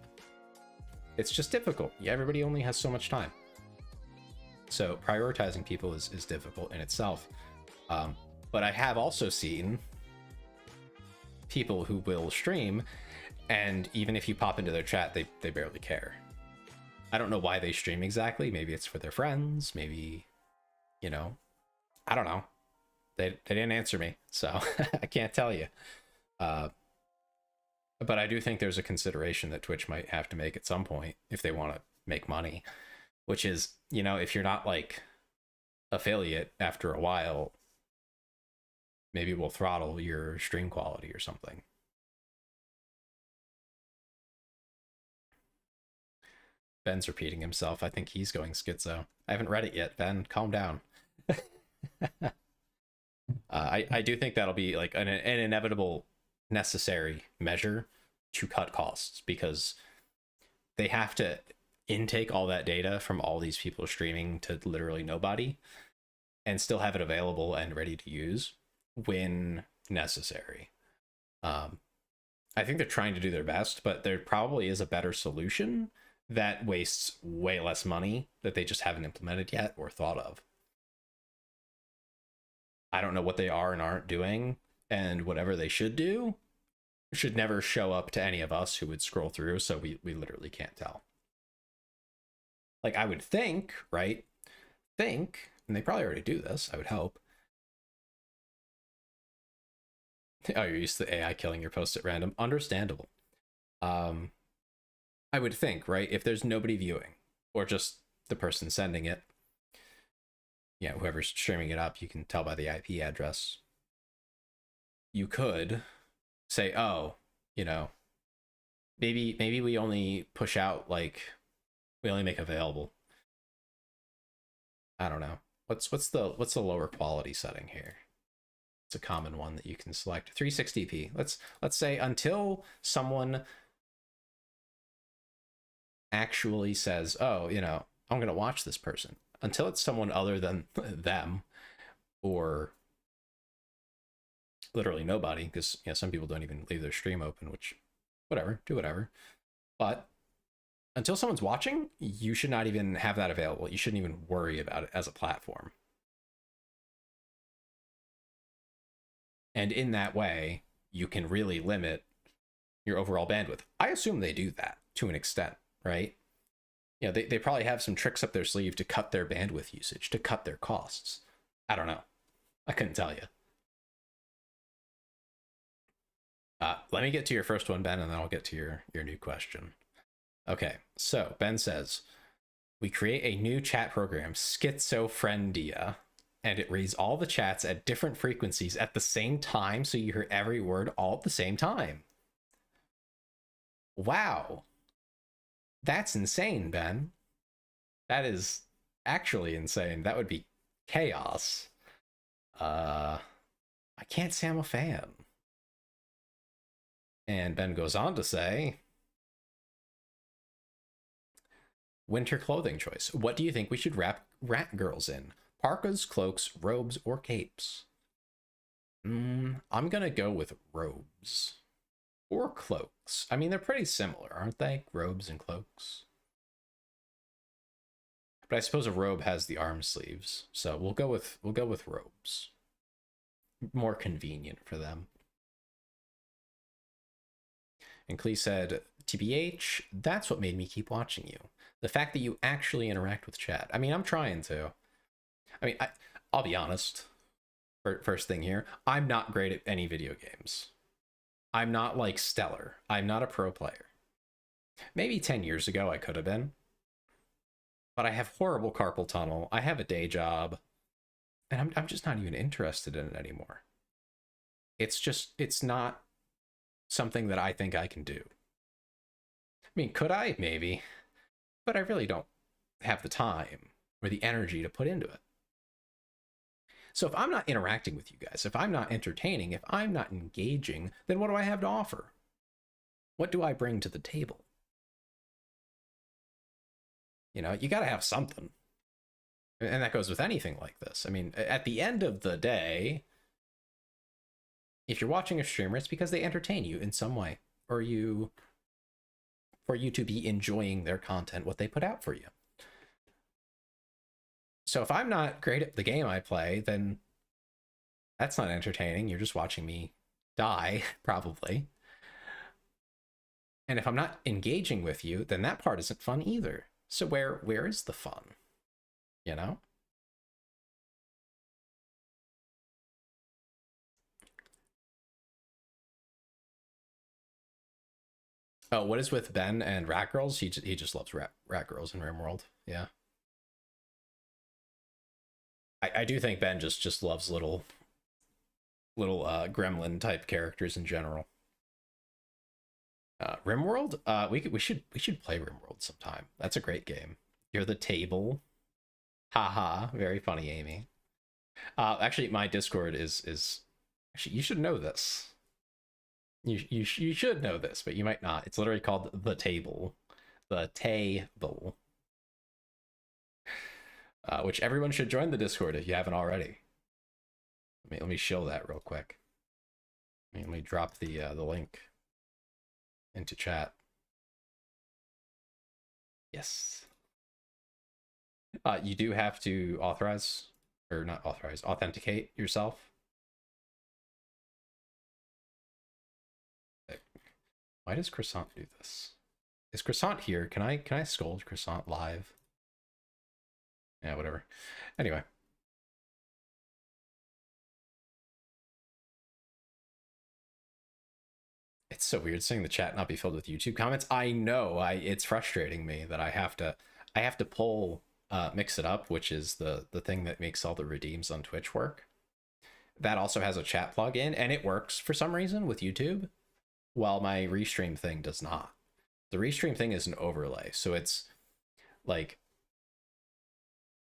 It's just difficult. Yeah, everybody only has so much time. So prioritizing people is difficult in itself. But I have also seen people who will stream, and even if you pop into their chat, they barely care. I don't know why they stream exactly. Maybe it's for their friends. Maybe, you know, I don't know. They didn't answer me, so I can't tell you. But I do think there's a consideration that Twitch might have to make at some point if they want to make money, which is, you know, if you're not like affiliate after a while, maybe we'll throttle your stream quality or something. Ben's repeating himself. I think he's going schizo. I haven't read it yet, Ben. Calm down. I do think that'll be like an inevitable necessary measure to cut costs, because they have to intake all that data from all these people streaming to literally nobody and still have it available and ready to use when necessary. I think they're trying to do their best, but there probably is a better solution that wastes way less money that they just haven't implemented yet or thought of. I don't know what they are and aren't doing, and whatever they should do should never show up to any of us who would scroll through, so we literally can't tell. Like, I would think, right? And they probably already do this, I would hope. Oh, you're used to the AI killing your post at random. Understandable. I would think, right? If there's nobody viewing, or just the person sending it, yeah, whoever's streaming it up, you can tell by the IP address. You could say, oh, you know, maybe we only push out, like, we only make available. I don't know. What's the lower quality setting here? It's a common one that you can select. 360p. Let's say until someone actually says, oh, you know, I'm going to watch this person, until it's someone other than them, or literally nobody, because, you know, some people don't even leave their stream open, which, whatever, do whatever. But until someone's watching, you should not even have that available. You shouldn't even worry about it as a platform. And in that way, you can really limit your overall bandwidth. I assume they do that to an extent, right? You know, they probably have some tricks up their sleeve to cut their bandwidth usage, to cut their costs. I don't know. I couldn't tell you. Let me get to your first one, Ben, and then I'll get to your new question. Okay, so Ben says, we create a new chat program, Schizophrenia, and it reads all the chats at different frequencies at the same time, so you hear every word all at the same time. Wow. That's insane, Ben. That is actually insane. That would be chaos. I can't say I'm a fan. And Ben goes on to say, winter clothing choice. What do you think we should wrap rat girls in? Parkas, cloaks, robes, or capes? I'm gonna go with robes. Or cloaks. I mean, they're pretty similar, aren't they? Robes and cloaks. But I suppose a robe has the arm sleeves, so we'll go with robes. More convenient for them. And Clee said, TBH, that's what made me keep watching you. The fact that you actually interact with chat. I mean, I'm trying to. I mean, I'll be honest. First thing here, I'm not great at any video games. I'm not like stellar. I'm not a pro player. Maybe 10 years ago I could have been. But I have horrible carpal tunnel. I have a day job. And I'm just not even interested in it anymore. It's not something that I think I can do. I mean, could I? Maybe. But I really don't have the time or the energy to put into it. So if I'm not interacting with you guys, if I'm not entertaining, if I'm not engaging, then what do I have to offer? What do I bring to the table? You know, you got to have something. And that goes with anything like this. I mean, at the end of the day, if you're watching a streamer, it's because they entertain you in some way, or for you to be enjoying their content, what they put out for you. So if I'm not great at the game I play, then that's not entertaining. You're just watching me die, probably. And if I'm not engaging with you, then that part isn't fun either. So where is the fun? You know? Oh, what is with Ben and Rat Girls? He just loves rat Girls in RimWorld. Yeah. I do think Ben just loves little gremlin type characters in general. RimWorld? We should play RimWorld sometime. That's a great game. You're the table. Haha, very funny, Amy. Actually, my Discord is actually, you should know this. You should know this, but you might not. It's literally called the table. The table. Which everyone should join the Discord if you haven't already. Let me show that real quick. Let me drop the link into chat. Yes. You do have to authenticate yourself. Why does Croissant do this? Is Croissant here? Can I scold Croissant live? Yeah, whatever. Anyway. It's so weird seeing the chat not be filled with YouTube comments. I know. It's frustrating me that I have to pull Mix It Up, which is the thing that makes all the redeems on Twitch work. That also has a chat plugin, and it works for some reason with YouTube, while my Restream thing does not. The Restream thing is an overlay, so it's like,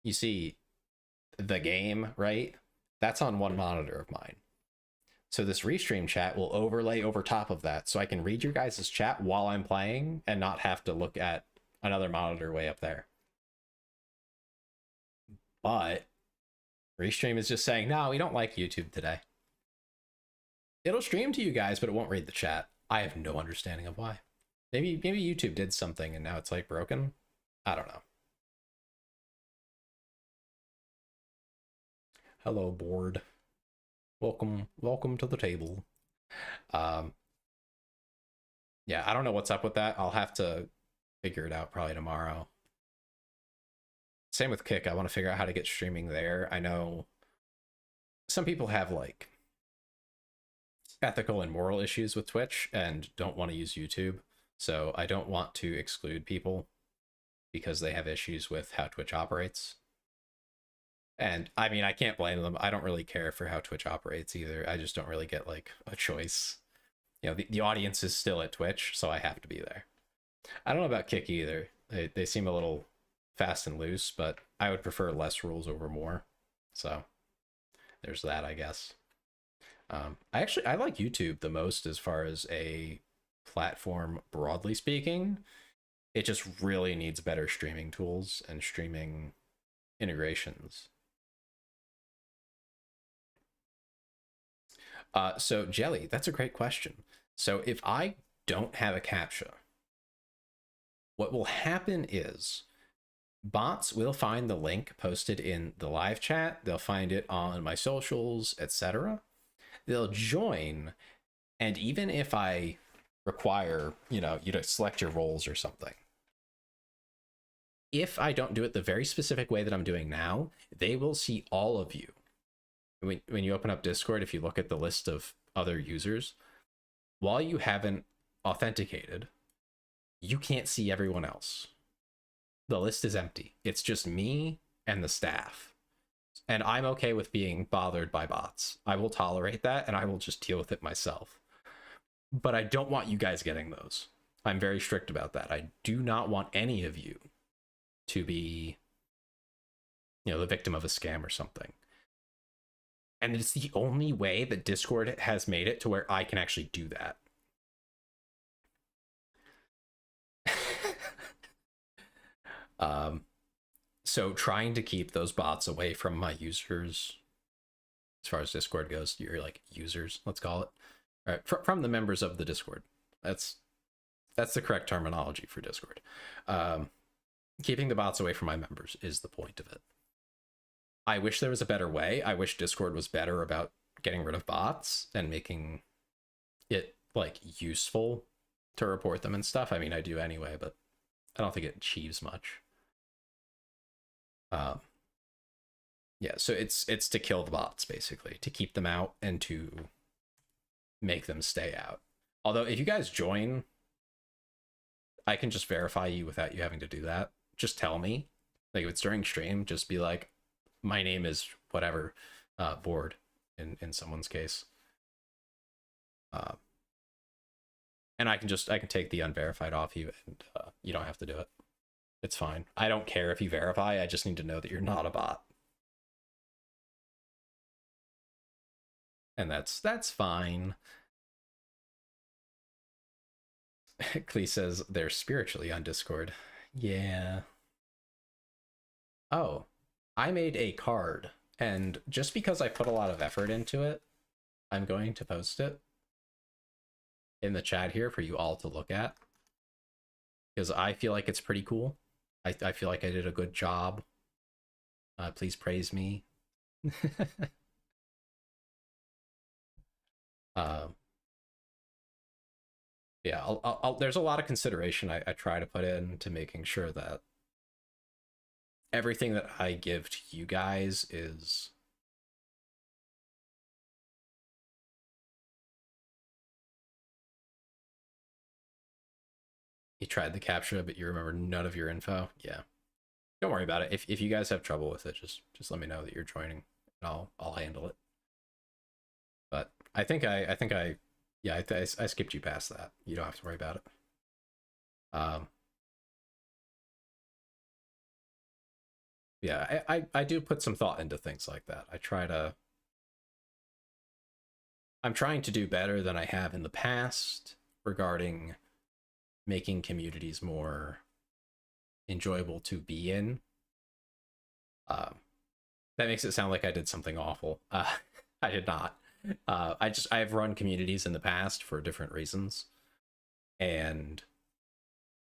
you see the game, right? That's on one monitor of mine. So this Restream chat will overlay over top of that, so I can read your guys' chat while I'm playing and not have to look at another monitor way up there. But Restream is just saying, no, we don't like YouTube today. It'll stream to you guys, but it won't read the chat. I have no understanding of why. Maybe YouTube did something and now it's like broken. I don't know. Hello, board. Welcome to the table. Yeah, I don't know what's up with that. I'll have to figure it out probably tomorrow. Same with Kick. I want to figure out how to get streaming there. I know some people have like ethical and moral issues with Twitch and don't want to use YouTube. So I don't want to exclude people because they have issues with how Twitch operates. And I mean, I can't blame them. I don't really care for how Twitch operates either. I just don't really get like a choice. You know, the audience is still at Twitch, so I have to be there. I don't know about Kick either. They seem a little fast and loose, but I would prefer less rules over more. So there's that, I guess. I like YouTube the most as far as a platform, broadly speaking. It just really needs better streaming tools and streaming integrations. So Jelly, that's a great question. So if I don't have a CAPTCHA, what will happen is bots will find the link posted in the live chat. They'll find it on my socials, etc. They'll join, and even if I require, you to select your roles or something, if I don't do it the very specific way that I'm doing now, they will see all of you. When you open up Discord, if you look at the list of other users, while you haven't authenticated, you can't see everyone else. The list is empty. It's just me and the staff. And I'm okay with being bothered by bots. I will tolerate that, and I will just deal with it myself. But I don't want you guys getting those. I'm very strict about that. I do not want any of you to be, the victim of a scam or something. And it's the only way that Discord has made it to where I can actually do that. So trying to keep those bots away from my users, as far as Discord goes, you're like users, let's call it, all right, from the members of the Discord. That's the correct terminology for Discord. Keeping the bots away from my members is the point of it. I wish there was a better way. I wish Discord was better about getting rid of bots and making it like useful to report them and stuff. I mean, I do anyway, but I don't think it achieves much. Yeah, so it's to kill the bots, basically, to keep them out and to make them stay out. Although if you guys join, I can just verify you without you having to do that. Just tell me, like if it's during stream, just be like, my name is whatever, board in someone's case. And I can take the unverified off you, and you don't have to do it. It's fine. I don't care if you verify. I just need to know that you're not a bot. And that's fine. Klee says they're spiritually on Discord. Yeah. Oh, I made a card, and just because I put a lot of effort into it, I'm going to post it in the chat here for you all to look at, because I feel like it's pretty cool. I feel like I did a good job. Please praise me. Yeah, I'll there's a lot of consideration I try to put into making sure that everything that I give to you guys is you tried the CAPTCHA, but you remember none of your info. Yeah, don't worry about it. If you guys have trouble with it, just let me know that you're joining, and I'll handle it. But I think I skipped you past that. You don't have to worry about it. Yeah, I do put some thought into things like that. I'm trying to do better than I have in the past regarding making communities more enjoyable to be in. That makes it sound like I did something awful. I did not. I've run communities in the past for different reasons, and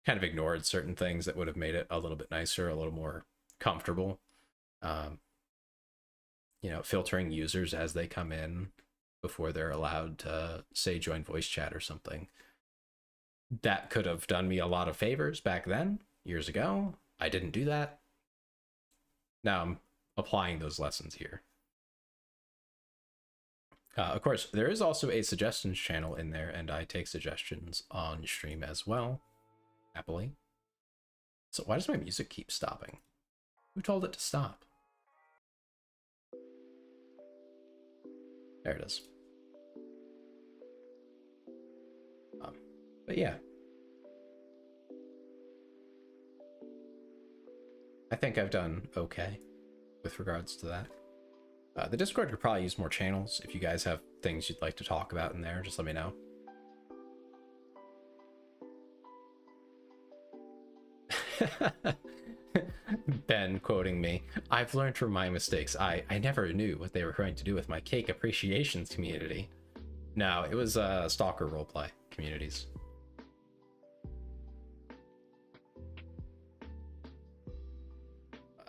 kind of ignored certain things that would have made it a little bit nicer, a little more comfortable. You know, filtering users as they come in before they're allowed to, say, join voice chat or something. That could have done me a lot of favors back then, years ago. I didn't do that. Now I'm applying those lessons here. Of course, there is also a suggestions channel in there, and I take suggestions on stream as well, happily. So why does my music keep stopping? Who told it to stop? There it is. But yeah. I think I've done okay with regards to that. The Discord could probably use more channels. If you guys have things you'd like to talk about in there, just let me know. Ben quoting me, "I've learned from my mistakes. I never knew what they were going to do with my cake appreciations community." No, it was Stalker roleplay communities.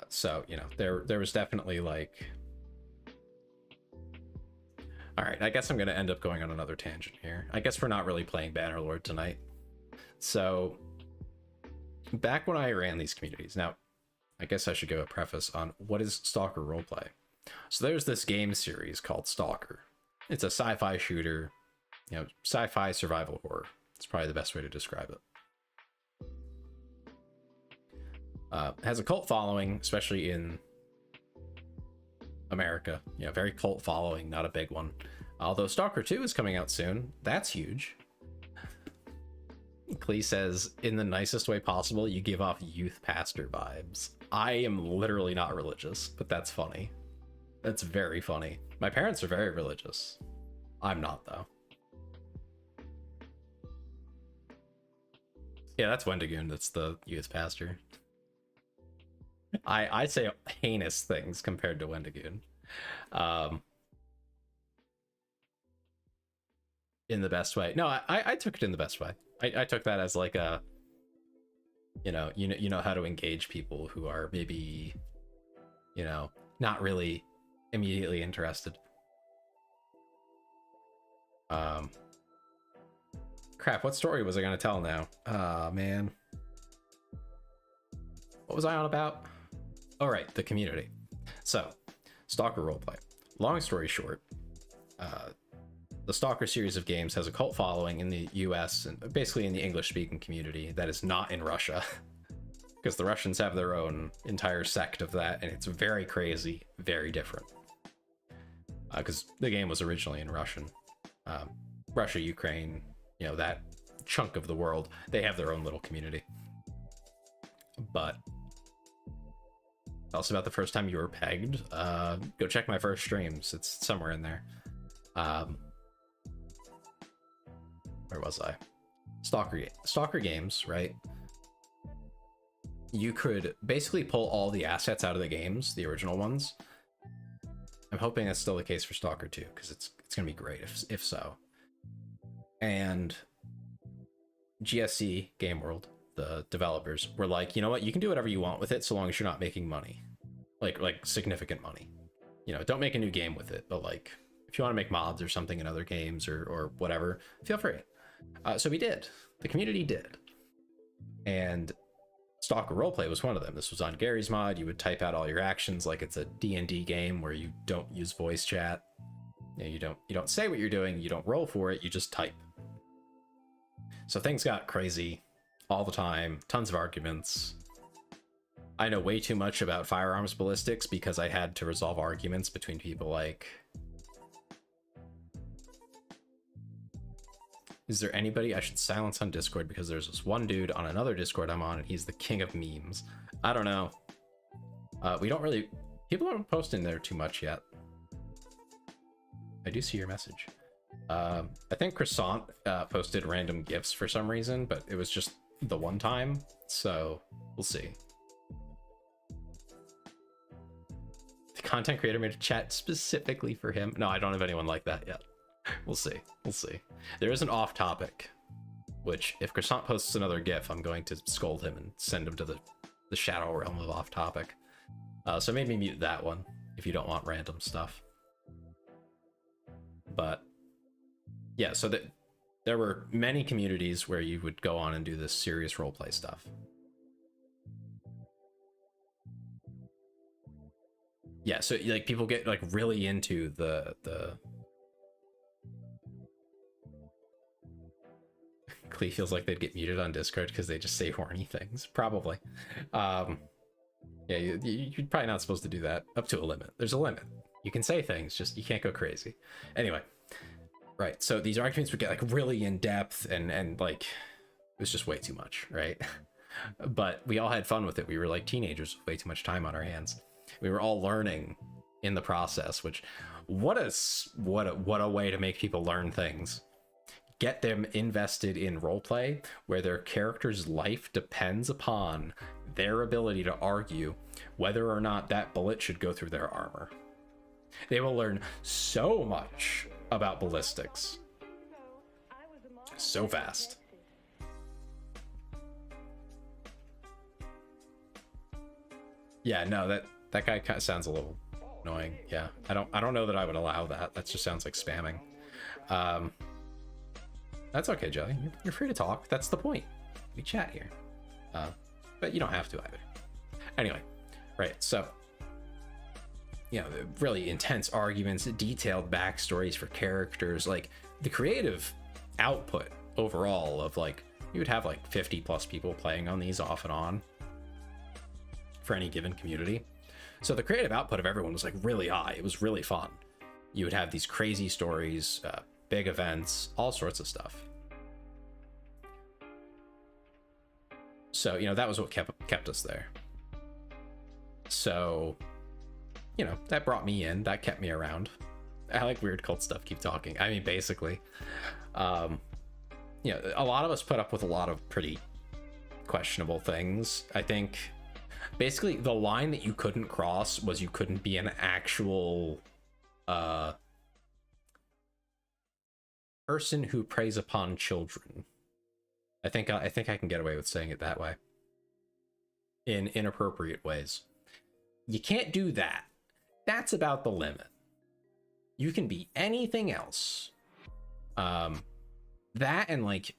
So, you know, there was definitely like... Alright, I guess I'm going to end up going on another tangent here. I guess we're not really playing Bannerlord tonight. So, back when I ran these communities, now, I guess I should give a preface on what is Stalker roleplay. So there's this game series called Stalker. It's a sci-fi shooter, you know, sci-fi survival horror. It's probably the best way to describe it. It has a cult following, especially in America. You know, very cult following, not a big one. Although Stalker 2 is coming out soon. That's huge. Klee says, in the nicest way possible, you give off youth pastor vibes. I am literally not religious, but that's funny. That's very funny. My parents are very religious. I'm not, though. Yeah, that's Wendigoon. That's the youth pastor. I say heinous things compared to Wendigoon. In the best way. No, I took it in the best way. I took that as like a, you know how to engage people who are maybe, you know, not really immediately interested. Crap, what story was I gonna tell now? Man. What was I on about? Oh, right, the community. So, Stalker roleplay. Long story short, the Stalker series of games has a cult following in the US and basically in the English-speaking community that is not in Russia. Because the Russians have their own entire sect of that, and it's very crazy, very different. Because the game was originally in Russian. Russia, Ukraine, you know, that chunk of the world, they have their own little community. But tell us about the first time you were pegged. Go check my first streams. It's somewhere in there. Where was I? Stalker games, right? You could basically pull all the assets out of the games, the original ones. I'm hoping that's still the case for Stalker 2, because it's gonna be great if so. And GSC Game World, the developers, were like, you know what, you can do whatever you want with it so long as you're not making money, like significant money. You know, don't make a new game with it, but like if you want to make mods or something in other games or whatever, feel free. So we did. The community did. And Stalker Roleplay was one of them. This was on Gary's mod. You would type out all your actions like it's a D&D game where you don't use voice chat. You know, you don't say what you're doing, you don't roll for it, you just type. So things got crazy all the time, tons of arguments. I know way too much about firearms ballistics because I had to resolve arguments between people like... Is there anybody I should silence on Discord because there's this one dude on another Discord I'm on and he's the king of memes? I don't know. We don't really... People aren't posting there too much yet. I do see your message. I think Croissant posted random GIFs for some reason, but it was just the one time, so we'll see. The content creator made a chat specifically for him. No, I don't have anyone like that yet. We'll see. We'll see. There is an off topic, which if Croissant posts another GIF, I'm going to scold him and send him to the shadow realm of off topic. So maybe mute that one if you don't want random stuff. But yeah, so that there were many communities where you would go on and do this serious roleplay stuff. Yeah, so like people get like really into the Clee feels like they'd get muted on Discord because they just say horny things. Probably. Yeah, you're probably not supposed to do that up to a limit. There's a limit. You can say things, just you can't go crazy. Anyway, right. So these arguments would get like really in depth and like it was just way too much, right? But we all had fun with it. We were like teenagers with way too much time on our hands. We were all learning in the process, which what a way to make people learn things. Get them invested in roleplay where their character's life depends upon their ability to argue whether or not that bullet should go through their armor. They will learn so much about ballistics so fast. Yeah, no, that guy kind of sounds a little annoying. Yeah, I don't know that I would allow that. That just sounds like spamming. That's okay, Jelly. You're free to talk. That's the point. We chat here. But you don't have to either. Anyway, right, so, you know, really intense arguments, detailed backstories for characters, like the creative output overall of like, you would have like 50 plus people playing on these off and on for any given community. So the creative output of everyone was like really high. It was really fun. You would have these crazy stories, big events, all sorts of stuff. So, you know, that was what kept us there. So, you know, that brought me in, that kept me around. I like weird cult stuff, keep talking. I mean, basically, you know, a lot of us put up with a lot of pretty questionable things. I think basically the line that you couldn't cross was you couldn't be an actual person who preys upon children. I think I can get away with saying it that way. In inappropriate ways. You can't do that. That's about the limit. You can be anything else. That and like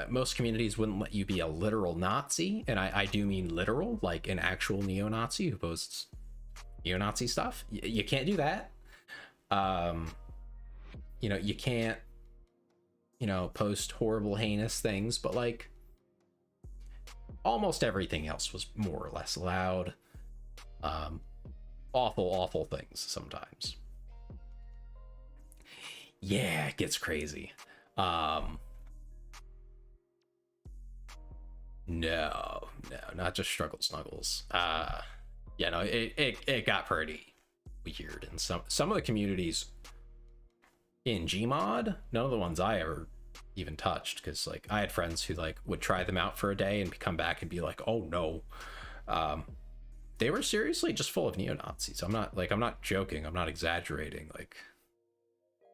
most communities wouldn't let you be a literal Nazi, and I do mean literal, like an actual neo-Nazi who posts neo-Nazi stuff. You can't do that. You know, you can't, you know, post horrible, heinous things, but like almost everything else was more or less allowed. Awful things sometimes. Yeah, it gets crazy. No, not just struggle snuggles. Yeah, no, it got pretty weird, and some of the communities in Gmod, none of the ones I ever even touched, because like I had friends who like would try them out for a day and come back and be like, oh no. They were seriously just full of neo-Nazis. I'm not joking, I'm not exaggerating. Like,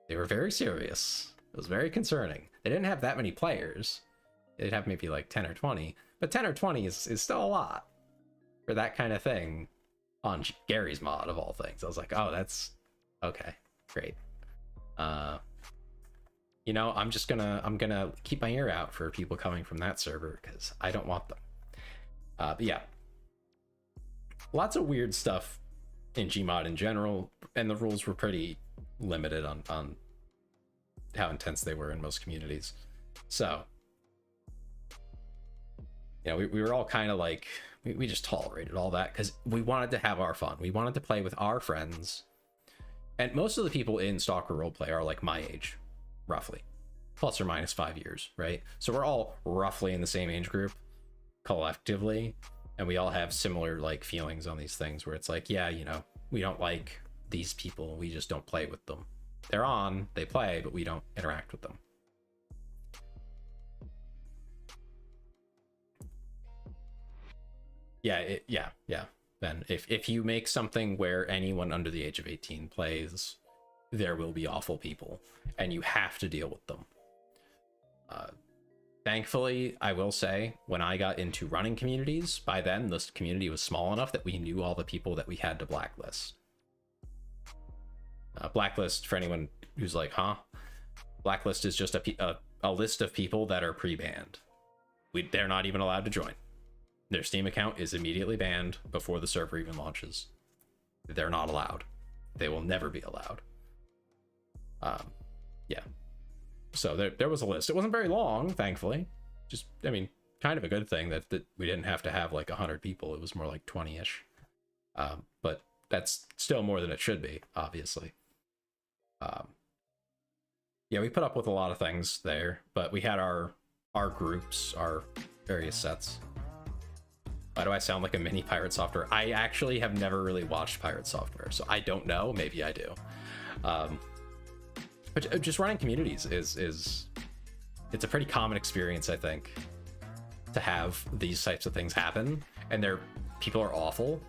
they were very serious. It was very concerning. They didn't have that many players. They'd have maybe like 10 or 20, but 10 or 20 is still a lot for that kind of thing on Gary's mod of all things. I was like, oh, that's okay, great. You know, I'm gonna keep my ear out for people coming from that server because I don't want them. But yeah, lots of weird stuff in Gmod in general, and the rules were pretty limited on how intense they were in most communities. So, you know, we were all kind of like, we just tolerated all that because we wanted to have our fun. We wanted to play with our friends. And most of the people in Stalker Roleplay are like my age, roughly, plus or minus 5 years, right? So we're all roughly in the same age group collectively, and we all have similar like feelings on these things where it's like, yeah, you know, we don't like these people, we just don't play with them. They're on, they play, but we don't interact with them. Yeah. Then if you make something where anyone under the age of 18 plays, there will be awful people, and you have to deal with them. Thankfully, I will say, when I got into running communities, by then this community was small enough that we knew all the people that we had to blacklist. Blacklist, for anyone who's like, huh? Blacklist is just a list of people that are pre-banned. They're not even allowed to join. Their Steam account is immediately banned before the server even launches. They're not allowed. They will never be allowed. Yeah. So there was a list. It wasn't very long, thankfully. Just, I mean, kind of a good thing that we didn't have to have like 100 people. It was more like 20-ish. But that's still more than it should be, obviously. Yeah, we put up with a lot of things there, but we had our groups, our various sets. Why do I sound like a mini Pirate Software? I actually have never really watched Pirate Software, so I don't know. Maybe I do. But just running communities it's a pretty common experience, I think, to have these types of things happen, and people are awful.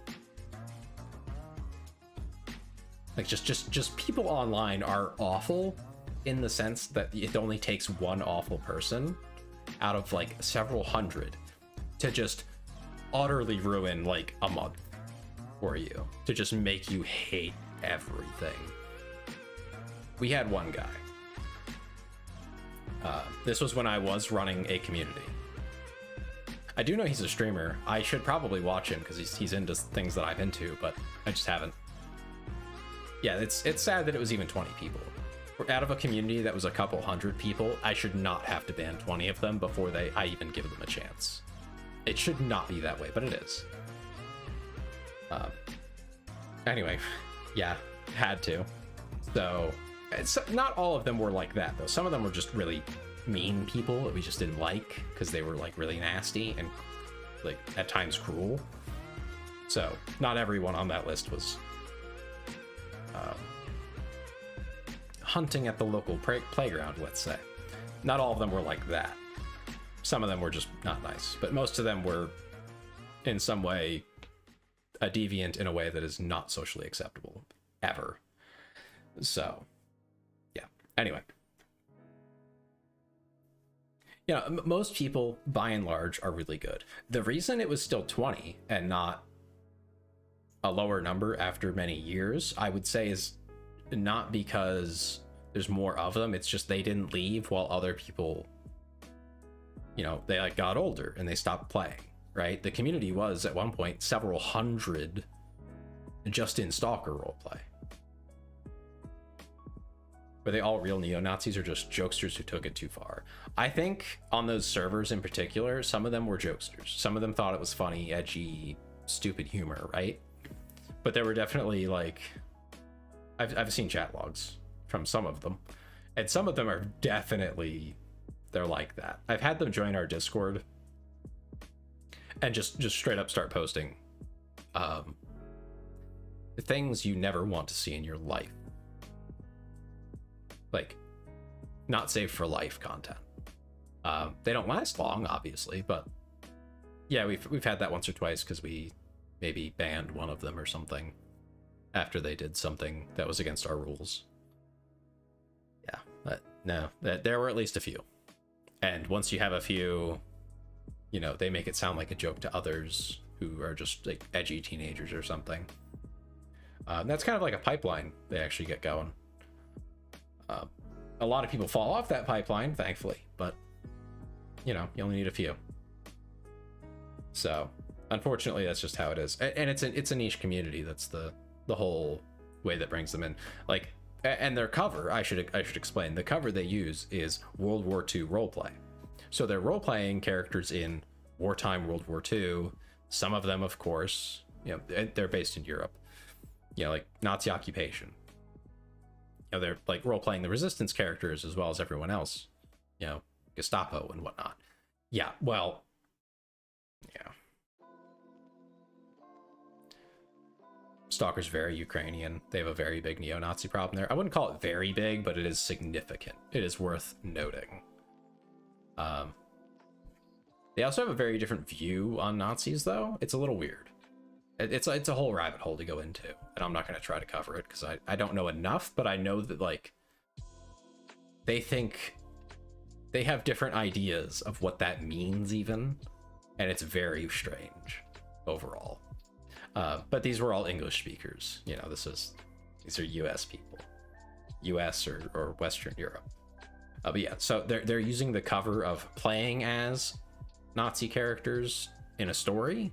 Like just people online are awful in the sense that it only takes one awful person out of like several hundred to just utterly ruin like a month for you, to just make you hate everything. We had one guy. This was when I was running a community. I do know he's a streamer. I should probably watch him because he's into things that I'm into, but I just haven't. Yeah, it's sad that it was even 20 people. We're out of a community that was a couple hundred people. I should not have to ban 20 of them before I even give them a chance. It should not be that way, but it is. Anyway, yeah, had to. So, not all of them were like that, though. Some of them were just really mean people that we just didn't like because they were like really nasty and like at times cruel. So, not everyone on that list was hunting at the local playground, let's say. Not all of them were like that. Some of them were just not nice, but most of them were in some way a deviant in a way that is not socially acceptable ever. So yeah, anyway, most people by and large are really good. The reason it was still 20 and not a lower number after many years, I would say, is not because there's more of them. It's just they didn't leave while other people, they like got older and they stopped playing, right? The community was at one point several hundred just in Stalker roleplay. Were they all real neo-Nazis or just jokesters who took it too far? I think on those servers in particular, some of them were jokesters. Some of them thought it was funny, edgy, stupid humor, right? But there were definitely like, I've seen chat logs from some of them, and some of them are definitely, they're like that. I've had them join our Discord and just straight up start posting things you never want to see in your life. Like, not safe for life content. They don't last long, obviously, but yeah, we've had that once or twice because we maybe banned one of them or something after they did something that was against our rules. Yeah, but no, there were at least a few. And once you have a few, they make it sound like a joke to others who are just like edgy teenagers or something. That's kind of like a pipeline they actually get going. A lot of people fall off that pipeline, thankfully, but you only need a few. So unfortunately, that's just how it is. And it's a niche community. That's the whole way that brings them in. Like, and their cover, I should explain, the cover they use is World War II roleplay. So they're role-playing characters in wartime World War II. Some of them, of course, they're based in Europe. Like Nazi occupation. They're like role-playing the resistance characters as well as everyone else. Gestapo and whatnot. Yeah, well, yeah. Stalker's very Ukrainian. They have a very big neo-Nazi problem there. I wouldn't call it very big, but it is significant. It is worth noting. They also have a very different view on Nazis, though. It's a little weird. It's a whole rabbit hole to go into, and I'm not going to try to cover it because I don't know enough, but I know that, like, they think they have different ideas of what that means even, and it's very strange overall. But these were all English speakers. You know, these are US people, US or Western Europe. But yeah, so they're using the cover of playing as Nazi characters in a story,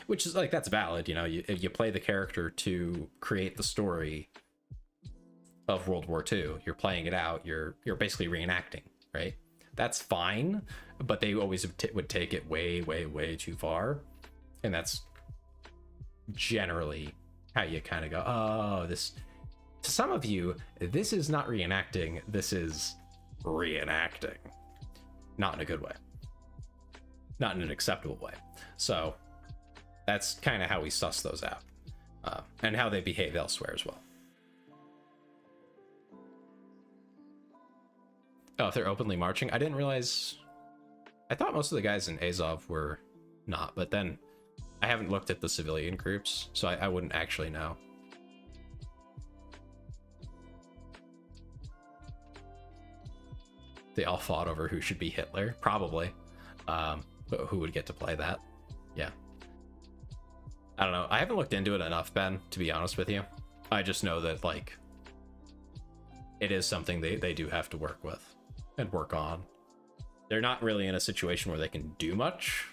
which is like, that's valid. You know, you play the character to create the story of World War II. You're playing it out. You're basically reenacting, right? That's fine, but they always would take it way, way, way too far, and that's generally how you kind of go, oh, this, to some of you, this is not reenacting, this is reenacting. Not in a good way, not in an acceptable way. So that's kind of how we suss those out, and how they behave elsewhere as well. Oh, if they're openly marching, I didn't realize. I thought most of the guys in Azov were not, but then I haven't looked at the civilian groups, so I wouldn't actually know. They all fought over who should be Hitler, probably. But who would get to play that? Yeah. I don't know. I haven't looked into it enough, Ben, to be honest with you. I just know that, like, it is something they do have to work with and work on. They're not really in a situation where they can do much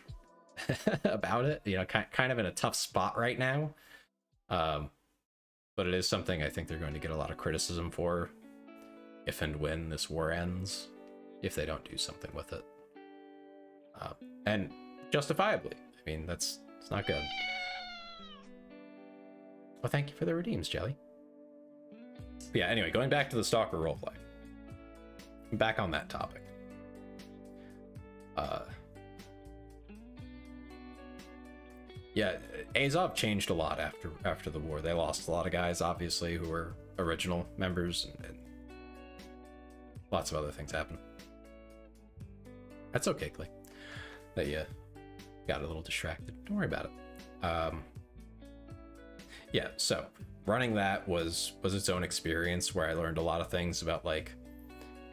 about it, you know, kind of in a tough spot right now. But it is something I think they're going to get a lot of criticism for if and when this war ends, if they don't do something with it. And justifiably. I mean, it's not good. Well, thank you for the redeems, Jelly. But yeah, anyway, going back to the Stalker roleplay. Back on that topic. Yeah, Azov changed a lot after the war. They lost a lot of guys, obviously, who were original members, and lots of other things happened. That's okay, Clay. That you got a little distracted. Don't worry about it. Yeah, so running that was its own experience where I learned a lot of things about, like,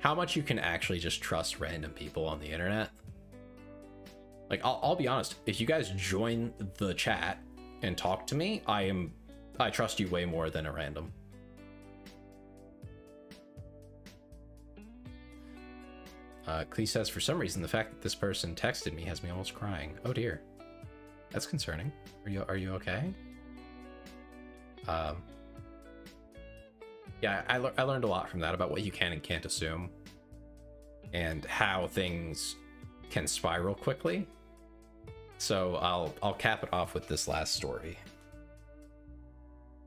how much you can actually just trust random people on the internet. Like, I'll be honest, if you guys join the chat and talk to me, I trust you way more than a random. Clee says, for some reason, the fact that this person texted me has me almost crying. Oh dear. That's concerning. Are you okay? Yeah, I learned a lot from that about what you can and can't assume, and how things can spiral quickly. So I'll cap it off with this last story.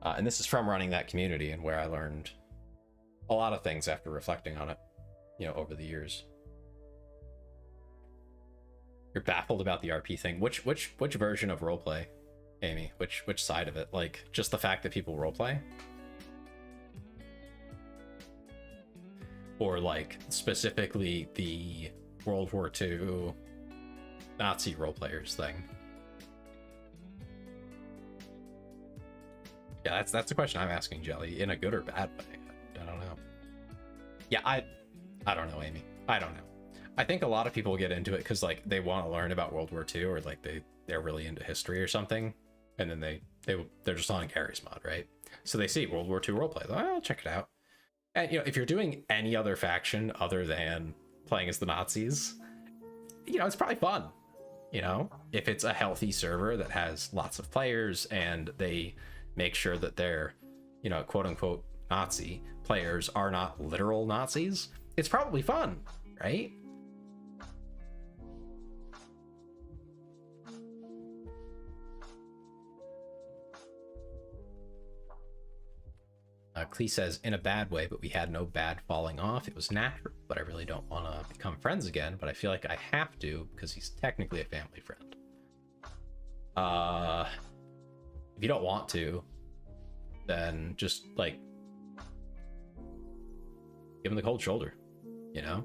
And this is from running that community, and where I learned a lot of things after reflecting on it, you know, over the years. You're baffled about the RP thing. Which version of roleplay, Amy? Which side of it? Like, just the fact that people roleplay? Or, like, specifically the World War II Nazi roleplayers thing? Yeah, that's the question I'm asking, Jelly, in a good or bad way. I don't know. Yeah, I don't know, Amy. I don't know. I think a lot of people get into it because, like, they want to learn about World War II, or like they're really into history or something, and then they're just on Gary's mod, right? So they see World War II roleplay, like, oh, I'll check it out. And, you know, if you're doing any other faction other than playing as the Nazis, you know, it's probably fun. You know, if it's a healthy server that has lots of players and they make sure that their, you know, quote unquote Nazi players are not literal Nazis, it's probably fun, right? Clee says, in a bad way, but we had no bad falling off. It was natural, but I really don't want to become friends again, but I feel like I have to because he's technically a family friend. If you don't want to, then just, like, give him the cold shoulder, you know?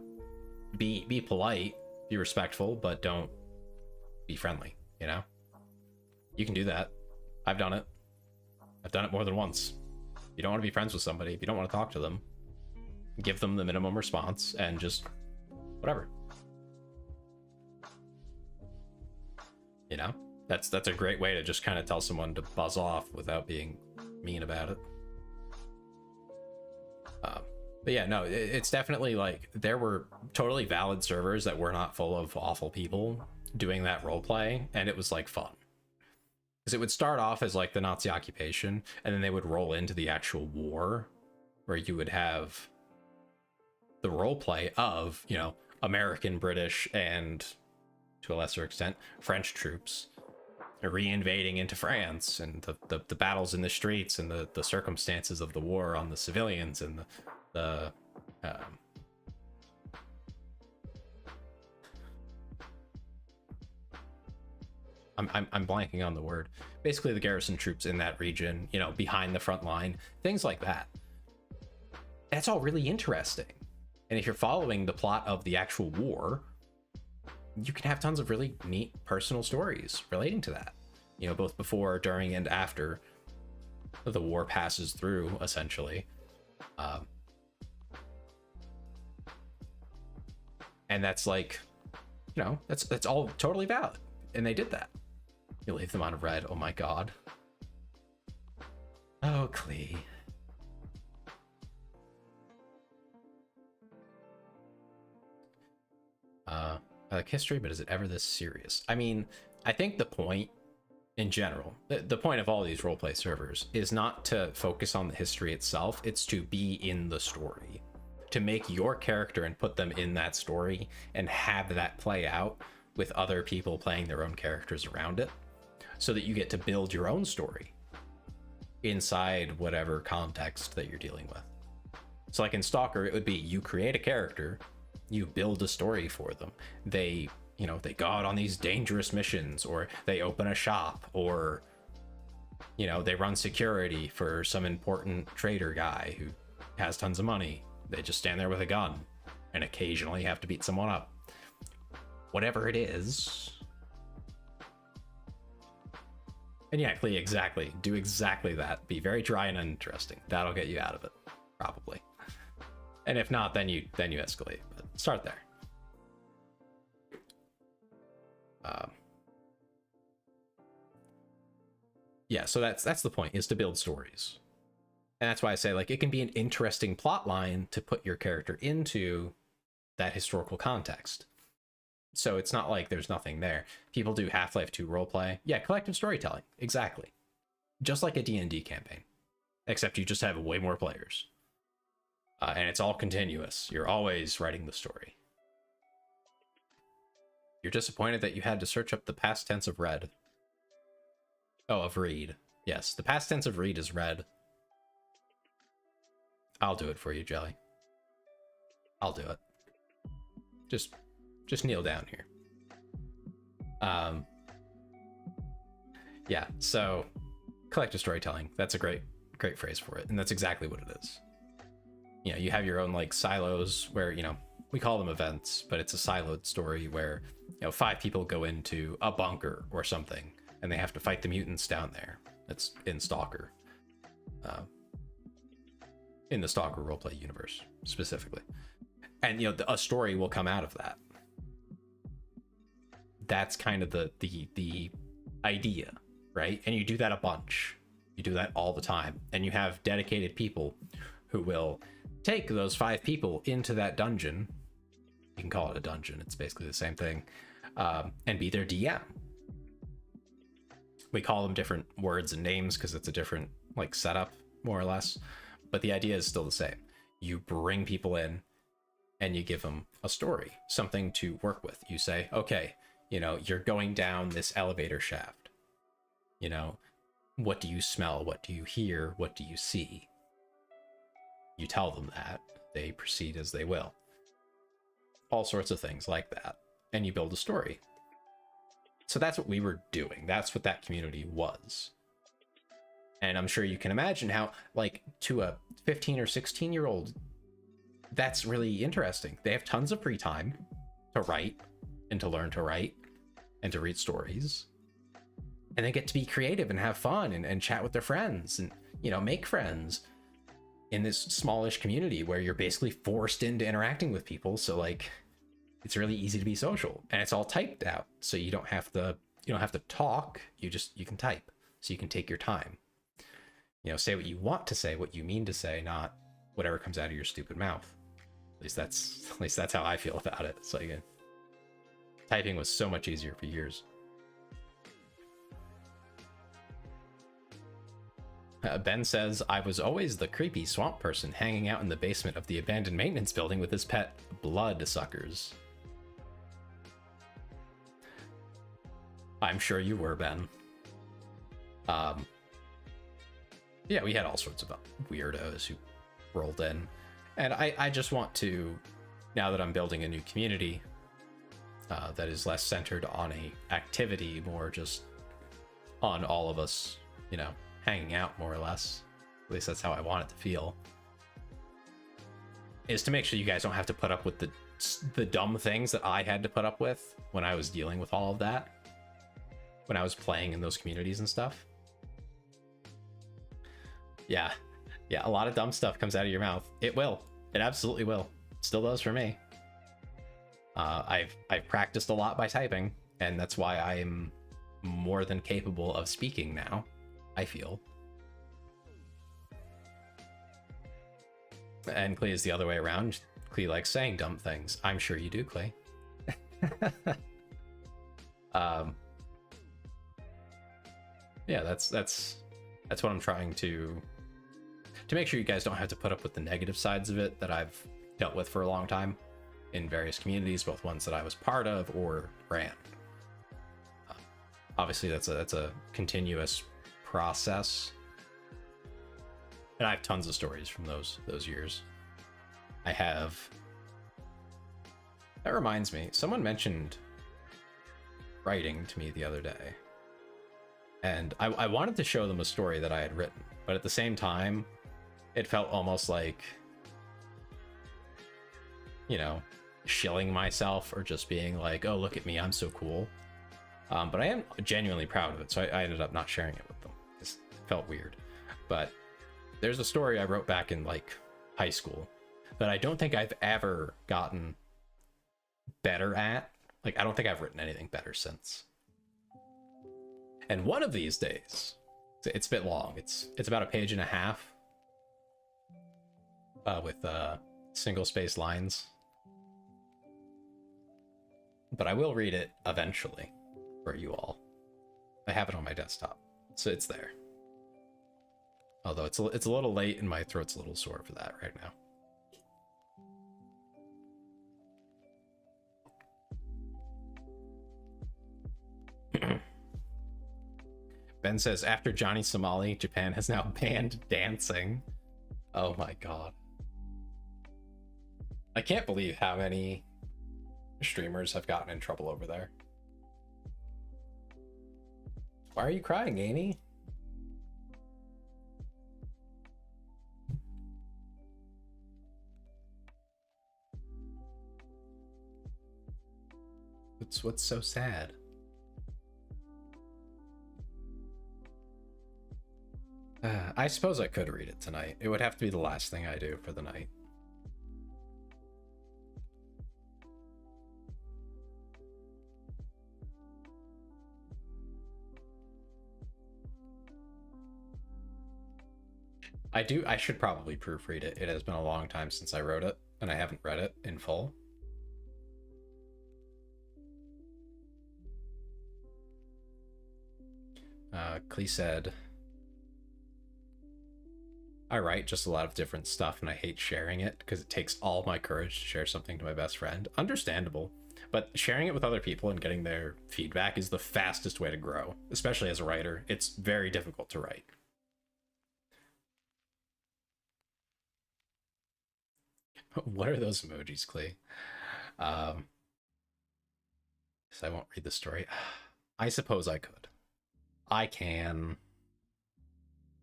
Be polite, be respectful, but don't be friendly, you know? You can do that. I've done it. I've done it more than once. You don't want to be friends with somebody, if you don't want to talk to them, give them the minimum response and just whatever. You know? That's a great way to just kind of tell someone to buzz off without being mean about it. But yeah, no, it's definitely like there were totally valid servers that were not full of awful people doing that role play, and it was like fun. Because it would start off as like the Nazi occupation, and then they would roll into the actual war, where you would have the role play of, you know, American, British, and to a lesser extent, French troops re-invading into France, and the battles in the streets, and the circumstances of the war on the civilians, and I'm blanking on the word. Basically, the garrison troops in that region, you know, behind the front line, things like that. That's all really interesting. And if you're following the plot of the actual war, you can have tons of really neat personal stories relating to that. You know, both before, during, and after the war passes through, essentially. And that's like, you know, that's all totally valid. And they did that. You leave them on red. Oh my god. Oh, Clee. I like history, but is it ever this serious? I mean, I think the point in general, the point of all these roleplay servers is not to focus on the history itself, it's to be in the story. To make your character and put them in that story and have that play out with other people playing their own characters around it, so that you get to build your own story inside whatever context that you're dealing with. So like in Stalker, it would be you create a character, you build a story for them. They, you know, they go out on these dangerous missions, or they open a shop, or, you know, they run security for some important trader guy who has tons of money. They just stand there with a gun and occasionally have to beat someone up. Whatever it is. And yeah, Clee, exactly. Do exactly that. Be very dry and uninteresting. That'll get you out of it, probably. And if not, then you escalate. But start there. Yeah, so that's the point, is to build stories. And that's why I say, like, it can be an interesting plot line to put your character into that historical context. So it's not like there's nothing there. People do Half-Life 2 roleplay. Yeah, collective storytelling. Exactly. Just like a D&D campaign. Except you just have way more players. And it's all continuous. You're always writing the story. You're disappointed that you had to search up the past tense of read. Oh, of read. Yes, the past tense of read is read. I'll do it for you, Jelly. I'll do it. Just kneel down here. Yeah, so collective storytelling, that's a great phrase for it, and that's exactly what it is. You know, you have your own like silos where, you know, we call them events, but it's a siloed story where, you know, 5 people go into a bunker or something and they have to fight the mutants down there. That's in Stalker. In the Stalker roleplay universe specifically. And, you know, a story will come out of that. That's kind of the idea, right? And you do that a bunch. You do that all the time. And you have dedicated people who will take those 5 people into that dungeon. You can call it a dungeon. It's basically the same thing. And be their DM. We call them different words and names because it's a different like setup, more or less. But the idea is still the same. You bring people in and you give them a story, something to work with. You say, okay, you know, you're going down this elevator shaft. You know, what do you smell? What do you hear? What do you see? You tell them that. They proceed as they will. All sorts of things like that. And you build a story. So that's what we were doing. That's what that community was. And I'm sure you can imagine how, like, to a 15 or 16-year-old, that's really interesting. They have tons of free time to write and to learn to write and to read stories, and they get to be creative and have fun and chat with their friends and, you know, make friends in this smallish community where you're basically forced into interacting with people. So like, it's really easy to be social, and it's all typed out, so you don't have to talk. You can type, so you can take your time, you know, say what you want to say, what you mean to say, not whatever comes out of your stupid mouth. At least that's how I feel about it. So again, typing was so much easier for years. Ben says, I was always the creepy swamp person hanging out in the basement of the abandoned maintenance building with his pet bloodsuckers. I'm sure you were, Ben. Yeah, we had all sorts of weirdos who rolled in. And I just want to, now that I'm building a new community that is less centered on a activity, more just on all of us, you know, hanging out more or less. At least that's how I want it to feel. Is to make sure you guys don't have to put up with the dumb things that I had to put up with when I was dealing with all of that. When I was playing in those communities and stuff. Yeah, a lot of dumb stuff comes out of your mouth. It will. It absolutely will. Still does for me. I've practiced a lot by typing, and that's why I am more than capable of speaking now, I feel. And Clee is the other way around. Clee likes saying dumb things. I'm sure you do, Clee. Yeah, that's what I'm trying to make sure you guys don't have to put up with the negative sides of it that I've dealt with for a long time in various communities, both ones that I was part of or ran. Obviously, that's a continuous process, and I have tons of stories from those years. I have. That reminds me, someone mentioned writing to me the other day. And I wanted to show them a story that I had written, but at the same time, it felt almost like, you know, shilling myself or just being like, oh, look at me, I'm so cool. But I am genuinely proud of it, so I ended up not sharing it with them. It felt weird. But there's a story I wrote back in like high school that I don't think I've ever gotten better at. Like, I don't think I've written anything better since. And one of these days, it's a bit long. It's about a page and a half with single space lines. But I will read it eventually for you all. I have it on my desktop, so it's there. Although it's a little late and my throat's a little sore for that right now. Ben says, after Johnny Somali, Japan has now banned dancing. Oh my god. I can't believe how many streamers have gotten in trouble over there. Why are you crying, Amy? What's so sad? I suppose I could read it tonight. It would have to be the last thing I do for the night. I should probably proofread it. It has been a long time since I wrote it, and I haven't read it in full. Clee said, I write just a lot of different stuff and I hate sharing it because it takes all my courage to share something to my best friend. Understandable, but sharing it with other people and getting their feedback is the fastest way to grow, especially as a writer. It's very difficult to write. What are those emojis, Clee? So I won't read the story. I suppose I could. I can.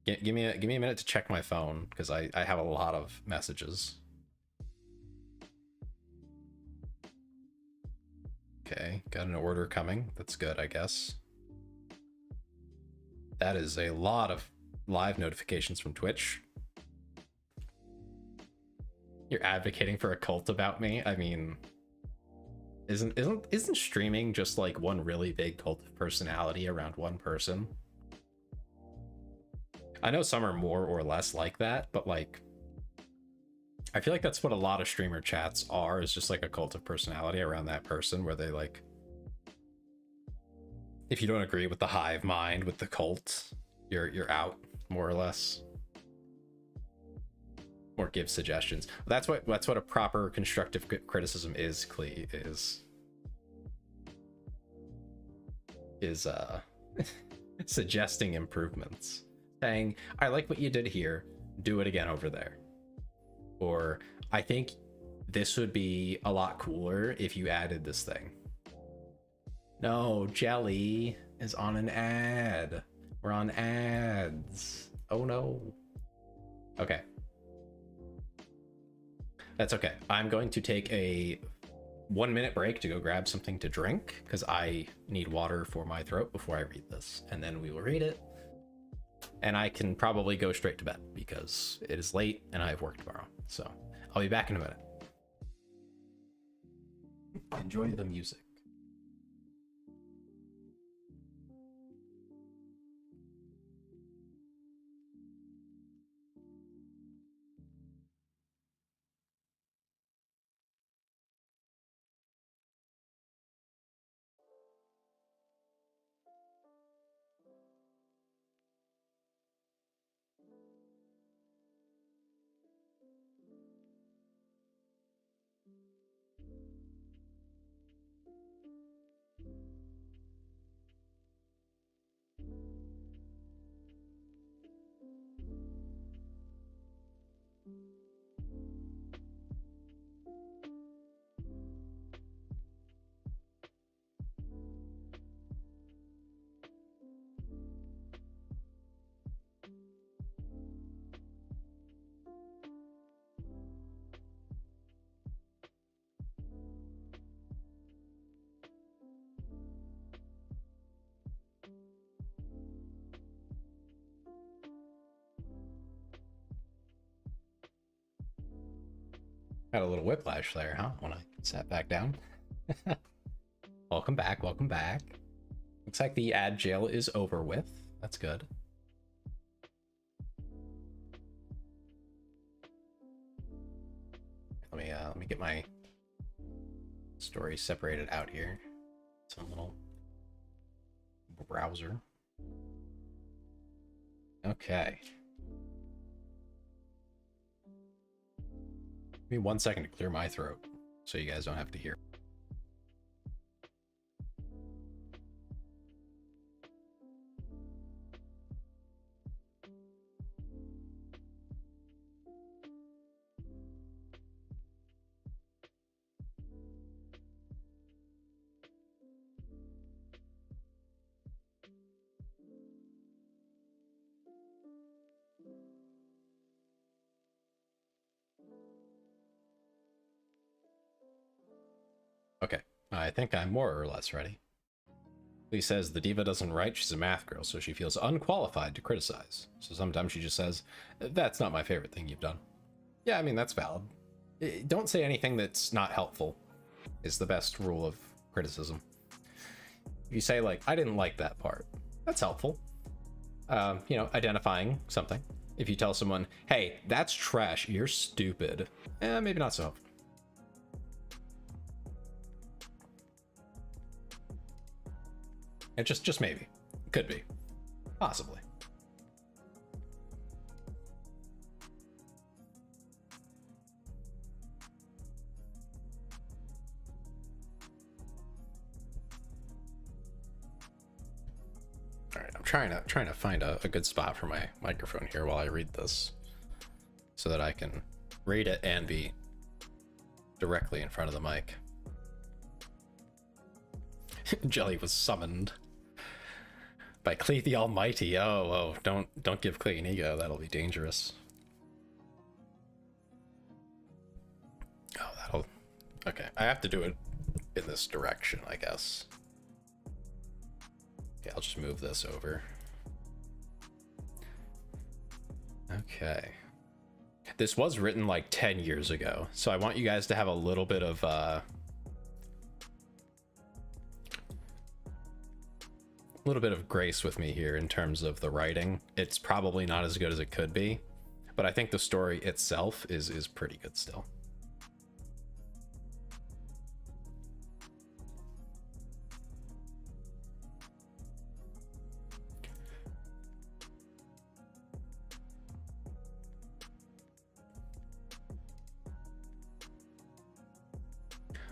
Give me a minute to check my phone because I have a lot of messages. Okay, got an order coming. That's good, I guess. That is a lot of live notifications from Twitch. You're advocating for a cult about me? I mean, isn't streaming just like one really big cult of personality around one person? I know some are more or less like that, but like I feel like that's what a lot of streamer chats are, is just like a cult of personality around that person, where they like, if you don't agree with the hive mind, with the cult, you're out, more or less. Or give suggestions. That's what a proper constructive criticism is, Klee, is suggesting improvements. Saying, I like what you did here, do it again over there. Or, I think this would be a lot cooler if you added this thing. No, Jelly is on an ad. We're on ads. Oh no. Okay. That's okay. I'm going to take a 1-minute break to go grab something to drink, because I need water for my throat before I read this. And then we will read it. And I can probably go straight to bed, because it is late and I have work tomorrow. So I'll be back in a minute. Enjoy the music. Had a little whiplash there, huh? When I sat back down. Welcome back, welcome back. Looks like the ad jail is over with. That's good. Let me get my story separated out here. Some little browser. Okay. Give me 1 second to clear my throat so you guys don't have to hear. Okay, I think I'm more or less ready. Lee says the diva doesn't write, she's a math girl, so she feels unqualified to criticize. So sometimes she just says, that's not my favorite thing you've done. Yeah, I mean, that's valid. Don't say anything that's not helpful, is the best rule of criticism. If you say, like, I didn't like that part, that's helpful. You know, identifying something. If you tell someone, hey, that's trash, you're stupid, maybe not so helpful. And just maybe. Could be. Possibly. All right, I'm trying to find a good spot for my microphone here while I read this, so that I can read it and be directly in front of the mic. Jelly was summoned by Klee the Almighty. Oh, don't give Klee an ego. That'll be dangerous. Oh, that'll... Okay, I have to do it in this direction, I guess. Okay, I'll just move this over. Okay. This was written like 10 years ago, so I want you guys to have a little bit of grace with me here in terms of the writing. It's probably not as good as it could be, but I think the story itself is pretty good still.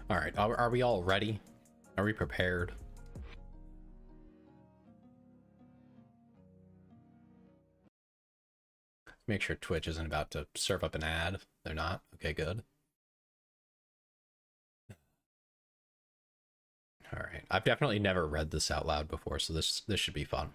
All right, are we all ready? Are we prepared? Make sure Twitch isn't about to serve up an ad. They're not? Okay, good. All right, I've definitely never read this out loud before, so this should be fun.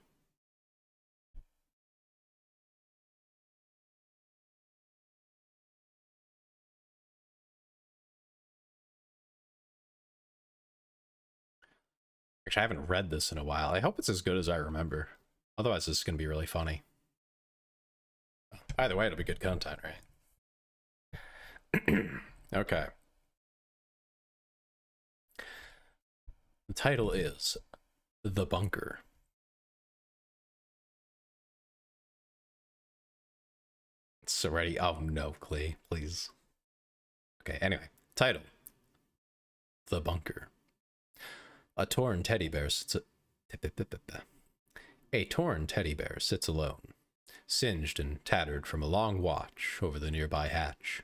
Actually, I haven't read this in a while. I hope it's as good as I remember. Otherwise, this is going to be really funny. Either way, it'll be good content, right? Okay. The title is The Bunker. So ready? Oh no, Clee, please. Okay, anyway. Title. The Bunker. A torn teddy bear sits alone, singed and tattered from a long watch over the nearby hatch.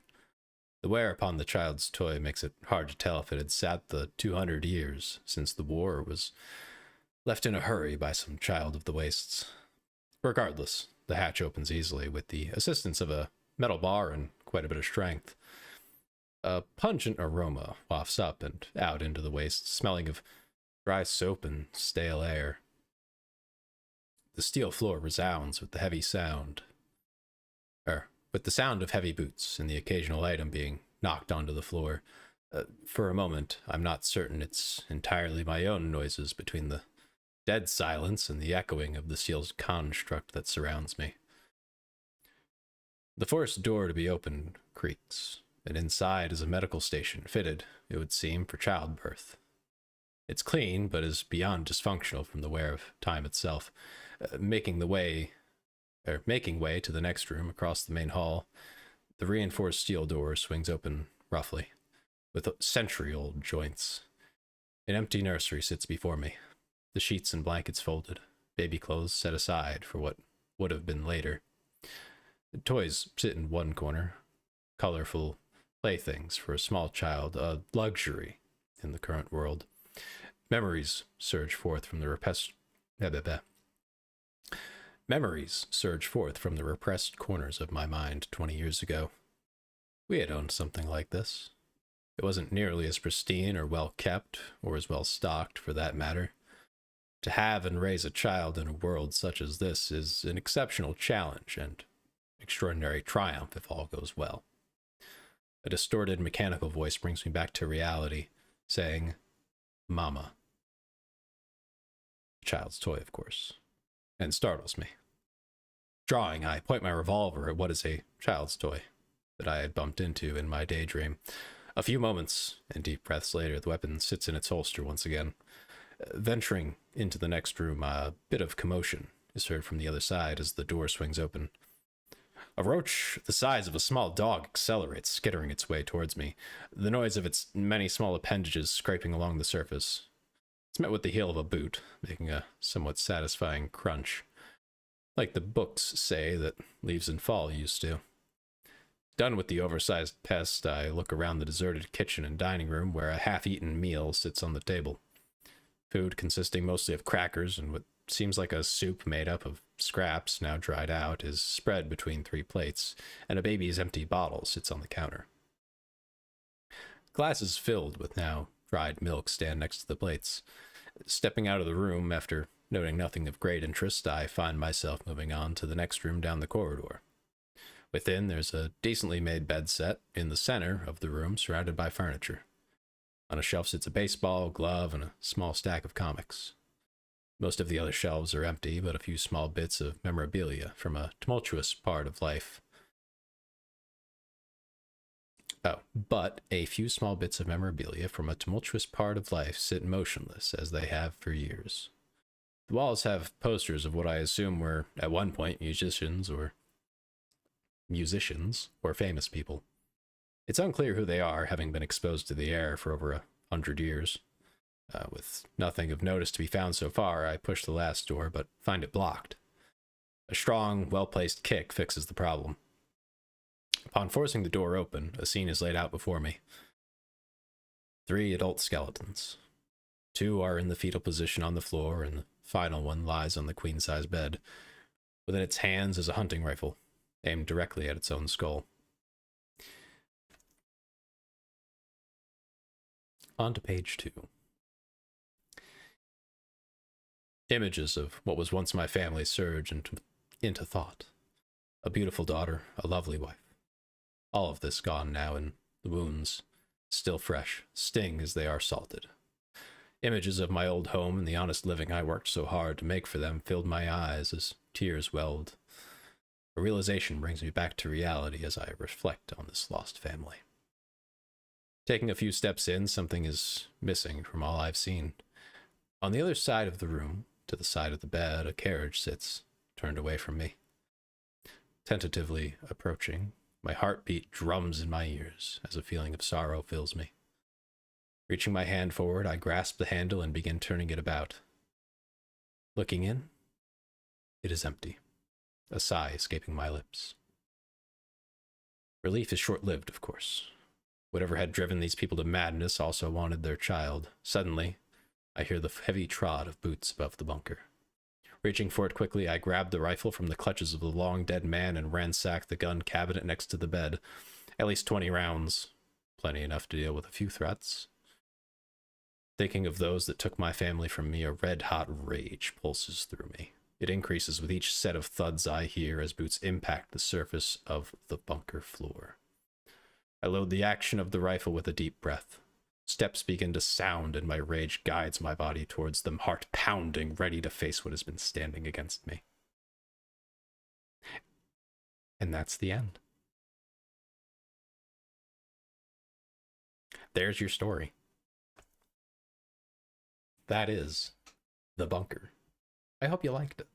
The wear upon the child's toy makes it hard to tell if it had sat the 200 years since the war or was left in a hurry by some child of the wastes. Regardless, the hatch opens easily with the assistance of a metal bar and quite a bit of strength. A pungent aroma wafts up and out into the wastes, smelling of dry soap and stale air. The steel floor resounds with the sound of heavy boots and the occasional item being knocked onto the floor. For a moment, I'm not certain it's entirely my own noises between the dead silence and the echoing of the sealed construct that surrounds me. The forced door to be opened creaks, and inside is a medical station fitted, it would seem, for childbirth. It's clean, but is beyond dysfunctional from the wear of time itself, making way to the next room across the main hall. The reinforced steel door swings open roughly, with century-old joints. An empty nursery sits before me, the sheets and blankets folded, baby clothes set aside for what would have been later. The toys sit in one corner, colorful playthings for a small child, a luxury in the current world. Memories surge forth from the repressed corners of my mind 20 years ago. We had owned something like this. It wasn't nearly as pristine or well kept, or as well stocked for that matter. To have and raise a child in a world such as this is an exceptional challenge and extraordinary triumph if all goes well. A distorted mechanical voice brings me back to reality, saying, "Mama." Child's toy, of course, and startles me. Drawing, I point my revolver at what is a child's toy that I had bumped into in my daydream. A few moments and deep breaths later, the weapon sits in its holster once again. Venturing into the next room, a bit of commotion is heard from the other side as the door swings open. A roach the size of a small dog accelerates, skittering its way towards me, the noise of its many small appendages scraping along the surface. It's met with the heel of a boot, making a somewhat satisfying crunch, like the books say that leaves in fall used to. Done with the oversized pest, I look around the deserted kitchen and dining room where a half-eaten meal sits on the table. Food consisting mostly of crackers and what seems like a soup made up of scraps now dried out is spread between 3 plates, and a baby's empty bottle sits on the counter. Glasses filled with now dried milk stand next to the plates. Stepping out of the room after noting nothing of great interest, I find myself moving on to the next room down the corridor. Within, there's a decently made bed set in the center of the room, surrounded by furniture. On a shelf sits a baseball, glove, and a small stack of comics. Most of the other shelves are empty, but a few small bits of memorabilia from a tumultuous part of life. But a few small bits of memorabilia from a tumultuous part of life sit motionless as they have for years. The walls have posters of what I assume were, at one point, musicians or famous people. It's unclear who they are, having been exposed to the air for over 100 years. With nothing of notice to be found so far, I push the last door, but find it blocked. A strong, well-placed kick fixes the problem. Upon forcing the door open, a scene is laid out before me. 3 adult skeletons. 2 are in the fetal position on the floor, and the final one lies on the queen-size bed. Within its hands is a hunting rifle, aimed directly at its own skull. On to page 2. Images of what was once my family surge into thought. A beautiful daughter, a lovely wife. All of this gone now, and the wounds, still fresh, sting as they are salted. Images of my old home and the honest living I worked so hard to make for them filled my eyes as tears welled. A realization brings me back to reality as I reflect on this lost family. Taking a few steps in, something is missing from all I've seen. On the other side of the room, to the side of the bed, a carriage sits, turned away from me. Tentatively approaching, my heartbeat drums in my ears as a feeling of sorrow fills me. Reaching my hand forward, I grasp the handle and begin turning it about. Looking in, it is empty, a sigh escaping my lips. Relief is short-lived, of course. Whatever had driven these people to madness also wanted their child. Suddenly, I hear the heavy trod of boots above the bunker. Reaching for it quickly, I grab the rifle from the clutches of the long-dead man and ransack the gun cabinet next to the bed. At least 20 rounds. Plenty enough to deal with a few threats. Thinking of those that took my family from me, a red-hot rage pulses through me. It increases with each set of thuds I hear as boots impact the surface of the bunker floor. I load the action of the rifle with a deep breath. Steps begin to sound, and my rage guides my body towards them, heart pounding, ready to face what has been standing against me. And that's the end. There's your story. That is The Bunker. I hope you liked it.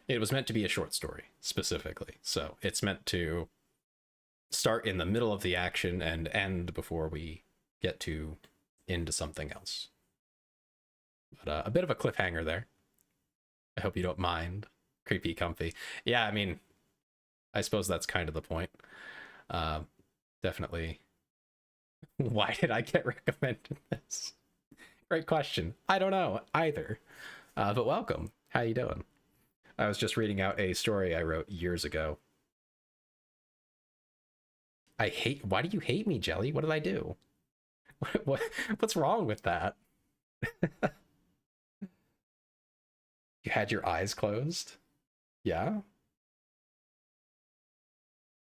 It was meant to be a short story, specifically. So it's meant to start in the middle of the action and end before we get into something else. But a bit of a cliffhanger there. I hope you don't mind. Creepy, comfy. Yeah, I mean, I suppose that's kind of the point. Definitely. Why did I get recommended this? Great question. I don't know either. But welcome. How you doing? I was just reading out a story I wrote years ago. Why do you hate me, Jelly? What did I do? What's wrong with that? You had your eyes closed? Yeah?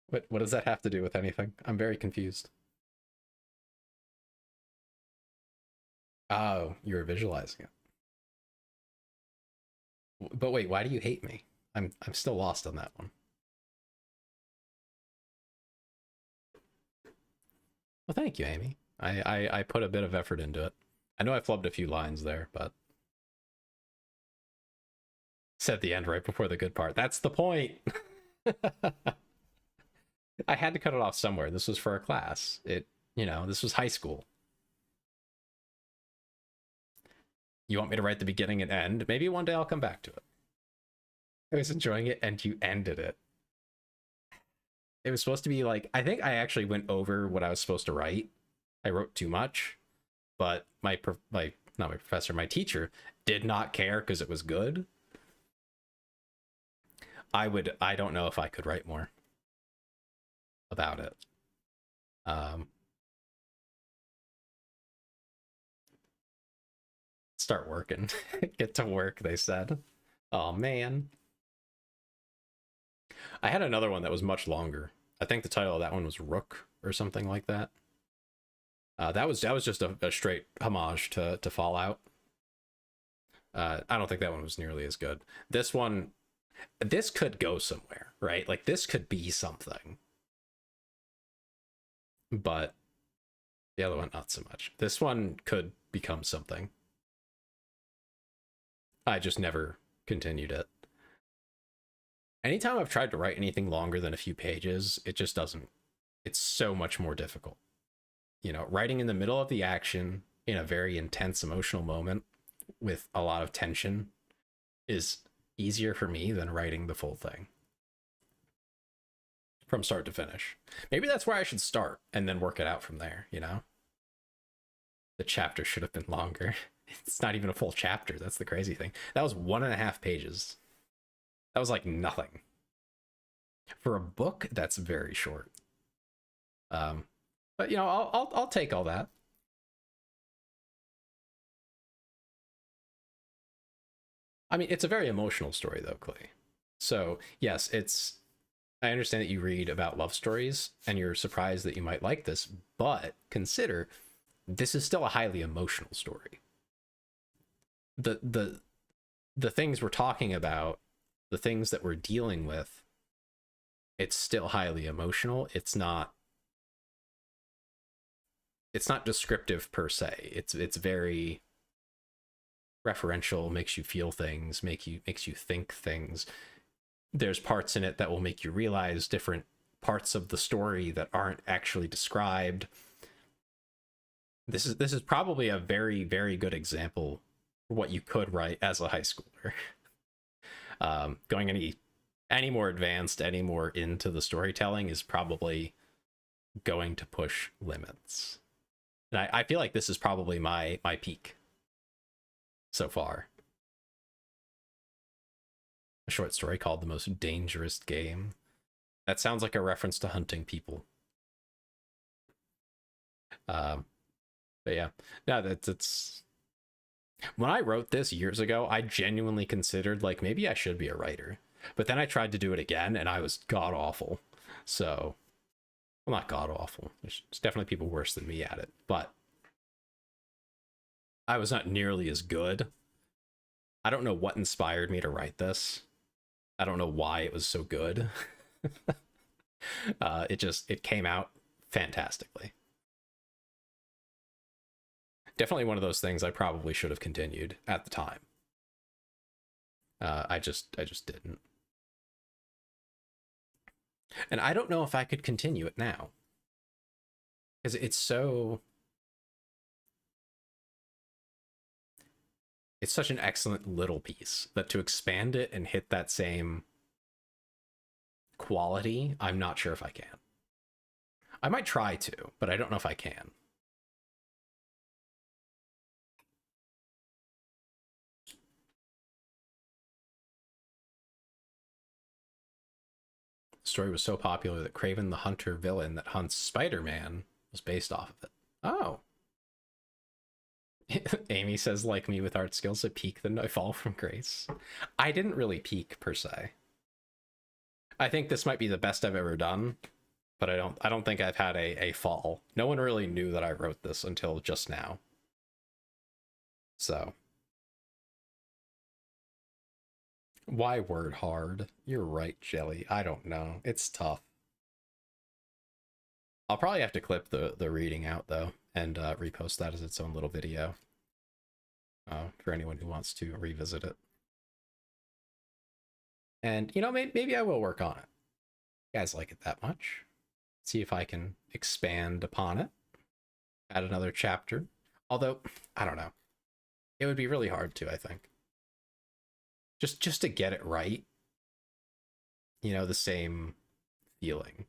What does that have to do with anything? I'm very confused. Oh, you were visualizing it. But wait, why do you hate me? I'm still lost on that one. Well, thank you, Amy. I put a bit of effort into it. I know I flubbed a few lines there, but said the end right before the good part. That's the point. I had to cut it off somewhere. This was for a class. This was high school. You want me to write the beginning and end? Maybe one day I'll come back to it. I was enjoying it and you ended it. It was supposed to be like, I think I actually went over what I was supposed to write. I wrote too much, but my teacher did not care because it was good. I don't know if I could write more about it. Start working. Get to work, they said. Oh man. I had another one that was much longer. I think the title of that one was Rook or something like that. That was just a straight homage to Fallout. I don't think that one was nearly as good. This one, this could go somewhere, right? Like this could be something, but the other one not so much. This one could become something. I just never continued it. Anytime I've tried to write anything longer than a few pages, it just doesn't. It's so much more difficult. You know, writing in the middle of the action in a very intense emotional moment with a lot of tension is easier for me than writing the full thing from start to finish. Maybe that's where I should start and then work it out from there, you know? The chapter should have been longer. It's not even a full chapter. That's the crazy thing. That was 1.5 pages. That was like nothing. For a book, that's very short. But you know, I'll take all that. I mean, it's a very emotional story though, Clay. So yes, I understand that you read about love stories and you're surprised that you might like this, but consider this is still a highly emotional story. The things we're talking about, the things that we're dealing with, it's still highly emotional. It's not descriptive per se. It's very referential, makes you feel things, makes you think things. There's parts in it that will make you realize different parts of the story that aren't actually described. This is probably a very, very good example for what you could write as a high schooler. Going any more advanced, any more into the storytelling is probably going to push limits. And I feel like this is probably my peak so far. A short story called The Most Dangerous Game. That sounds like a reference to hunting people. But yeah, no, that's when I wrote this years ago, I genuinely considered like maybe I should be a writer. But then I tried to do it again and I was god awful. So, well, not god awful. There's definitely people worse than me at it, but I was not nearly as good. I don't know what inspired me to write this. I don't know why it was so good. It came out fantastically. Definitely one of those things I probably should have continued at the time. I just didn't. And I don't know if I could continue it now. Because it's such an excellent little piece that to expand it and hit that same quality, I'm not sure if I can. I might try to, but I don't know if I can. The story was so popular that Kraven the Hunter villain that hunts Spider-Man was based off of it. Oh. Amy says, like me with art skills, I peak, then I fall from grace. I didn't really peak per se. I think this might be the best I've ever done, but I don't think I've had a fall. No one really knew that I wrote this until just now. So. Why word hard? You're right, Jelly. I don't know. It's tough. I'll probably have to clip the reading out though and repost that as its own little video for anyone who wants to revisit it. And you know, maybe I will work on it. You guys like it that much? See if I can expand upon it. Add another chapter. Although I don't know, it would be really hard to. I think just to get it right. You know, the same feeling.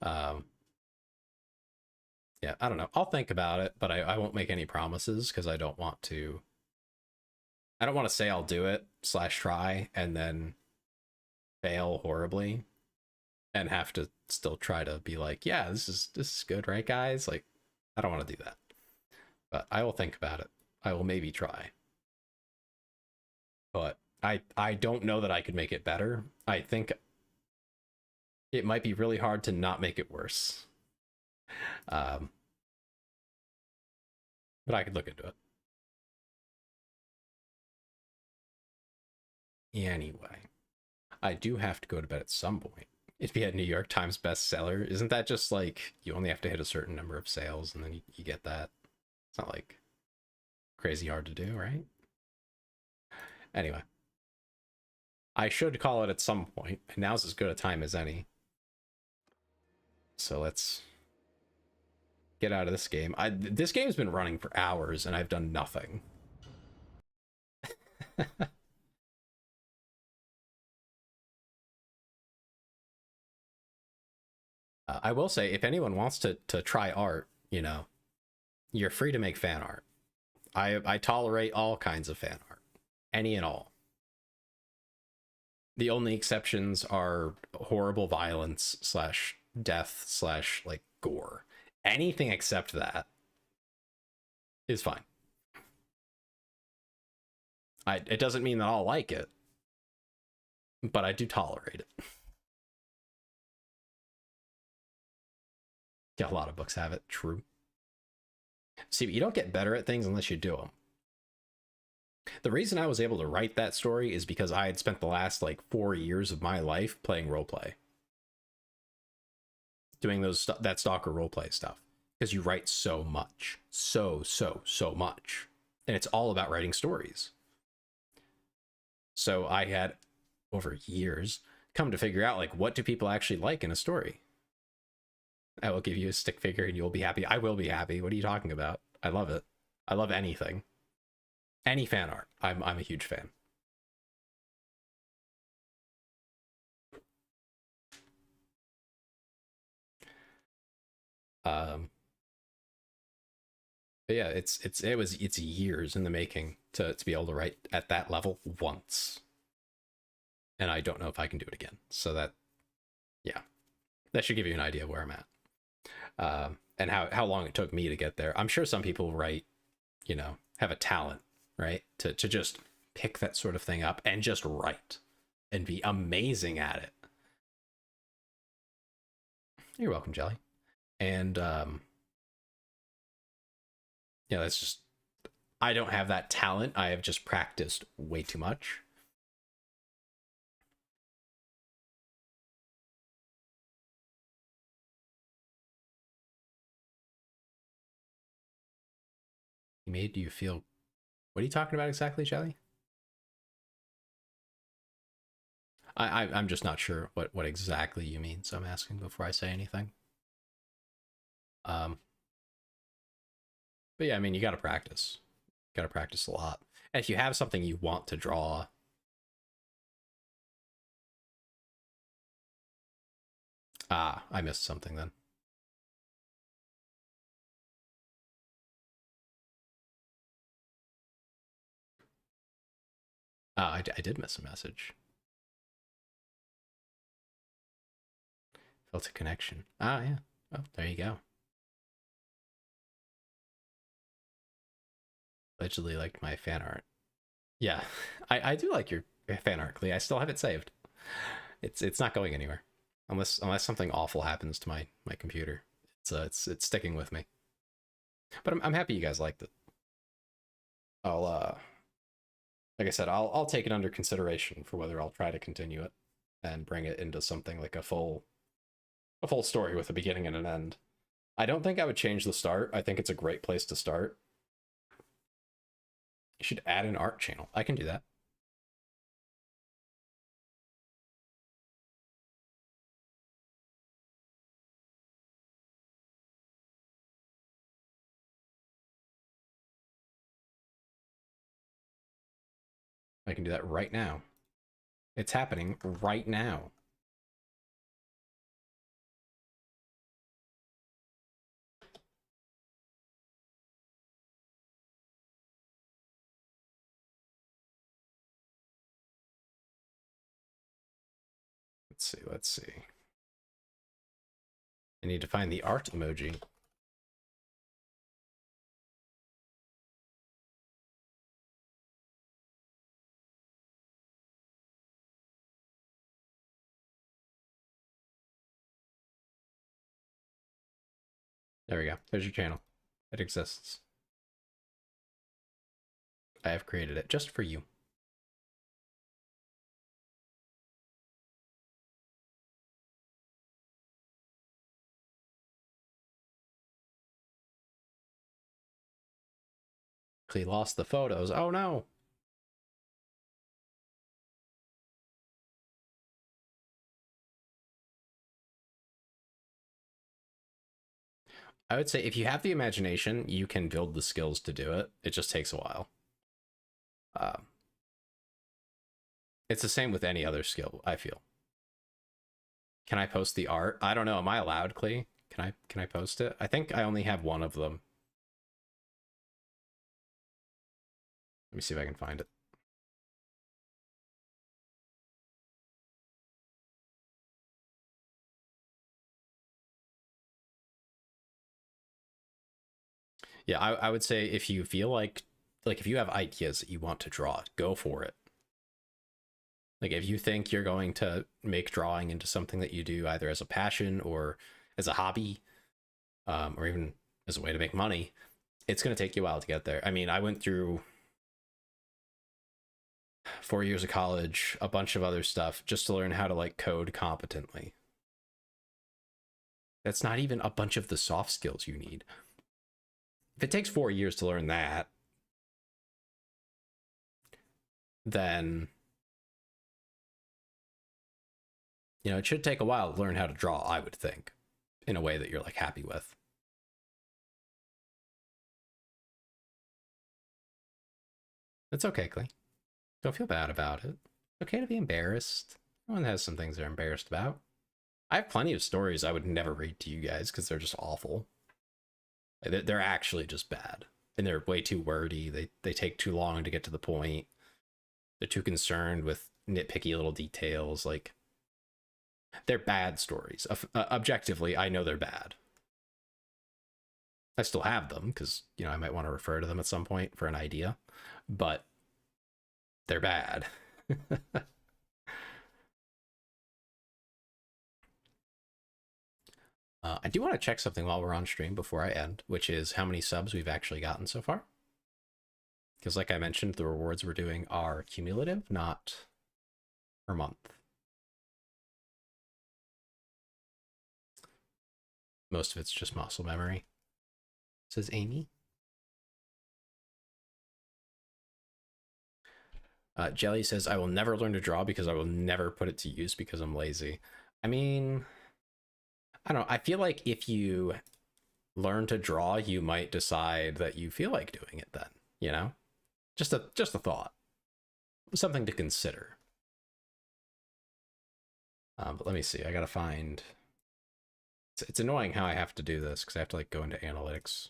Yeah, I don't know. I'll think about it, but I won't make any promises because I don't want to say I'll do it / try and then fail horribly and have to still try to be like, yeah, this is good, right, guys? Like, I don't want to do that. But I will think about it. I will maybe try. But I don't know that I could make it better. I think it might be really hard to not make it worse. But I could look into it. Anyway, I do have to go to bed at some point. It'd be a New York Times bestseller. Isn't that just like you only have to hit a certain number of sales and then you get that? It's not like crazy hard to do, right? Anyway, I should call it at some point, and now's as good a time as any. So let's get out of this game. This game's been running for hours, and I've done nothing. I will say, if anyone wants to try art, you know, you're free to make fan art. I tolerate all kinds of fan art, any and all. The only exceptions are horrible violence slash death slash like gore. Anything except that is fine. It doesn't mean that I'll like it, but I do tolerate it. Yeah, a lot of books have it. True. See, but you don't get better at things unless you do them. The reason I was able to write that story is because I had spent the last like 4 years of my life playing roleplay, doing that stalker roleplay stuff, because you write so much, so much, and it's all about writing stories. So I had over years come to figure out, like, what do people actually like in a story? I will give you a stick figure and you'll be happy. I will be happy. What are you talking about? I love it. I love anything. Any fan art. I'm a huge fan. But yeah, it's years in the making to be able to write at that level once. And I don't know if I can do it again. So that, yeah, that should give you an idea of where I'm at. And how long it took me to get there. I'm sure some people write, you know, have a talent, right? To just pick that sort of thing up and just write and be amazing at it. You're welcome, Jelly. And yeah, that's just, I don't have that talent. I have just practiced way too much. He made you feel, what are you talking about exactly, Jelly? I'm just not sure what exactly you mean, so I'm asking before I say anything. But yeah, I mean, you got to practice. You got to practice a lot. And if you have something you want to draw, I missed something then. I did miss a message. Felt a connection. Yeah. Oh, there you go. Allegedly liked my fan art. Yeah, I do like your fan art, Clee. I still have it saved. It's not going anywhere, unless something awful happens to my computer. It's sticking with me. But I'm happy you guys liked it. I'll like I said, I'll take it under consideration for whether I'll try to continue it and bring it into something like a full story with a beginning and an end. I don't think I would change the start. I think it's a great place to start. You should add an art channel. I can do that. I can do that right now. It's happening right now. Let's see. I need to find the art emoji. There we go. There's your channel. It exists. I have created it just for you. He lost the photos. Oh no. I would say if you have the imagination, you can build the skills to do it. It just takes a while. It's the same with any other skill, I feel. Can I post the art? I don't know. Am I allowed, Clee? Can I post it? I think I only have one of them. Let me see if I can find it. Yeah, I would say if you feel like if you have ideas that you want to draw, go for it. Like if you think you're going to make drawing into something that you do either as a passion or as a hobby, or even as a way to make money, it's going to take you a while to get there. I mean, I went through 4 years of college, a bunch of other stuff just to learn how to like code competently. That's not even a bunch of the soft skills you need. If it takes 4 years to learn that, then, you know, it should take a while to learn how to draw, I would think, in a way that you're like happy with. It's okay, Clay. Don't feel bad about it. It's okay to be embarrassed. Everyone has some things they're embarrassed about. I have plenty of stories I would never read to you guys because they're just awful. They're actually just bad. And they're way too wordy. They take too long to get to the point. They're too concerned with nitpicky little details. Like, they're bad stories. Objectively, I know they're bad. I still have them because, you know, I might want to refer to them at some point for an idea. But they're bad. I do want to check something while we're on stream before I end, which is how many subs we've actually gotten so far. Because like I mentioned, the rewards we're doing are cumulative, not per month. Most of it's just muscle memory, says Amy. Jelly says, I will never learn to draw because I will never put it to use because I'm lazy. I mean, I don't know. I feel like if you learn to draw, you might decide that you feel like doing it then, you know? Just a thought. Something to consider. But let me see. I gotta find... It's annoying how I have to do this because I have to like go into analytics.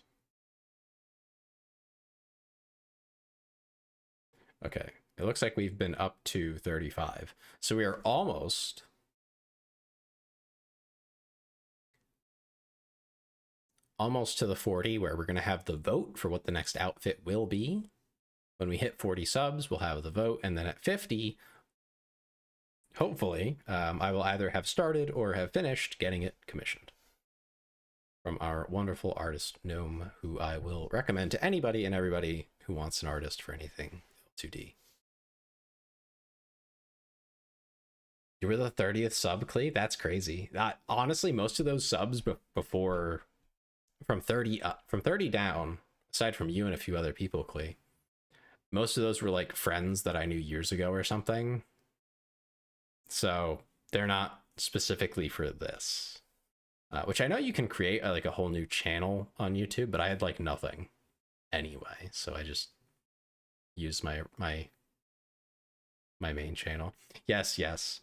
Okay. It looks like we've been up to 35. So we are almost... almost to the 40 where we're going to have the vote for what the next outfit will be. When we hit 40 subs, we'll have the vote. And then at 50, hopefully, I will either have started or have finished getting it commissioned from our wonderful artist, Gnome, who I will recommend to anybody and everybody who wants an artist for anything L2D. You were the 30th sub, Clee? That's crazy. Honestly, most of those subs before... From 30 down, aside from you and a few other people, Clee, most of those were like friends that I knew years ago or something. So they're not specifically for this. Which I know you can create like a whole new channel on YouTube, but I had like nothing anyway, so I just used my main channel. Yes.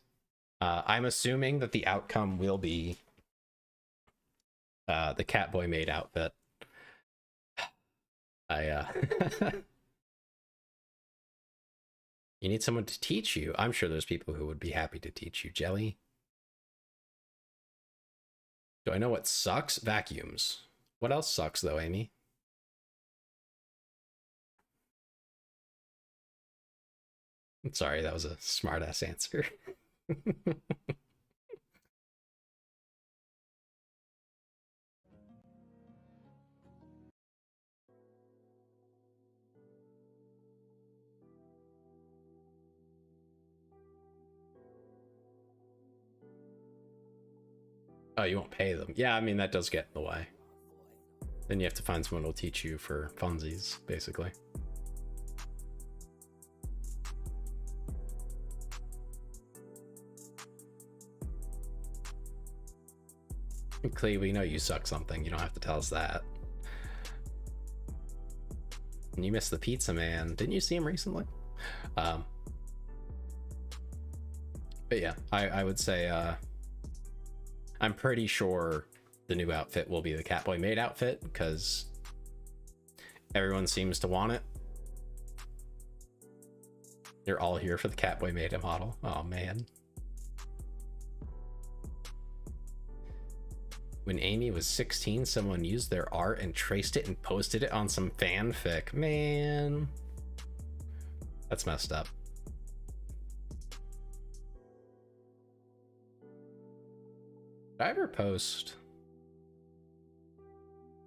I'm assuming that the outcome will be the Catboy maid outfit. You need someone to teach you. I'm sure there's people who would be happy to teach you, Jelly. Do I know what sucks? Vacuums. What else sucks though, Amy? I'm sorry, that was a smart-ass answer. Oh, you won't pay them. Yeah, I mean, that does get in the way. Then you have to find someone who'll teach you for funsies, basically. Clee, we know you suck something. You don't have to tell us that. And you missed the pizza man. Didn't you see him recently? But yeah, I would say I'm pretty sure the new outfit will be the Catboy Maid outfit because everyone seems to want it. You're all here for the Catboy Maid model. Oh man. When Amy was 16, someone used their art and traced it and posted it on some fanfic. Man, that's messed up. Did I ever post?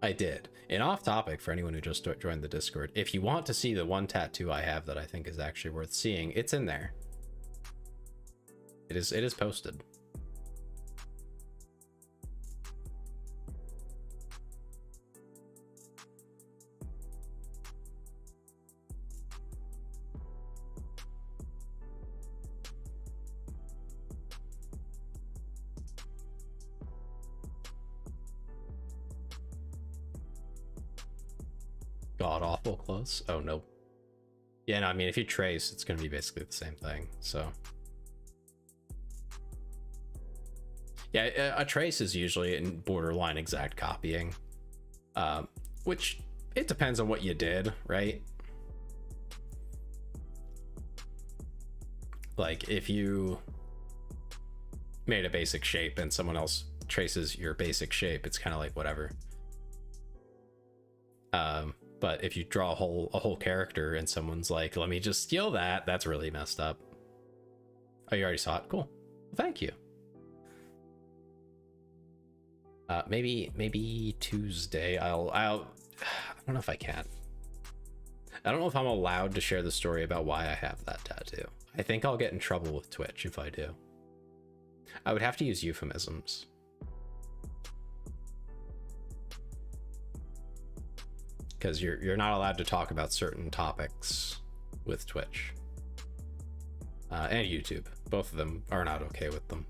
I did. And off topic for anyone who just joined the Discord, if you want to see the one tattoo I have that I think is actually worth seeing, it's in there. It is posted. God awful close. Oh no. Yeah, no, I mean if you trace, it's gonna be basically the same thing. So yeah, a trace is usually in borderline exact copying, which it depends on what you did, right? Like if you made a basic shape and someone else traces your basic shape, it's kind of like whatever. But if you draw a whole character and someone's like, let me just steal that, that's really messed up. Oh, you already saw it? Cool. Well, thank you. Maybe Tuesday I don't know if I can. I don't know if I'm allowed to share the story about why I have that tattoo. I think I'll get in trouble with Twitch if I do. I would have to use euphemisms. Because you're not allowed to talk about certain topics with Twitch and YouTube. Both of them are not okay with them,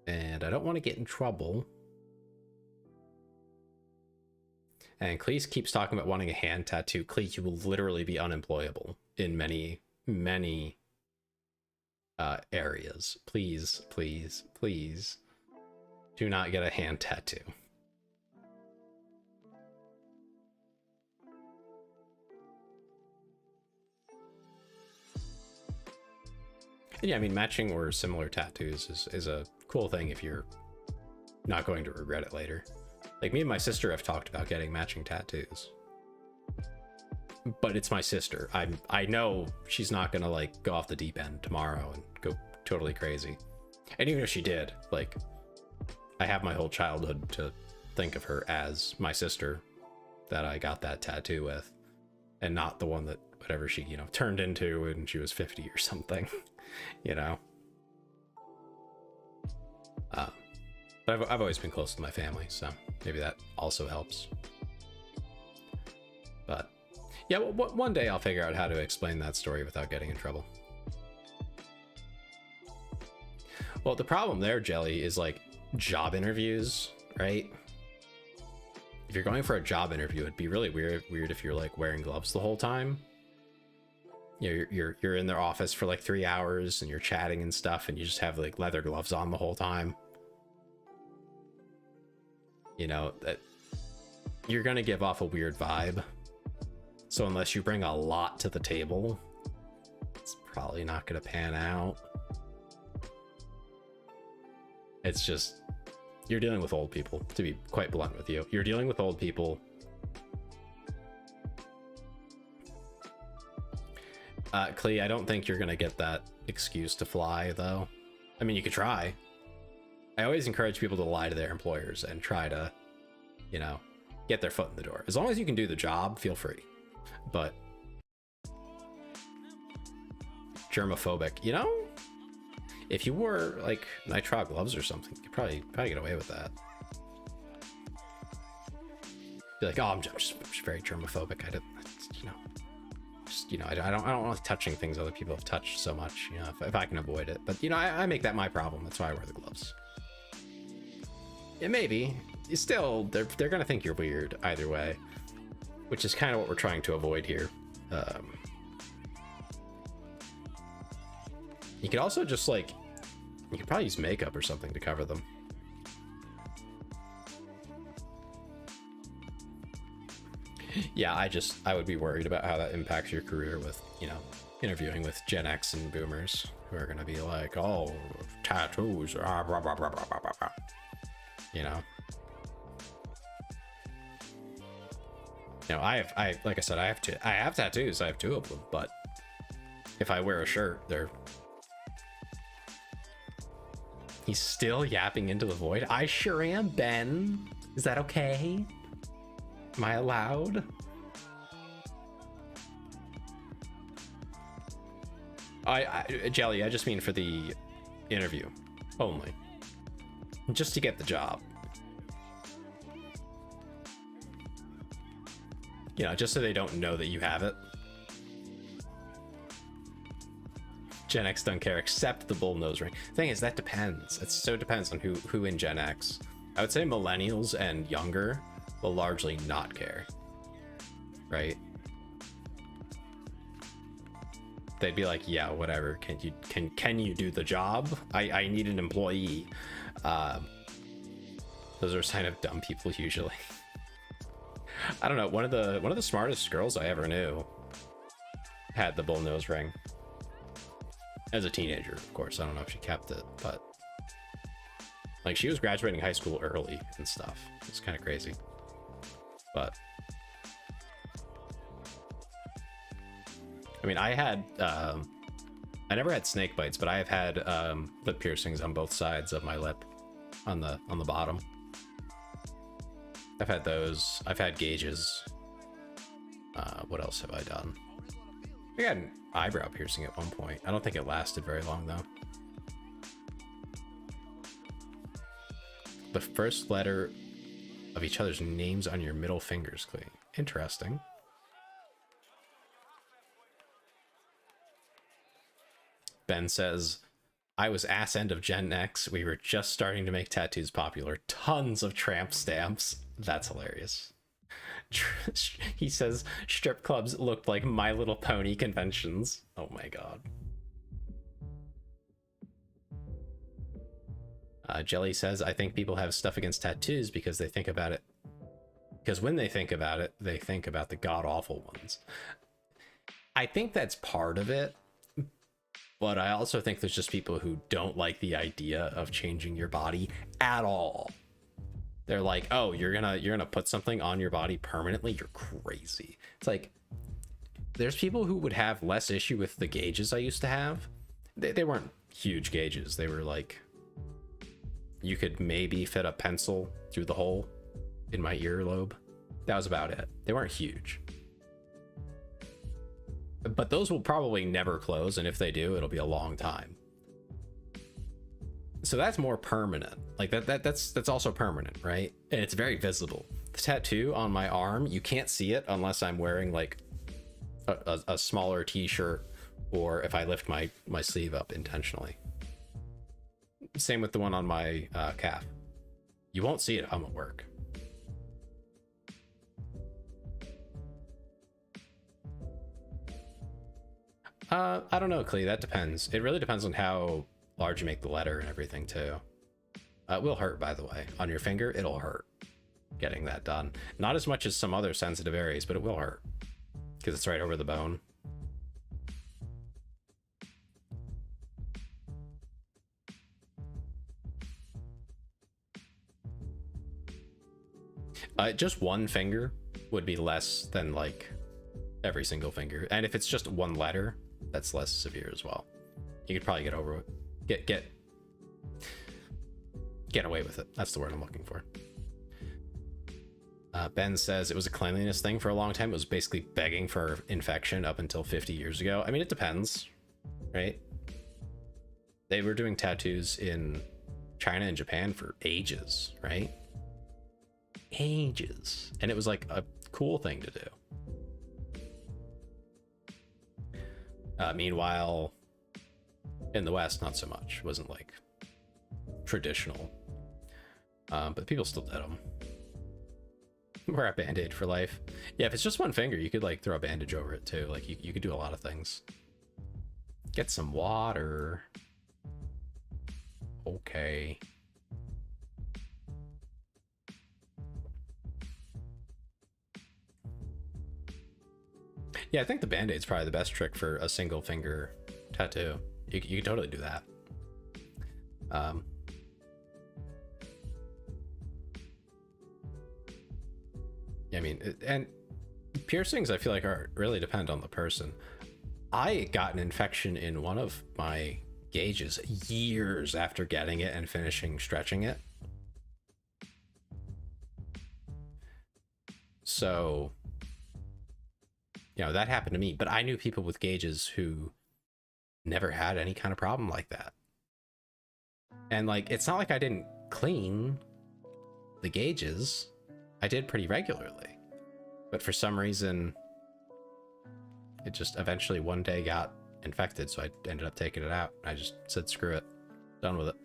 and I don't want to get in trouble. And Cleese keeps talking about wanting a hand tattoo. Cleese, you will literally be unemployable in many areas. Please, please, please do not get a hand tattoo. Yeah, I mean, matching or similar tattoos is a cool thing if you're not going to regret it later. Like, me and my sister have talked about getting matching tattoos. But it's my sister. I know she's not gonna, like, go off the deep end tomorrow and go totally crazy. And even if she did, like, I have my whole childhood to think of her as my sister that I got that tattoo with, and not the one that whatever she, you know, turned into when she was 50 or something. You know, but I've always been close to my family, so maybe that also helps. But yeah, one day I'll figure out how to explain that story without getting in trouble. Well, the problem there, Jelly, is like job interviews, right? If you're going for a job interview, it'd be really weird if you're like wearing gloves the whole time. You know, you're in their office for like 3 hours and you're chatting and stuff, and you just have like leather gloves on the whole time. You know, that you're gonna give off a weird vibe. So unless you bring a lot to the table, it's probably not gonna pan out. It's just, you're dealing with old people, to be quite blunt with you. You're dealing with old people. Clee, I don't think you're gonna get that excuse to fly, though. I mean, you could try. I always encourage people to lie to their employers and try to, you know, get their foot in the door. As long as you can do the job, feel free. But germophobic, you know, If you wore like nitrile gloves or something, you could probably get away with that. Be like, oh, I'm just very germophobic. I didn't, you know, just, you know, I don't like touching things other people have touched so much. You know, if I can avoid it. But you know, I make that my problem. That's why I wear the gloves. Yeah, maybe. Still, they're gonna think you're weird either way, which is kind of what we're trying to avoid here. You could also just like, you could probably use makeup or something to cover them. Yeah, I would be worried about how that impacts your career with, you know, interviewing with Gen X and boomers who are gonna be like, oh, tattoos, blah, blah, blah, blah, blah, blah, blah. You know. You know, like I said, I have tattoos. I have 2 of them, but if I wear a shirt, he's still yapping into the void. I sure am, Ben. Is that okay? Am I allowed? Jelly, I just mean for the interview only. Just to get the job. You know, just so they don't know that you have it. Gen X don't care except the bull nose ring. Thing is, that depends. It so depends on who in Gen X. I would say millennials and younger will largely not care, right? They'd be like, yeah, whatever. Can you do the job? I need an employee. Those are a sign of dumb people usually. I don't know. One of the smartest girls I ever knew had the bull nose ring. As a teenager, of course. I don't know if she kept it, but like she was graduating high school early and stuff. It's kind of crazy. But I mean, I never had snake bites, but I have had lip piercings on both sides of my lip, on the bottom. I've had those. I've had gauges. What else have I done? I got an eyebrow piercing at one point. I don't think it lasted very long though. The first letter of each other's names on your middle fingers, Clee. Interesting. Ben says, I was ass end of Gen X. We were just starting to make tattoos popular. Tons of tramp stamps. That's hilarious. He says strip clubs looked like My Little Pony conventions. Oh my god. Jelly says, I think people have stuff against tattoos because they think about it. Because when they think about it, they think about the god-awful ones. I think that's part of it. But I also think there's just people who don't like the idea of changing your body at all. They're like, oh, you're gonna put something on your body permanently? You're crazy. It's like, there's people who would have less issue with the gauges I used to have. They weren't huge gauges. They were like, you could maybe fit a pencil through the hole in my earlobe. That was about it. They weren't huge. But those will probably never close, and if they do, it'll be a long time. So that's more permanent. Like that's also permanent, right? And it's very visible. The tattoo on my arm, you can't see it unless I'm wearing like a smaller t-shirt, or if I lift my sleeve up intentionally. Same with the one on my calf. You won't see it if I'm at work. I don't know, Clee. That depends. It really depends on how large you make the letter and everything too. It will hurt, by the way. On your finger, it'll hurt getting that done. Not as much as some other sensitive areas, but it will hurt because it's right over the bone. Just one finger would be less than like every single finger, and if it's just one letter, that's less severe as well. You could probably get over it. Get away with it. That's the word I'm looking for. Ben says it was a cleanliness thing for a long time. It was basically begging for infection up until 50 years ago. I mean, it depends, right? They were doing tattoos in China and Japan for ages, right? Ages. And it was like a cool thing to do. Meanwhile, in the West, not so much. It wasn't like traditional. But people still did them. Wear a band-aid for life. Yeah, if it's just one finger, you could like throw a bandage over it too. Like you could do a lot of things. Get some water. Okay. Yeah, I think the band-aid's probably the best trick for a single finger tattoo. You can totally do that. Yeah, I mean, and piercings I feel like are really depend on the person. I got an infection in one of my gauges years after getting it and finishing stretching it. So, you know, that happened to me, but I knew people with gauges who never had any kind of problem like that. And like, it's not like I didn't clean the gauges. I did pretty regularly, but for some reason it just eventually one day got infected, so I ended up taking it out. I just said screw it, done with it.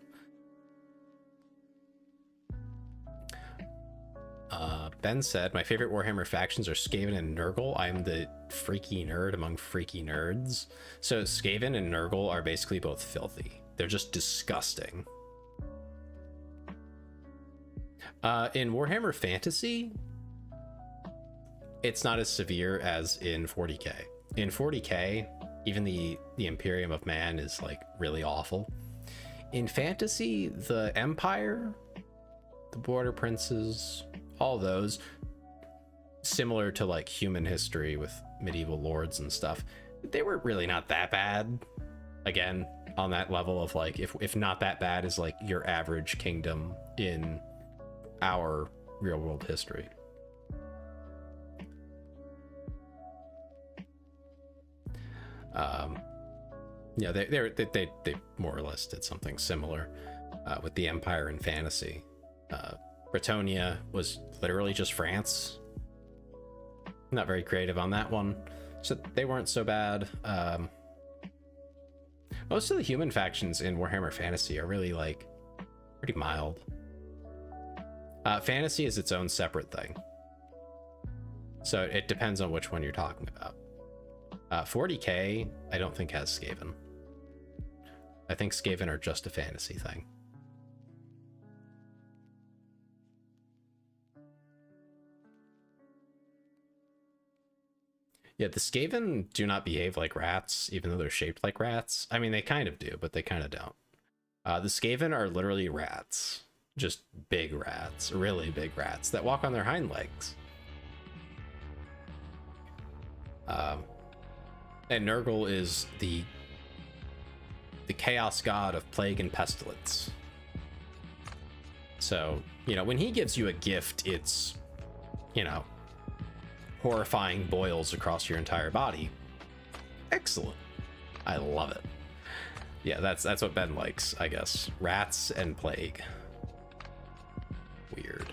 Ben said my favorite Warhammer factions are Skaven and Nurgle. I'm the freaky nerd among freaky nerds. So Skaven and Nurgle are basically both filthy. They're just disgusting. In Warhammer Fantasy, it's not as severe as in 40k. In 40k, even the Imperium of Man is like really awful. In Fantasy, the Empire, the Border Princes, all those, similar to like human history with medieval lords and stuff, they were really not that bad. Again, on that level of like, if not that bad is like your average kingdom in our real world history. Yeah, they more or less did something similar with the Empire in Fantasy. Bretonia was literally just France. Not very creative on that one, so they weren't so bad. Most of the human factions in Warhammer Fantasy are really like pretty mild. Fantasy is its own separate thing, so it depends on which one you're talking about. 40k I don't think has Skaven. I think Skaven are just a fantasy thing. Yeah, the Skaven do not behave like rats, even though they're shaped like rats. I mean, they kind of do, but they kind of don't. The Skaven are literally rats. Just big rats, really big rats that walk on their hind legs. And Nurgle is the chaos god of plague and pestilence. So, you know, when he gives you a gift, it's, you know, horrifying boils across your entire body. Excellent. I love it. Yeah, that's what Ben likes, I guess. Rats and plague. Weird.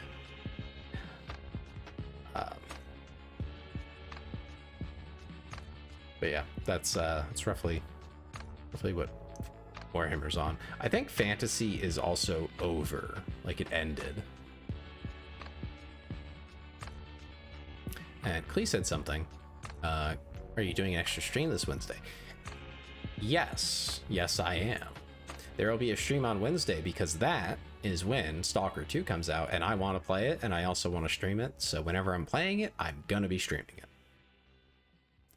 But yeah, that's roughly what Warhammer's on. I think Fantasy is also over, like it ended. And Clee said something. Are you doing an extra stream this Wednesday? Yes, I am. There will be a stream on Wednesday because that is when Stalker 2 comes out and I want to play it and I also want to stream it. So whenever I'm playing it, I'm gonna be streaming it.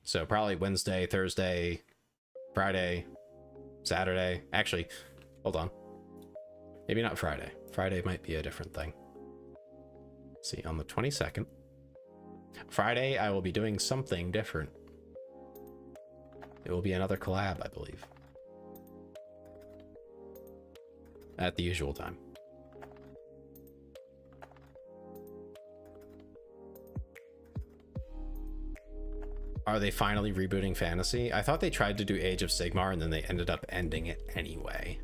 So probably Wednesday, Thursday, Friday, Saturday. Actually, hold on. Maybe not Friday. Friday might be a different thing. Let's see, on the 22nd. Friday, I will be doing something different. It will be another collab, I believe. At the usual time. Are they finally rebooting Fantasy? I thought they tried to do Age of Sigmar and then they ended up ending it anyway.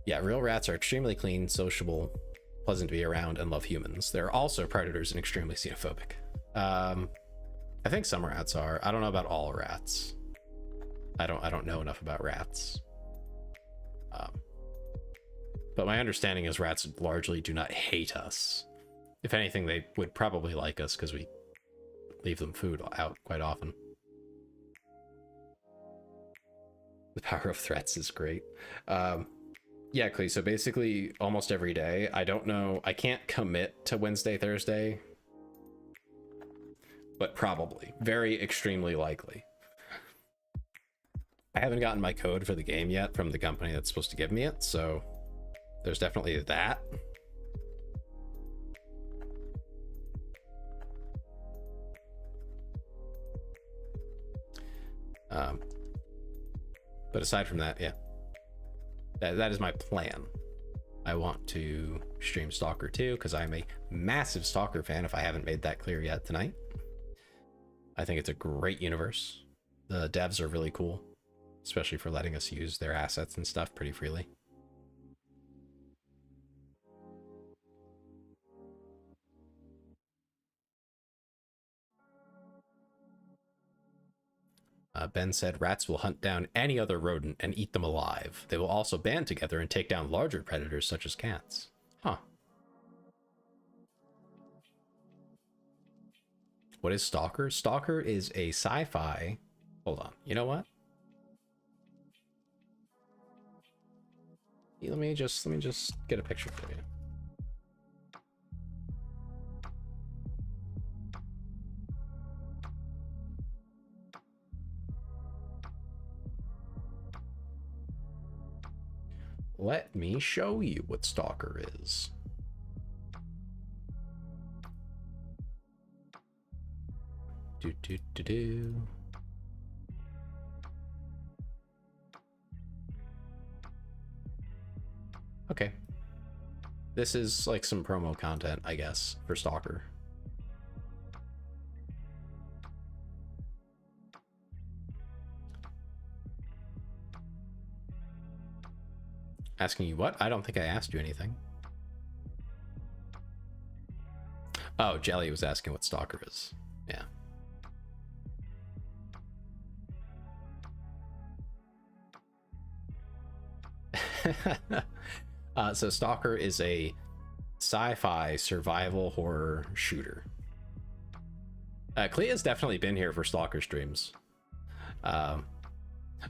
Yeah, real rats are extremely clean, sociable, pleasant to be around, and love humans. They're also predators and extremely xenophobic. I think some rats are. I don't know about all rats. I don't know enough about rats. But my understanding is rats largely do not hate us. If anything, they would probably like us because we leave them food out quite often. The power of threats is great. Yeah, Clee, so basically almost every day. I don't know. I can't commit to Wednesday, Thursday. But probably. Very extremely likely. I haven't gotten my code for the game yet from the company that's supposed to give me it, so there's definitely that. But aside from that, yeah. That is my plan. I want to stream Stalker 2 because I'm a massive Stalker fan, if I haven't made that clear yet tonight. I think it's a great universe. The devs are really cool, especially for letting us use their assets and stuff pretty freely. Ben said rats will hunt down any other rodent and eat them alive. They will also band together and take down larger predators such as cats. Huh. What is Stalker? Stalker is a sci-fi... Hold on. You know what? Let me just get a picture for you. Let me show you what Stalker is. Do. Okay. This is like some promo content, I guess, for Stalker. Asking you what? I don't think I asked you anything. Oh, Jelly was asking what Stalker is. Yeah. So Stalker is a sci-fi survival horror shooter. Clea's definitely been here for Stalker streams.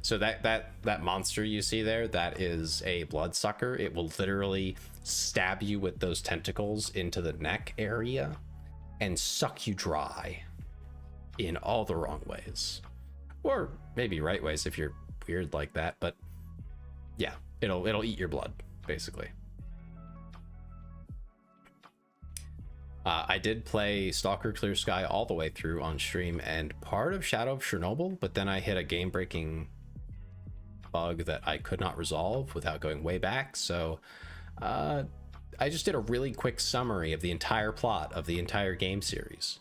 So that monster you see there, that is a bloodsucker. It will literally stab you with those tentacles into the neck area and suck you dry in all the wrong ways, or maybe right ways if you're weird like that. But yeah, it'll eat your blood basically. I did play Stalker Clear Sky all the way through on stream and part of Shadow of Chernobyl, but then I hit a game-breaking bug that I could not resolve without going way back. So I just did a really quick summary of the entire plot of the entire game series.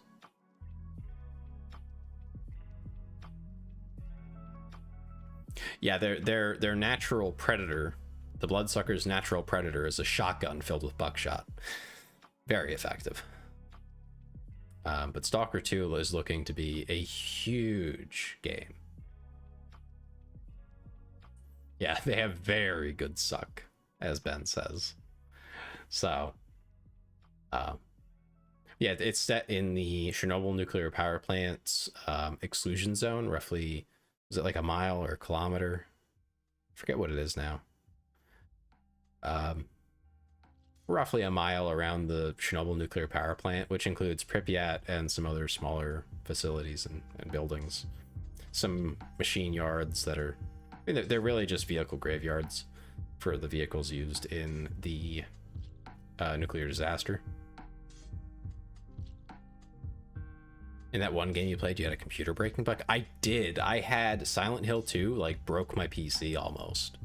Yeah, their natural predator, the bloodsucker's natural predator, is a shotgun filled with buckshot. Very effective. But Stalker 2 is looking to be a huge game. Yeah, they have very good suck, as Ben says. So, yeah, it's set in the Chernobyl nuclear power plant's exclusion zone, roughly, is it like a mile or a kilometer? I forget what it is now. Roughly a mile around the Chernobyl nuclear power plant, which includes Pripyat and some other smaller facilities and buildings. Some machine yards that are, I mean, they're really just vehicle graveyards for the vehicles used in the nuclear disaster. In that one game you played, you had a computer breaking bug? I did. I had Silent Hill 2, like, broke my PC almost.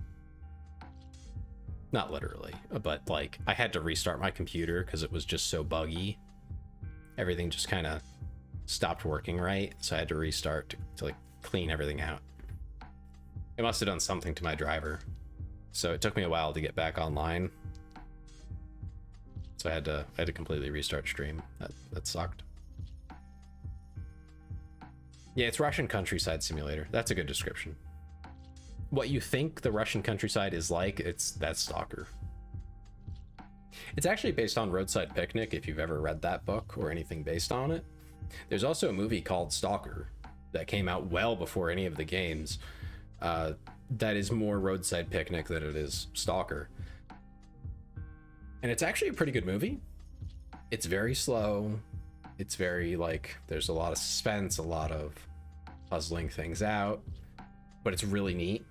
Not literally, but like I had to restart my computer because it was just so buggy. Everything just kind of stopped working right, so I had to restart to like clean everything out. It must have done something to my driver. So it took me a while to get back online. So I had to completely restart stream. That sucked. Yeah, it's Russian countryside simulator. That's a good description. What you think the Russian countryside is like, that's Stalker. It's actually based on Roadside Picnic, if you've ever read that book or anything based on it. There's also a movie called Stalker that came out well before any of the games. That is more Roadside Picnic than it is Stalker. And it's actually a pretty good movie. It's very slow. It's very, like, there's a lot of suspense, a lot of puzzling things out, but it's really neat.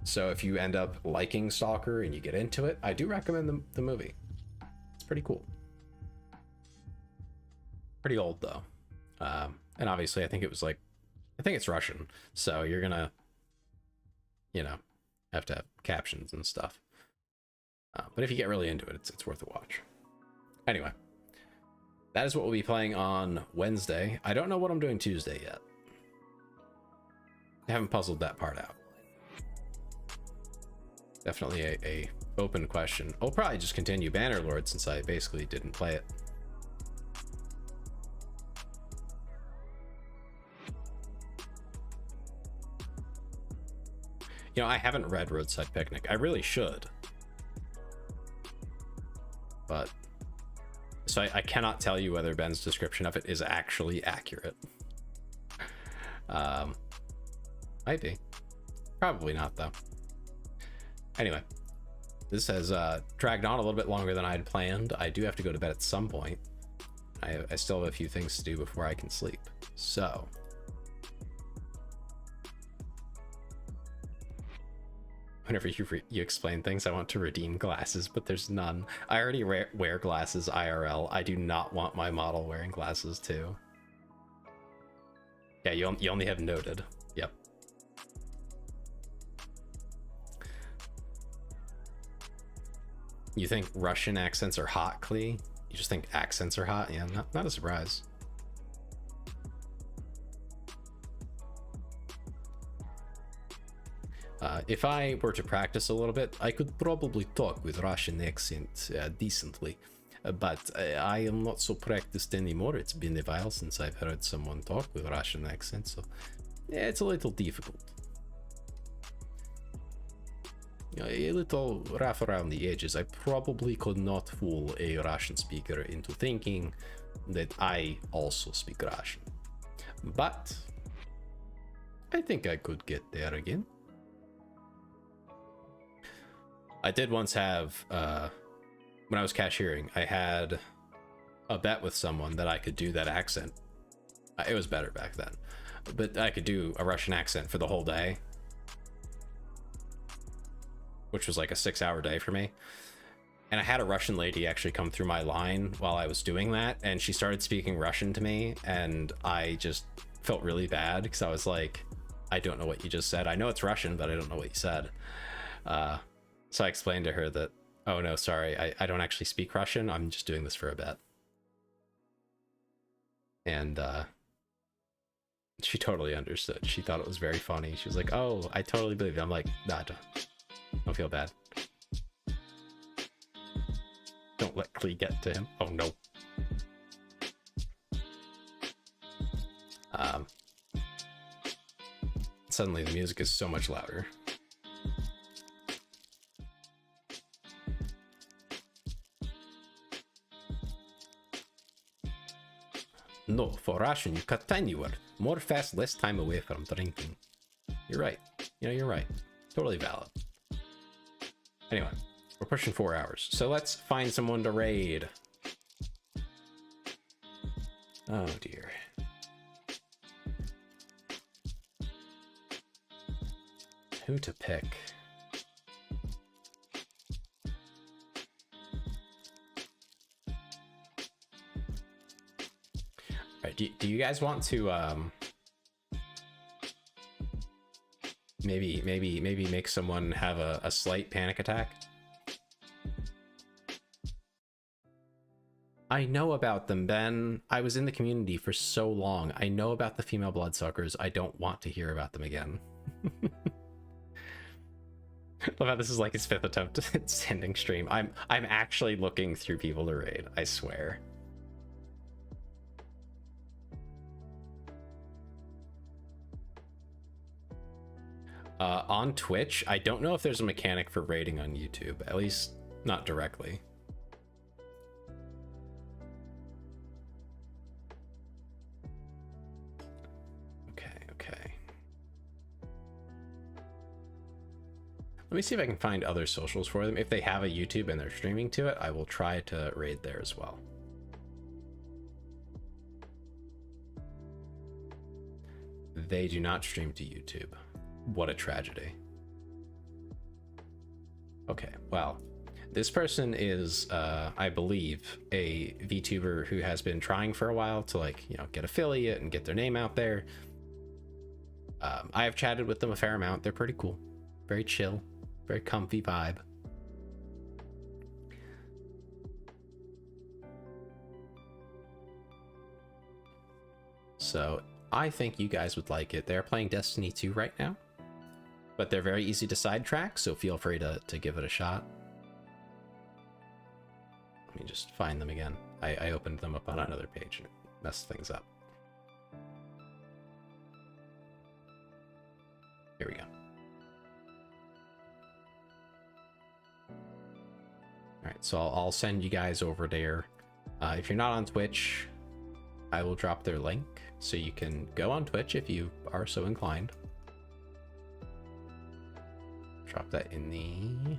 So if you end up liking Stalker and you get into it, I do recommend the movie. It's pretty cool. Pretty old, though. And obviously, I think it's Russian. So you're gonna, you know, have to have captions and stuff. But if you get really into it, it's worth a watch. Anyway, that is what we'll be playing on Wednesday. I don't know what I'm doing Tuesday yet. I haven't puzzled that part out. Definitely a open question. I'll probably just continue Bannerlord since I basically didn't play it. You know, I haven't read Roadside Picnic. I really should. But so I cannot tell you whether Ben's description of it is actually accurate. Might be. Probably not, though. Anyway, this has dragged on a little bit longer than I had planned. I do have to go to bed at some point. I still have a few things to do before I can sleep. So whenever you explain things, I want to redeem glasses, but there's none. I already wear glasses IRL. I do not want my model wearing glasses too. Yeah, you only have noted. Yep. You think Russian accents are hot, Klee? You just think accents are hot? Yeah, not a surprise. If I were to practice a little bit, I could probably talk with Russian accent decently, but I am not so practiced anymore. It's been a while since I've heard someone talk with Russian accent, so yeah, it's a little difficult. A little rough around the edges. I probably could not fool a Russian speaker into thinking that I also speak Russian, but I think I could get there again. I did once have, when I was cashiering, I had a bet with someone that I could do that accent. It was better back then, but I could do a Russian accent for the whole day, which was like a 6-hour day for me. And I had a Russian lady actually come through my line while I was doing that, and she started speaking Russian to me, and I just felt really bad because I was like, I don't know what you just said. I know it's Russian, but I don't know what you said. So I explained to her that, oh no, sorry, I don't actually speak Russian. I'm just doing this for a bet. And she totally understood. She thought it was very funny. She was like, oh, I totally believe it. I'm like, nah, don't feel bad. Don't let Klee get to him. Oh no. Suddenly the music is so much louder. No, for Russian, you cut tiny word. More fast, less time away from drinking. You're right. You know, you're right. Totally valid. Anyway, we're pushing 4 hours. So let's find someone to raid. Oh, dear. Who to pick? Do you guys want to maybe make someone have a slight panic attack? I know about them, Ben. I was in the community for so long. I know about the female bloodsuckers. I don't want to hear about them again. Love how this is like his 5th attempt at sending stream. I'm actually looking through people to raid, I swear. On Twitch, I don't know if there's a mechanic for raiding on YouTube, at least not directly. Okay. Let me see if I can find other socials for them. If they have a YouTube and they're streaming to it, I will try to raid there as well. They do not stream to YouTube. What a tragedy. Okay, well, this person is, I believe, a VTuber who has been trying for a while to, like, you know, get affiliate and get their name out there. I have chatted with them a fair amount. They're pretty cool, very chill, very comfy vibe. So I think you guys would like it. They're playing Destiny 2 right now, but they're very easy to sidetrack, so feel free to give it a shot. Let me just find them again. I opened them up on another page and messed things up. Here we go. Alright, so I'll send you guys over there. If you're not on Twitch, I will drop their link so you can go on Twitch if you are so inclined. Drop that in the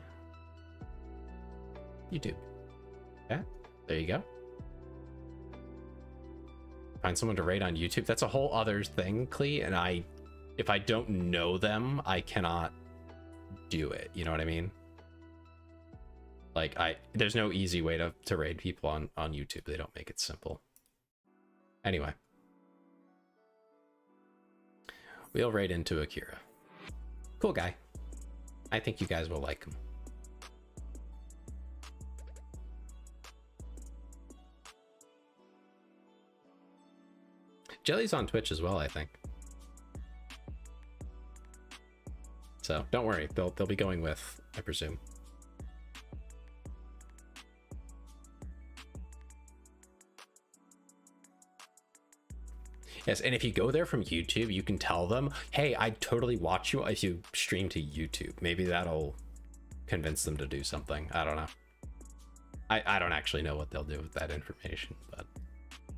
YouTube. Yeah, there you go. Find someone to raid on YouTube. That's a whole other thing, Clee, and if I don't know them, I cannot do it. You know what I mean? Like, there's no easy way to raid people on YouTube. They don't make it simple. Anyway. We'll raid into Akira. Cool guy. I think you guys will like him. Jelly's on Twitch as well, I think. So don't worry, they'll be going with, I presume. Yes, and if you go there from YouTube, you can tell them, hey, I'd totally watch you if you stream to YouTube. Maybe that'll convince them to do something. I don't know. I don't actually know what they'll do with that information, but,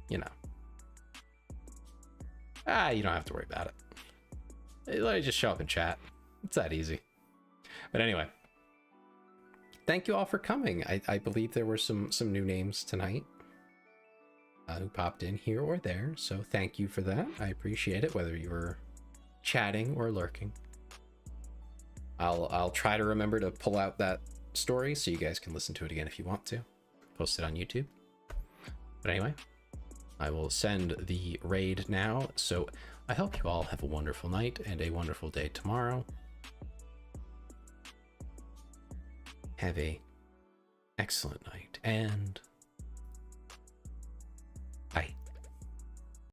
you know. You don't have to worry about it. Let me just show up and chat. It's that easy. But anyway, thank you all for coming. I believe there were some new names tonight who popped in here or there, so thank you for that. I appreciate it, whether you were chatting or lurking. I'll try to remember to pull out that story so you guys can listen to it again if you want to. Post it on YouTube. But anyway, I will send the raid now, so I hope you all have a wonderful night and a wonderful day tomorrow. Have a excellent night, and